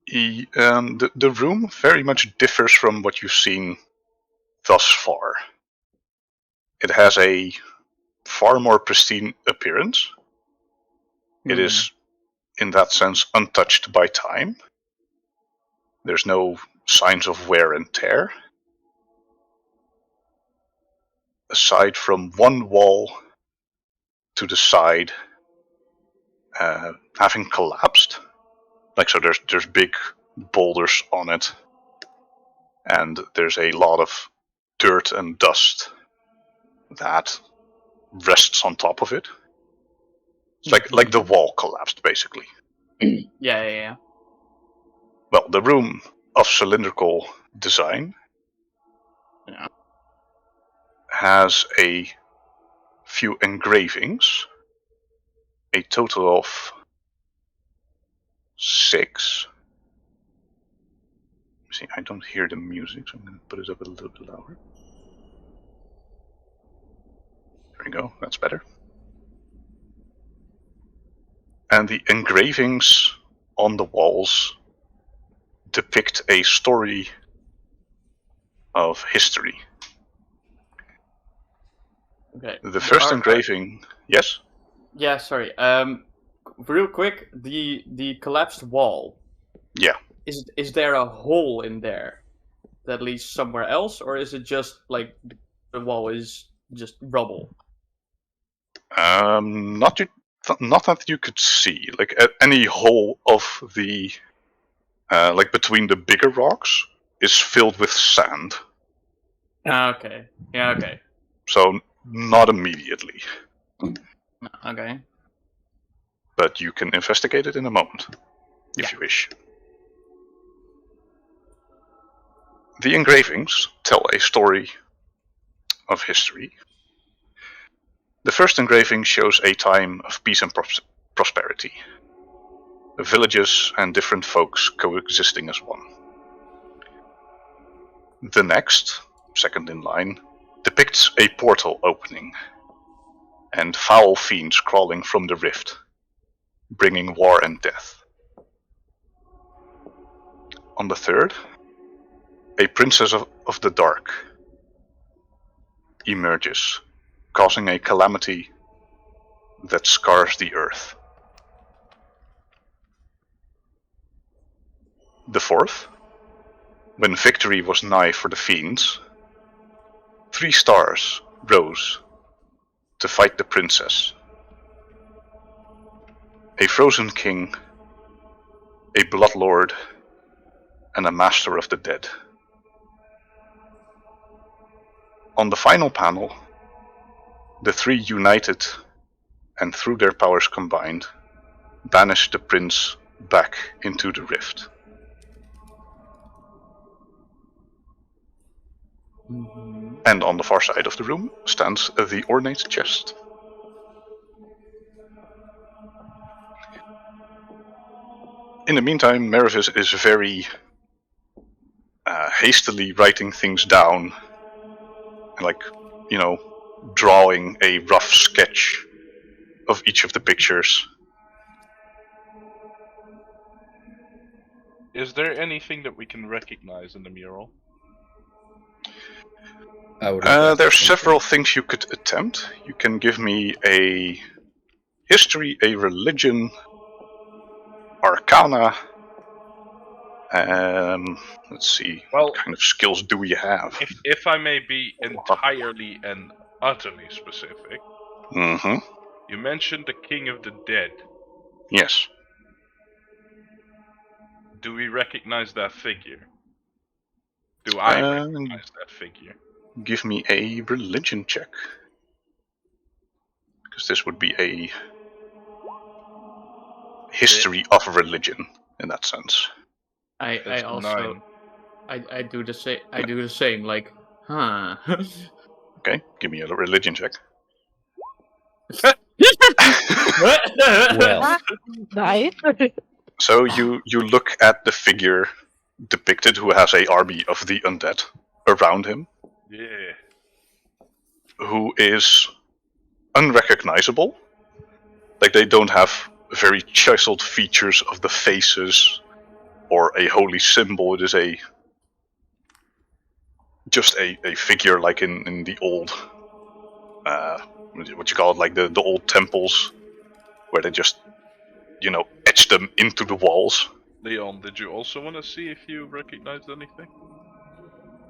the room very much differs from what you've seen thus far. It has a far more pristine appearance. It is, in that sense, untouched by time. There's no signs of wear and tear. Aside from one wall to the side having collapsed. Like, so there's big boulders on it. And there's a lot of dirt and dust that rests on top of it. It's like the wall collapsed, basically. Yeah. Well, the room of cylindrical design has a few engravings, a total of 6. See, I don't hear the music, so I'm going to put it up a little bit louder. There we go, that's better. And the engravings on the walls depict a story of history. Okay. The first engraving, yes? Yeah, sorry. Real quick, the collapsed wall. Yeah. Is there a hole in there that leads somewhere else, or is it just like the wall is just rubble? Not that you could see. Like any hole of the, like between the bigger rocks, is filled with sand. Okay. Yeah. Okay. So not immediately, Okay. but you can investigate it in a moment, if you wish. The engravings tell a story of history. The first engraving shows a time of peace and prosperity. Villages and different folks coexisting as one. The next, second in line, depicts a portal opening and foul fiends crawling from the rift, bringing war and death. On the third, a princess of the dark emerges, causing a calamity that scars the earth. The fourth, when victory was nigh for the fiends, 3 stars rose to fight the princess. A frozen king, a blood lord, and a master of the dead. On the final panel, the 3 united and through their powers combined, banished the prince back into the rift. And on the far side of the room stands the ornate chest. In the meantime, Meravis is very hastily writing things down, like, drawing a rough sketch of each of the pictures. Is there anything that we can recognize in the mural? There's several things you could attempt. You can give me a history, a religion, arcana, Arcana. Let's see. Well- what kind of skills do we have? If I may be entirely and utterly specific, Mm-hmm. you mentioned the King of the Dead. Yes. Do we recognize that figure? Do I recognize that figure? Give me a religion check. Because this would be a history of religion in that sense. I That's also 9. I do the same. I do the same. Like, huh? Okay, give me a religion check. Well, Nice. So you look at the figure depicted who has a army of the undead around him, Yeah. who is unrecognizable. Like, they don't have very chiseled features of the faces or a holy symbol. It is just a figure like in the old what you call it, like the old temples where they just etch them into the walls. Leon, did you also want to see if you recognized anything?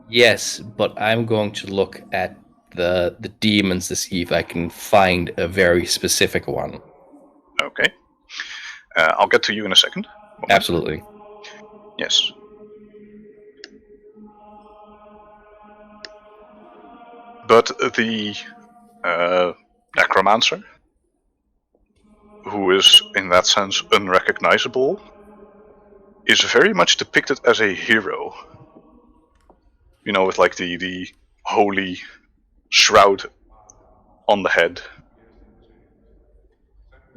yes, but I'm going to look at the demons to see if I can find a very specific one. Okay, I'll get to you in a second. Moment. Absolutely. Yes. But the necromancer, who is in that sense unrecognizable, is very much depicted as a hero. With like the holy shroud on the head.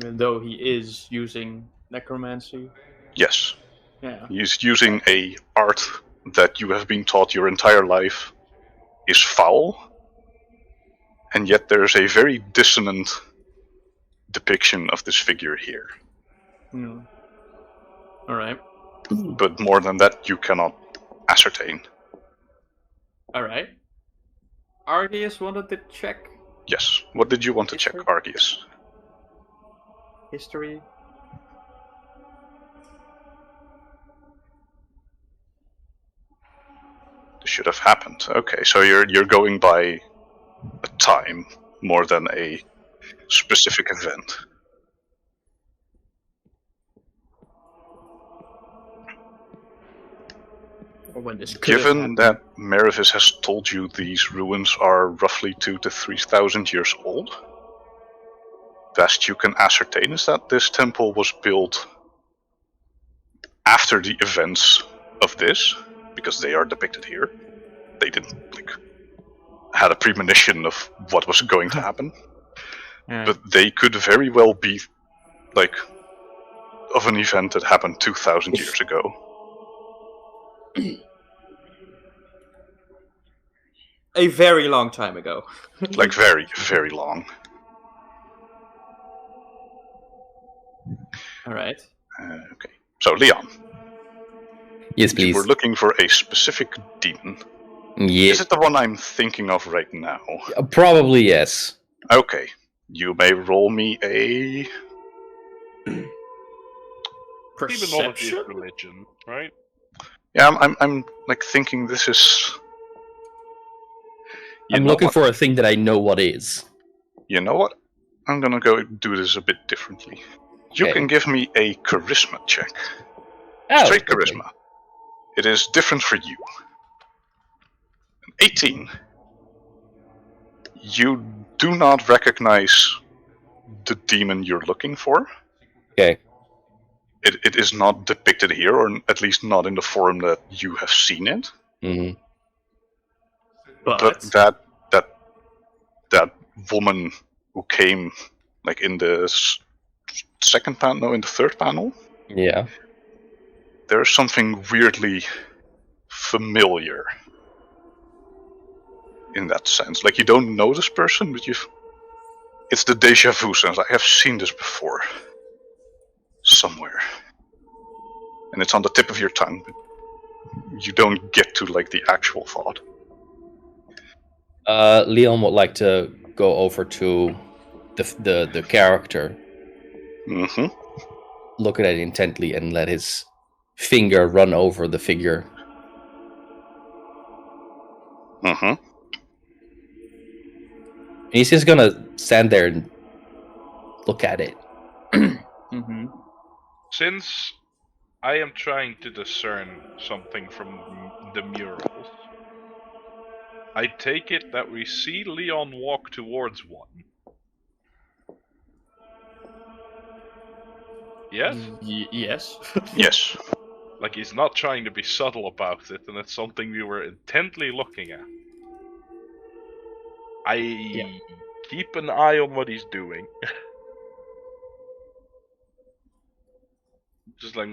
Even though he is using necromancy. Yes. Yeah. He's using a art that you have been taught your entire life is foul, and yet there's a very dissonant depiction of this figure here. All right. But more than that, you cannot ascertain. All right. Argius wanted to check Yes. What did you want to check, History? Argius? history. This should have happened. Okay, so you're going by a time more than a specific event. Or when this could have Given happened. that Meravis has told you these ruins are roughly 2,000 to 3,000 years old, best you can ascertain is that this temple was built after the events of this, because they are depicted here. They didn't had a premonition of what was going to happen, Yeah. but they could very well be of an event that happened 2,000 years ago. A very long time ago. Like very, very long. All right. Okay. So Leon, Yes, you please. were looking for a specific demon. Yeah, Is it the one I'm thinking of right now? probably yes. Okay. You may roll me a... Demonology Perception. is religion, right? Yeah, I'm thinking this is... I'm looking for a thing that I know what is. You know what? I'm gonna go do this a bit differently. You Okay. can give me a charisma check. Oh, Straight okay. charisma. It is different for you. 18. You do not recognize the demon you're looking for. Okay. It is not depicted here, or at least not in the form that you have seen it. hmm But that woman who came in the second panel, no, in the third panel, Yeah. there's something weirdly familiar in that sense. Like, you don't know this person, but it's the deja vu sense. I have seen this before. Somewhere. And it's on the tip of your tongue, but you don't get to the actual thought. Leon would like to go over to the character. Mm-hmm. look at it intently and let his finger run over the figure. Mm-hmm. And he's just gonna stand there and look at it. Mm-hmm. Since I am trying to discern something from the murals, I take it that we see Leon walk towards one. Yes? Yes. Yes. Like he's not trying to be subtle about it, and it's something we were intently looking at. I keep an eye on what he's doing. Just like,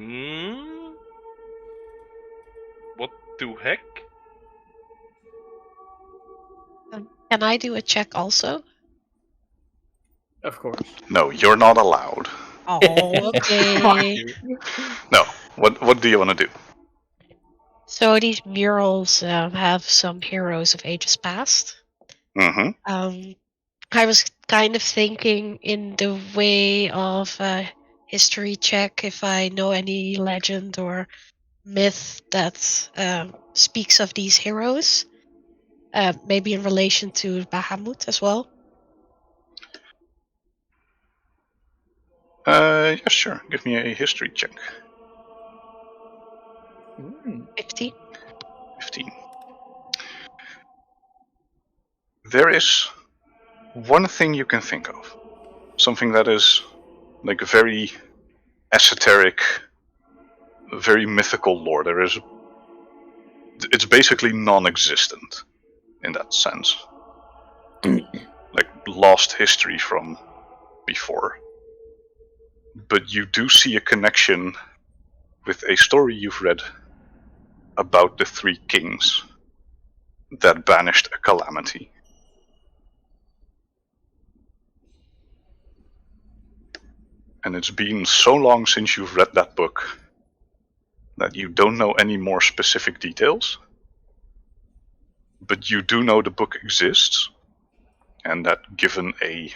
what the heck? Can I do a check also? Of course. No, you're not allowed. Oh, Fuck okay. you. No. What do you want to do? So these murals have some heroes of ages past. Mm-hmm. I was kind of thinking in the way of history check if I know any legend or myth that speaks of these heroes. Maybe in relation to Bahamut as well. Yeah, sure. Give me a history check. 50. 15. There is one thing you can think of. Something that is like a very esoteric, very mythical lore. It's basically non-existent in that sense. Like lost history from before. But you do see a connection with a story you've read about the three kings that banished a calamity. And it's been so long since you've read that book that you don't know any more specific details. But you do know the book exists, and that given a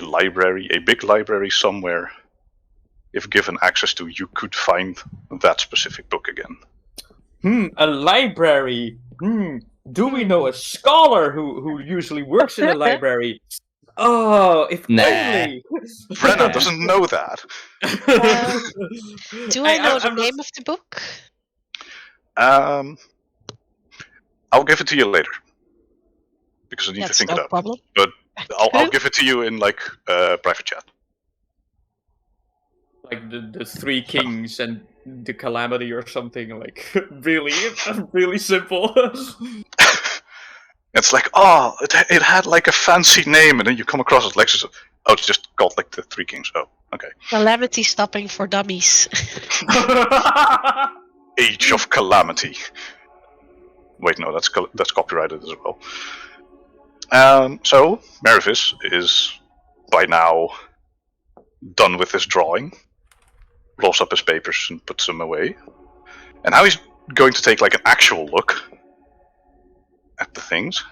library, a big library somewhere, if given access to, you could find that specific book again. A library. Do we know a scholar who usually works in a library? Oh, if Nah. only. Brenna doesn't know that. Do I know the I'm not- name of the book? I'll give it to you later. Because I need to That's think no it up. problem. But I'll give it to you in like private chat. Like the three kings and the calamity or something, like really simple. It's like, oh, it had like a fancy name, and then you come across it like, oh, it's just called like the Three Kings. Oh, okay. Calamity Stopping for Dummies. Age of Calamity. Wait, no, that's copyrighted as well. So Merivis is by now done with his drawing, rolls up his papers and puts them away, and now he's going to take like an actual look at the things,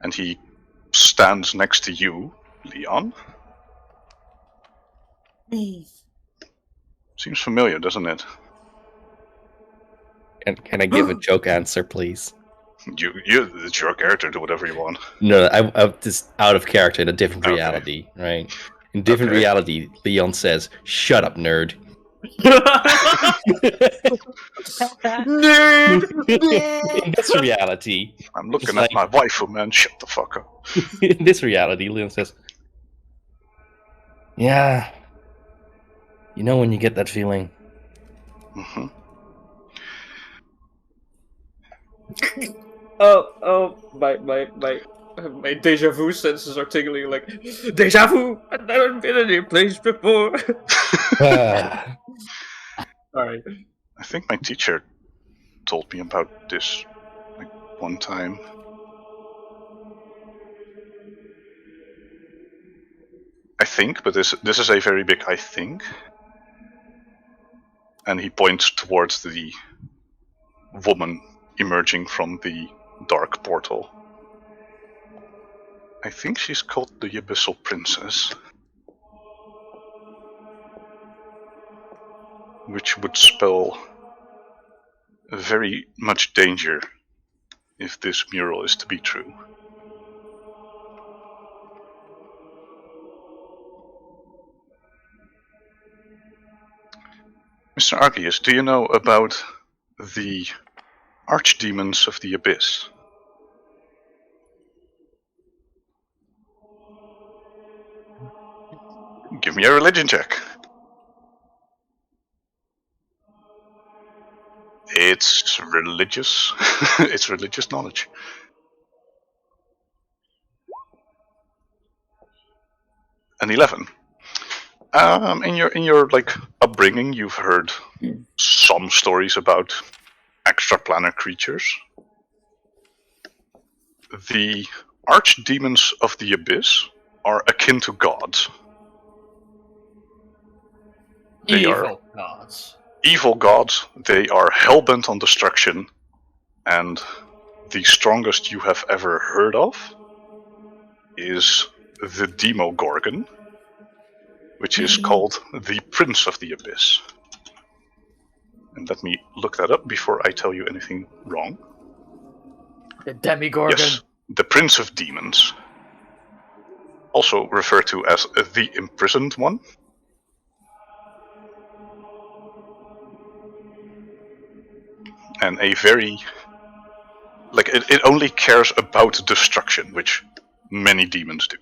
and he stands next to you, Leon. Seems familiar, doesn't it? Can I give a joke answer, please? It's your character. Do whatever you want. No, I'm just out of character in a different Okay. reality, right? In different Okay. reality, Leon says, "Shut up, nerd." In this reality, I'm looking It's at like- my waifu, man. Shut the fuck up. in this reality, Leon says, "Yeah, you know when you get that feeling." Mm-hmm. My deja vu senses are tingling like deja vu. I've never been in your place before. Ah, Sorry. I think my teacher told me about this like one time. I think, but this is a very big I think. And he points towards the woman emerging from the dark portal. I think she's called the Abyssal Princess. which would spell very much danger if this mural is to be true. Mr. Argius, do you know about the Archdemons of the Abyss? Give me a religion check. It's religious. It's religious knowledge. An 11. In your like upbringing, you've heard some stories about extraplanar creatures. The Archdemons of the Abyss are akin to gods. They are gods. evil gods. They are hellbent on destruction, and the strongest you have ever heard of is the Demogorgon, which is called the Prince of the Abyss. And let me look that up before I tell you anything wrong. The Demigorgon. Yes, the Prince of Demons. Also referred to as the Imprisoned One. And a very... like, it only cares about destruction, which many demons do.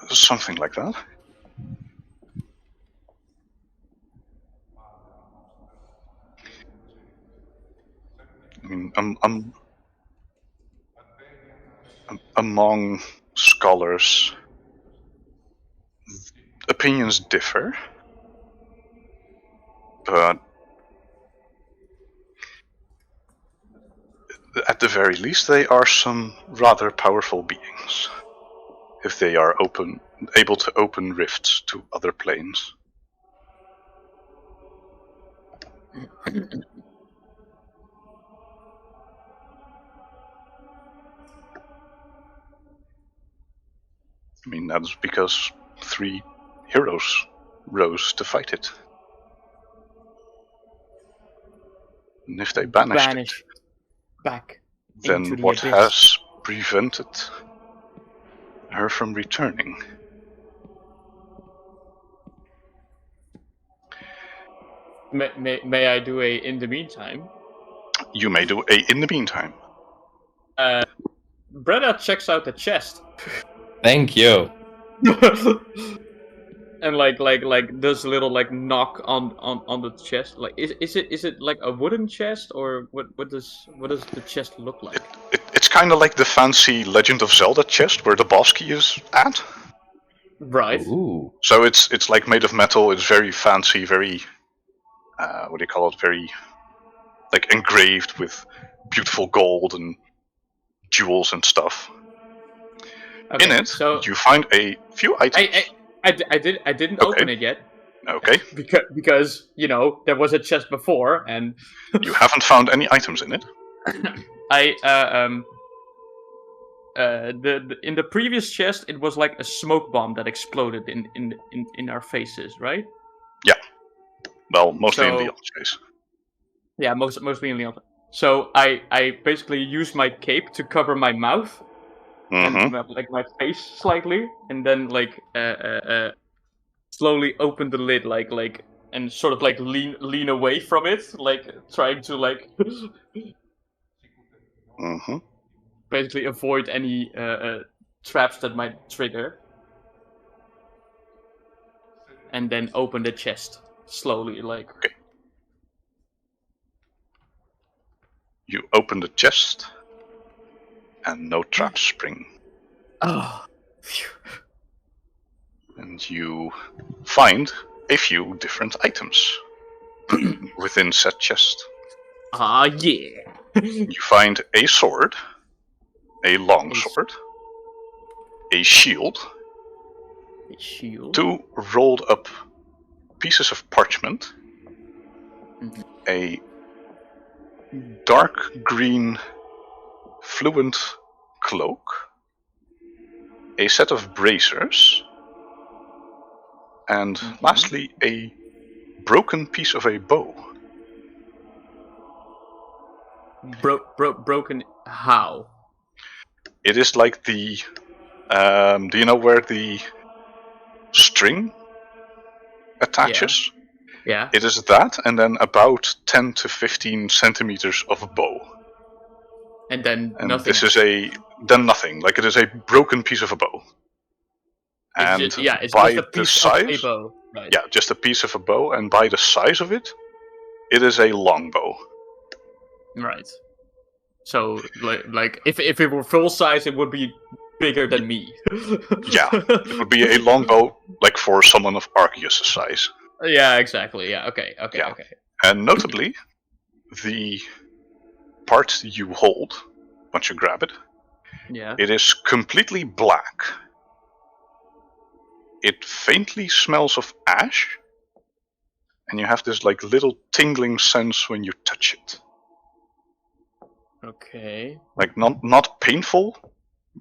Something like that. I mean, among scholars, opinions differ, but at the very least, they are some rather powerful beings. If they are able to open rifts to other planes. I mean, that's because 3 heroes rose to fight it. And if they banished it, back then into the what abyss. has prevented her from returning? May I do a in the meantime? You may do a in the meantime. Bretta checks out the chest. Thank you. And like does a little like knock on the chest. Like is it like a wooden chest, or what does the chest look like? It's kind of like the fancy Legend of Zelda chest where the boss key is at. Right. Ooh. So it's like made of metal. It's very fancy, very what do you call it? Very like engraved with beautiful gold and jewels and stuff. Okay, In it, so you find a few items. I didn't Okay. open it yet. Okay. Because you know there was a chest before, and You haven't found any items in it. in the previous chest it was like a smoke bomb that exploded in our faces, right? Yeah. Well, mostly in So- Leon's case. Yeah, mostly in Leon. So I basically used my cape to cover my mouth Mm-hmm. and like my face slightly, and then like slowly open the lid, like and sort of like lean away from it, like trying to like Mm-hmm. basically avoid any traps that might trigger, and then open the chest slowly, like. Okay. You open the chest, and no traps spring. Oh. Phew. And you find a few different items within said chest. Ah, yeah. You find a sword, a long sword, a shield, A shield. 2 rolled up pieces of parchment, Mhm. a dark green fluent cloak, a set of bracers, and lastly, a broken piece of a bow. Broken how? It is like the... do you know where the string attaches? Yeah. It is that, and then about 10 to 15 centimeters of bow. And then And nothing this else. is then nothing. Like, it is a broken piece of a bow. And It's by just a the piece size, of a bow. Right. yeah, just a piece of a bow, and by the size of it, it is a longbow. Right. So, like if it were full size, it would be bigger than me. Yeah, it would be a longbow, like for someone of Argius' size. Yeah, exactly. Yeah. Okay. Yeah. Okay. And notably, the part you hold, once you grab it, Yeah. it is completely black. It faintly smells of ash, and you have this like little tingling sense when you touch it. Okay. Like not painful,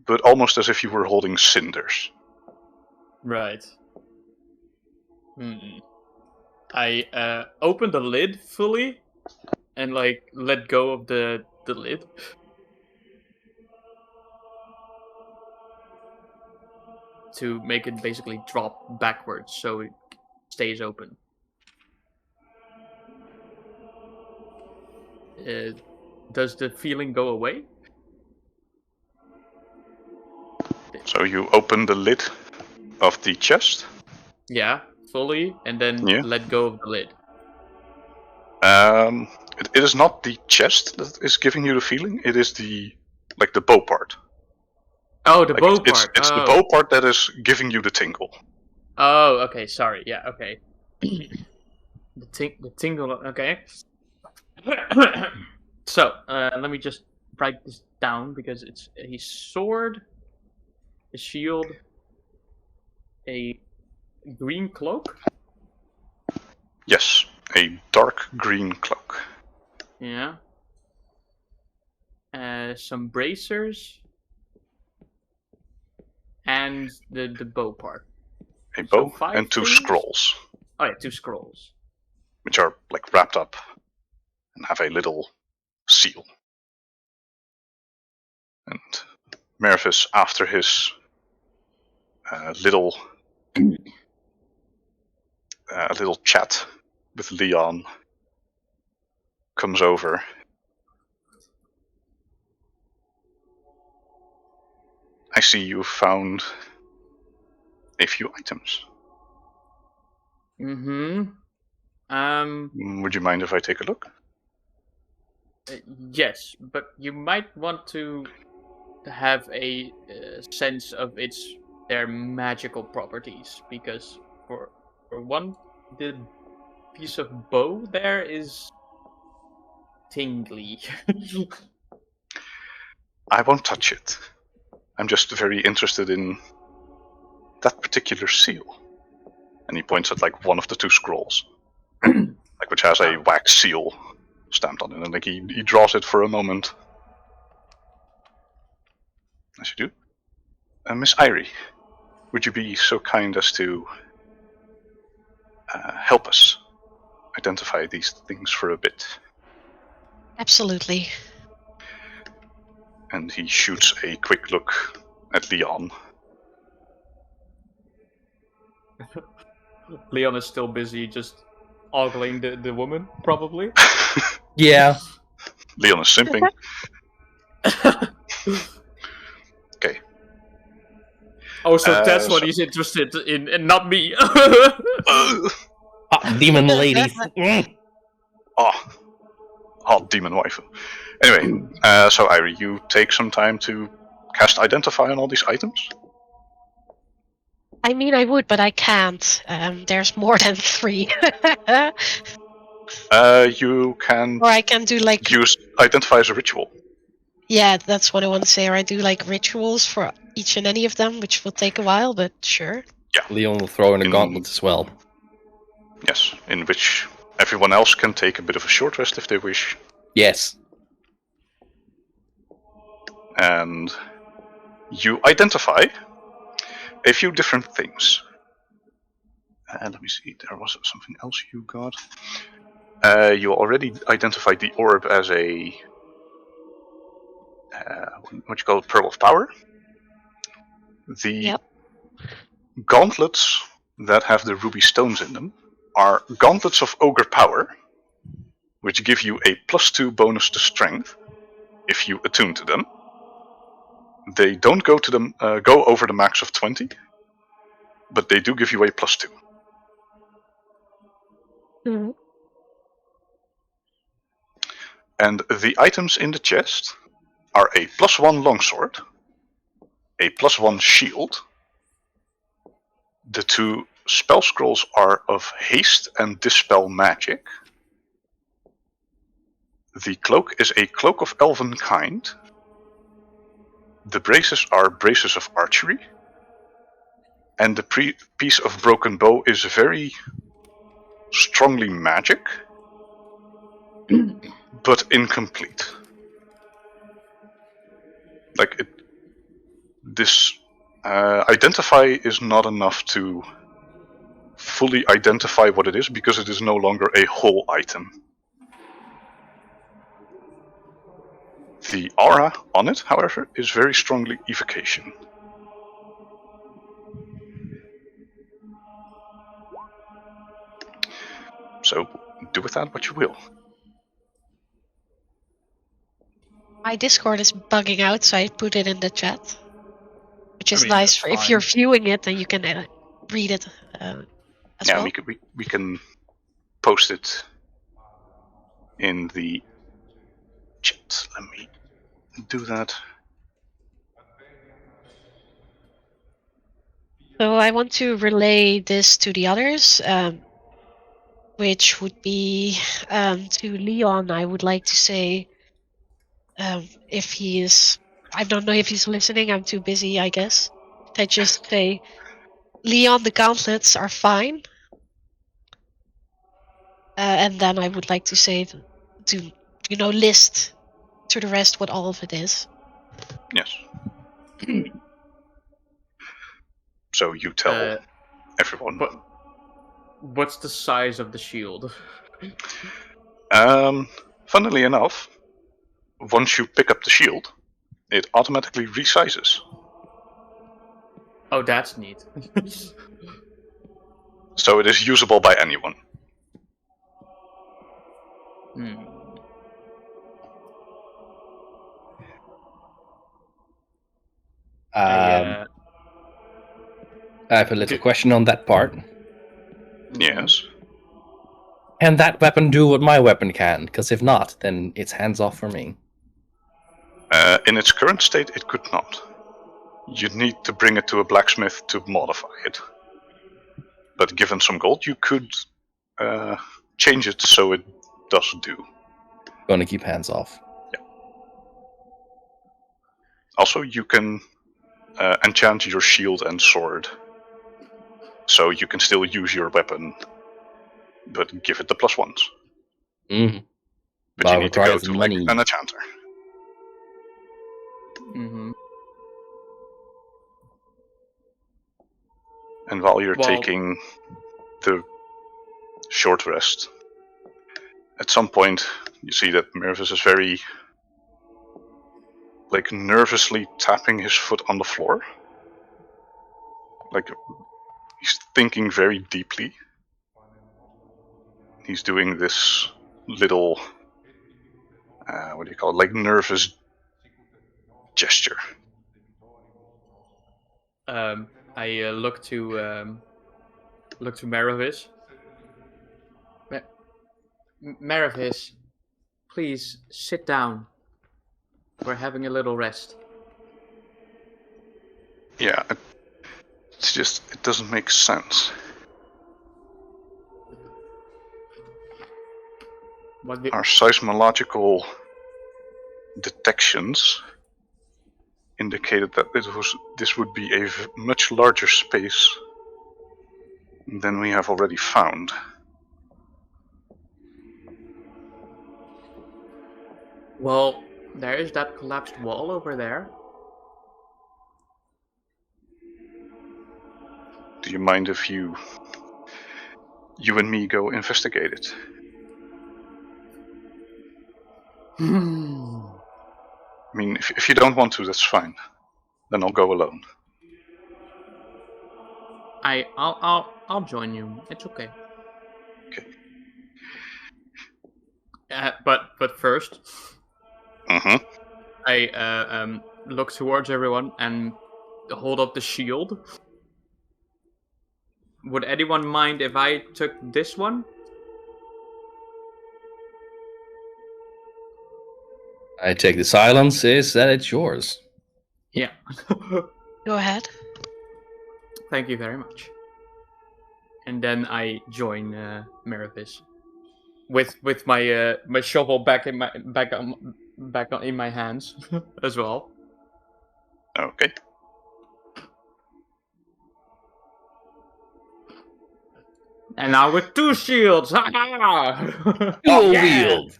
but almost as if you were holding cinders. Right. I opened the lid fully, and like let go of the lid. To make it basically drop backwards so it stays open. Does the feeling go away? So you open the lid of the chest. Yeah, fully, and then Yeah. let go of the lid. It is not the chest that is giving you the feeling. It is the bow part. Oh, the Like, bow it's part. the bow part that is giving you the tingle. Oh, okay. Sorry. Yeah. Okay. the tingle. Okay. So let me just write this down because it's a sword, a shield, a green cloak. Yes, a dark green cloak. Yeah. Some bracers. And the bow part. A bow So 5 and 2 things? scrolls, Oh yeah, 2 scrolls. which are like wrapped up and have a little seal. And Mervis, after his little chat with Leon, comes over. I see you found a few items. Mm-hmm. Would you mind if I take a look? Yes, but you might want to have a sense of their magical properties, because for one, the piece of bow there is tingly. I won't touch it. I'm just very interested in that particular seal. And he points at like one of the 2 scrolls, like which has a wax seal stamped on it, and like he draws it for a moment. As you do. Miss Irie, would you be so kind as to help us identify these things for a bit? Absolutely. And he shoots a quick look at Leon. Leon is still busy just ogling the woman, probably. Yeah. Leon is simping. Okay. Oh, so that's what so- he's interested in, and not me. Hot demon ladies. Hot demon waifu. Anyway, so Irie, you take some time to cast Identify on all these items? I mean, I would, but I can't. There's more than 3. You can Or I can do like... use Identify as a ritual. Yeah, that's what I want to say. Or I do like rituals for each and any of them, which will take a while, but sure. Leon will throw in a gauntlet as well. Yes, in which everyone else can take a bit of a short rest if they wish. Yes. And you identify a few different things. Let me see, there was something else you got. You already identified the orb as a what you call it, Pearl of Power. The Yep. gauntlets that have the ruby stones in them are gauntlets of ogre power, which give you a +2 bonus to strength if you attune to them. They don't go over the max of 20, but they do give you a +2. Mhm. And the items in the chest are a +1 longsword, a +1 shield. The 2 spell scrolls are of haste and dispel magic. The cloak is a cloak of elven kind. The braces are braces of archery. And the piece of broken bow is very strongly magic, but incomplete. Like this identify is not enough to fully identify what it is because it is no longer a whole item. The aura on it, however, is very strongly evocation. So do with that what you will. My Discord is bugging out, so I put it in the chat, which is mean, nice that's for if you're fine. viewing it, then you can read it as Yeah, well. we can post it in the chat. Let me do that. So I want to relay this to the others, which would be to Leon. I would like to say, if he is, I don't know if he's listening. I'm too busy, I guess. I just say, Leon, the gauntlets are fine. And then I would like to say to list to the rest what all of it is. Yes. So you tell everyone. But what's the size of the shield? Funnily enough, once you pick up the shield, it automatically resizes. Oh, that's neat. So it is usable by anyone. I have a little question on that part. Yes. Can that weapon do what my weapon can? Because if not, then it's hands off for me. In its current state, it could not. You'd need to bring it to a blacksmith to modify it. But given some gold, you could change it so it does do. Gonna keep hands off. Yeah. Also, you can enchant your shield and sword, so you can still use your weapon, but give it the +1s. Mm-hmm. But you need to go to money. like an enchanter. Mm-hmm. And while you're taking the short rest, at some point you see that Mervis is very nervously tapping his foot on the floor. Like he's thinking very deeply. He's doing this little what do you call it? Like nervous gesture. I look to Maravis. Maravis, please sit down. We're having a little rest. Yeah, it's just, it doesn't make sense. Our seismological detections indicated that this would be a much larger space than we have already found. Well, there is that collapsed wall over there. Do you mind if you and me go investigate it? I mean, if you don't want to, that's fine. Then I'll go alone. I'll join you. It's okay. Okay. But first, Mm-hmm. I look towards everyone and hold up the shield. Would anyone mind if I took this one? I take the silence is that it's yours. Yeah. Go ahead. Thank you very much. And then I join Meravis with my my shovel back in my hands as well. Okay. And now with 2 shields. Ha! Dual Yeah! wield.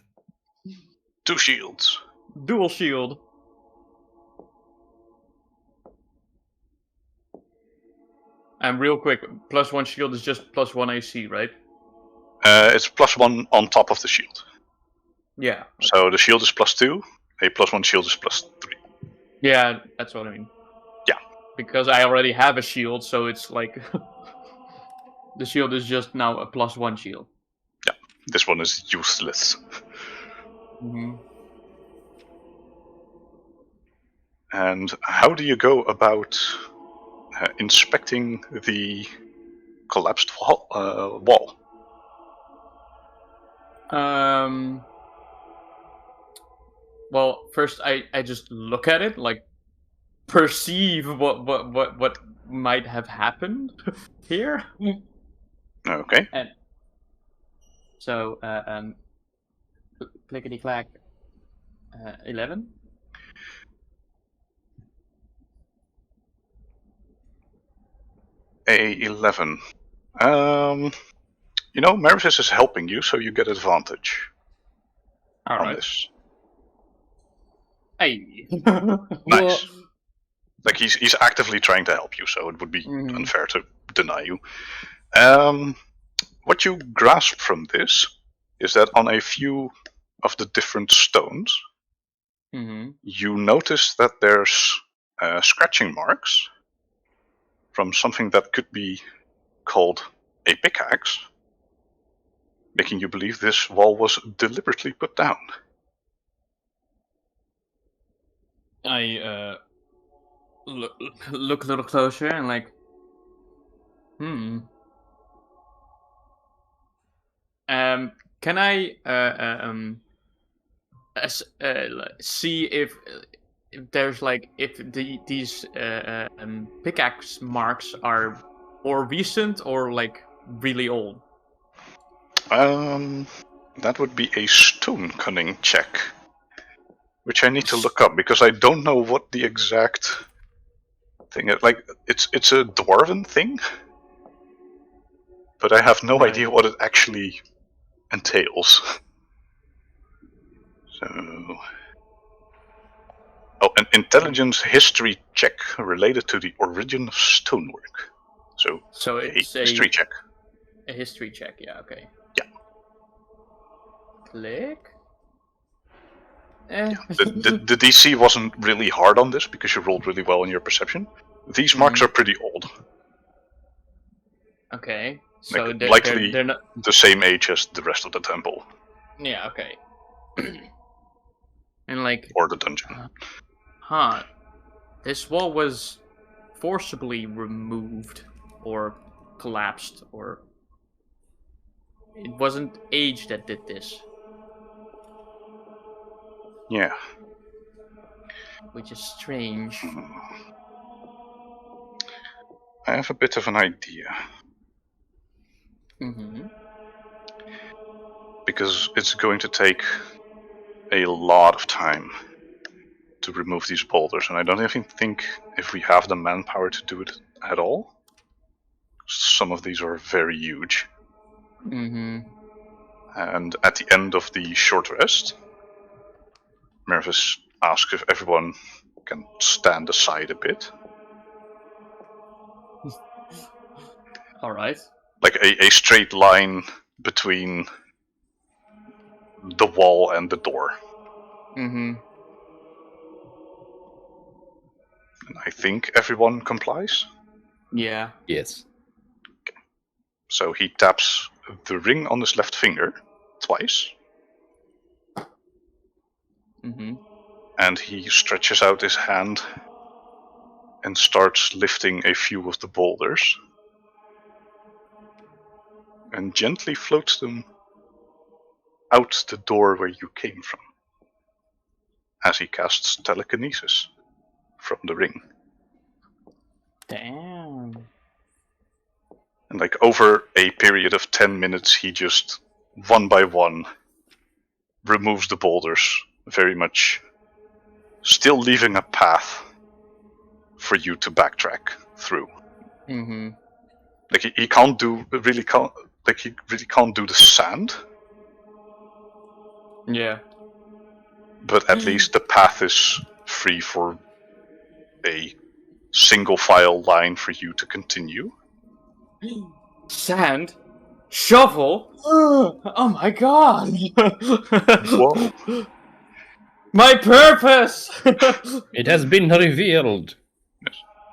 2 shields. Dual shield. And real quick, +1 shield is just +1 AC, right? It's +1 on top of the shield. Yeah. So the shield is +2. A +1 shield is +3. Yeah, that's what I mean. Yeah. Because I already have a shield, so it's like the shield is just now a +1 shield. Yeah. This one is useless. Mm-hmm. And how do you go about inspecting the collapsed wall? Well, first I just look at it, like perceive what might have happened here. Okay. And so clickety clack 11. A11. You know, Meravis is helping you, so you get advantage All on right. this. Hey. Nice. Like he's actively trying to help you, so it would be unfair to deny you. What you grasp from this is that on a few of the different stones, you notice that there's scratching marks from something that could be called a pickaxe, making you believe this wall was deliberately put down. I look a little closer and like, can I see if there's like if these pickaxe marks are more recent or like really old? That would be a stone cunning check, which I need to look up because I don't know what the exact thing is. Like it's a dwarven thing, but I have no idea what it actually entails. So, an intelligence history check related to the origin of stonework. So it's a history check. A history check, yeah, okay. Yeah. Click. Yeah. The DC wasn't really hard on this because you rolled really well in your perception. These marks are pretty old. Okay. So like, they're, likely they're not the same age as the rest of the temple. Yeah, okay. And like or the dungeon. This wall was forcibly removed or collapsed, or it wasn't age that did this. Yeah. Which is strange. I have a bit of an idea. Because it's going to take a lot of time to remove these boulders, and I don't even think if we have the manpower to do it at all. Some of these are very huge. And at the end of the short rest, Mervis asks if everyone can stand aside a bit. All right. Like a straight line between the wall and the door. Mm-hmm. And I think everyone complies. Yeah. Yes. So he taps the ring on his left finger twice, Mm-hmm. and he stretches out his hand and starts lifting a few of the boulders and gently floats them out the door where you came from as he casts telekinesis from the ring. Damn. And like over a period of 10 minutes, he just one by one removes the boulders, very much still leaving a path for you to backtrack through. Mm-hmm. Like he can't do really can't like he really can't do the sand, Yeah. but at least the path is free for a single file line for you to continue. Sand? Shovel? Oh my god! Whoa. My purpose! It has been revealed.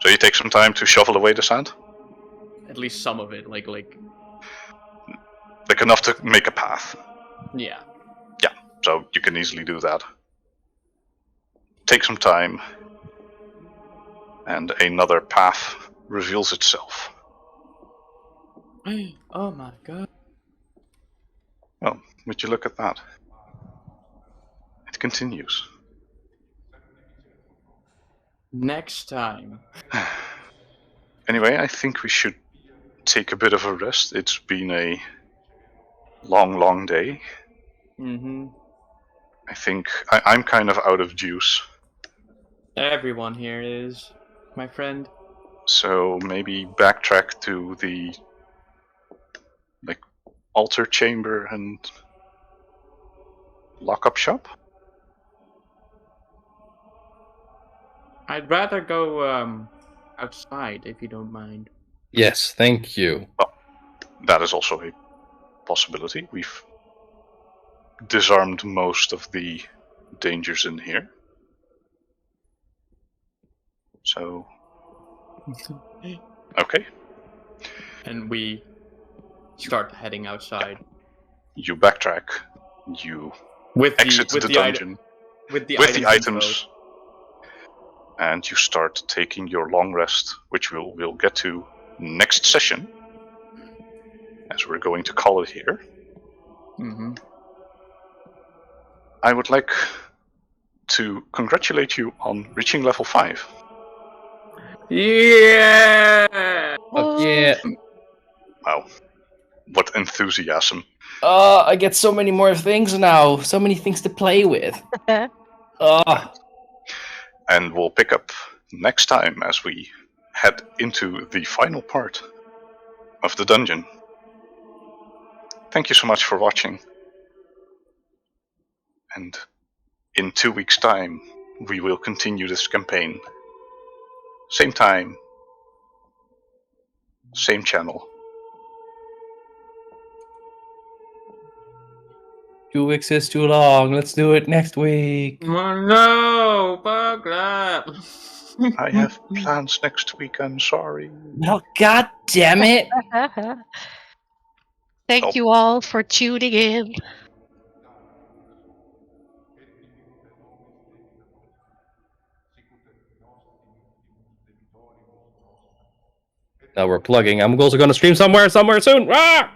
So you take some time to shovel away the sand, At least some of it, like like enough to make a path. yeah. So you can easily do that. Take some time, and another path reveals itself. Oh my god. Well, would you look at that? It continues. Next time. Anyway, I think we should take a bit of a rest. It's been a long, long day. Mm-hmm. I think I'm kind of out of juice. Everyone here is, my friend. So maybe backtrack to the altar chamber and lock-up shop? I'd rather go outside if you don't mind. Yes, thank you. That is also a possibility. We've disarmed most of the dangers in here. So, okay. And we start heading outside. You backtrack. You With exit the dungeon with the with the items. items, and you start taking your long rest, which we'll get to next session, as we're going to call it here. Mm-hmm. I would like to congratulate you on reaching level 5. Yeah! Yeah. Wow. What enthusiasm. I get so many more things now. So many things to play with. And we'll pick up next time as we head into the final part of the dungeon. Thank you so much for watching. And in 2 weeks' time, we will continue this campaign. Same time, same channel. 2 weeks is too long. Let's do it next week. Oh no! Fuck that! I have plans next week, I'm sorry. Well, god damn it. Thank you all for tuning in. Now we're plugging. I'm also going to stream somewhere soon. Ah!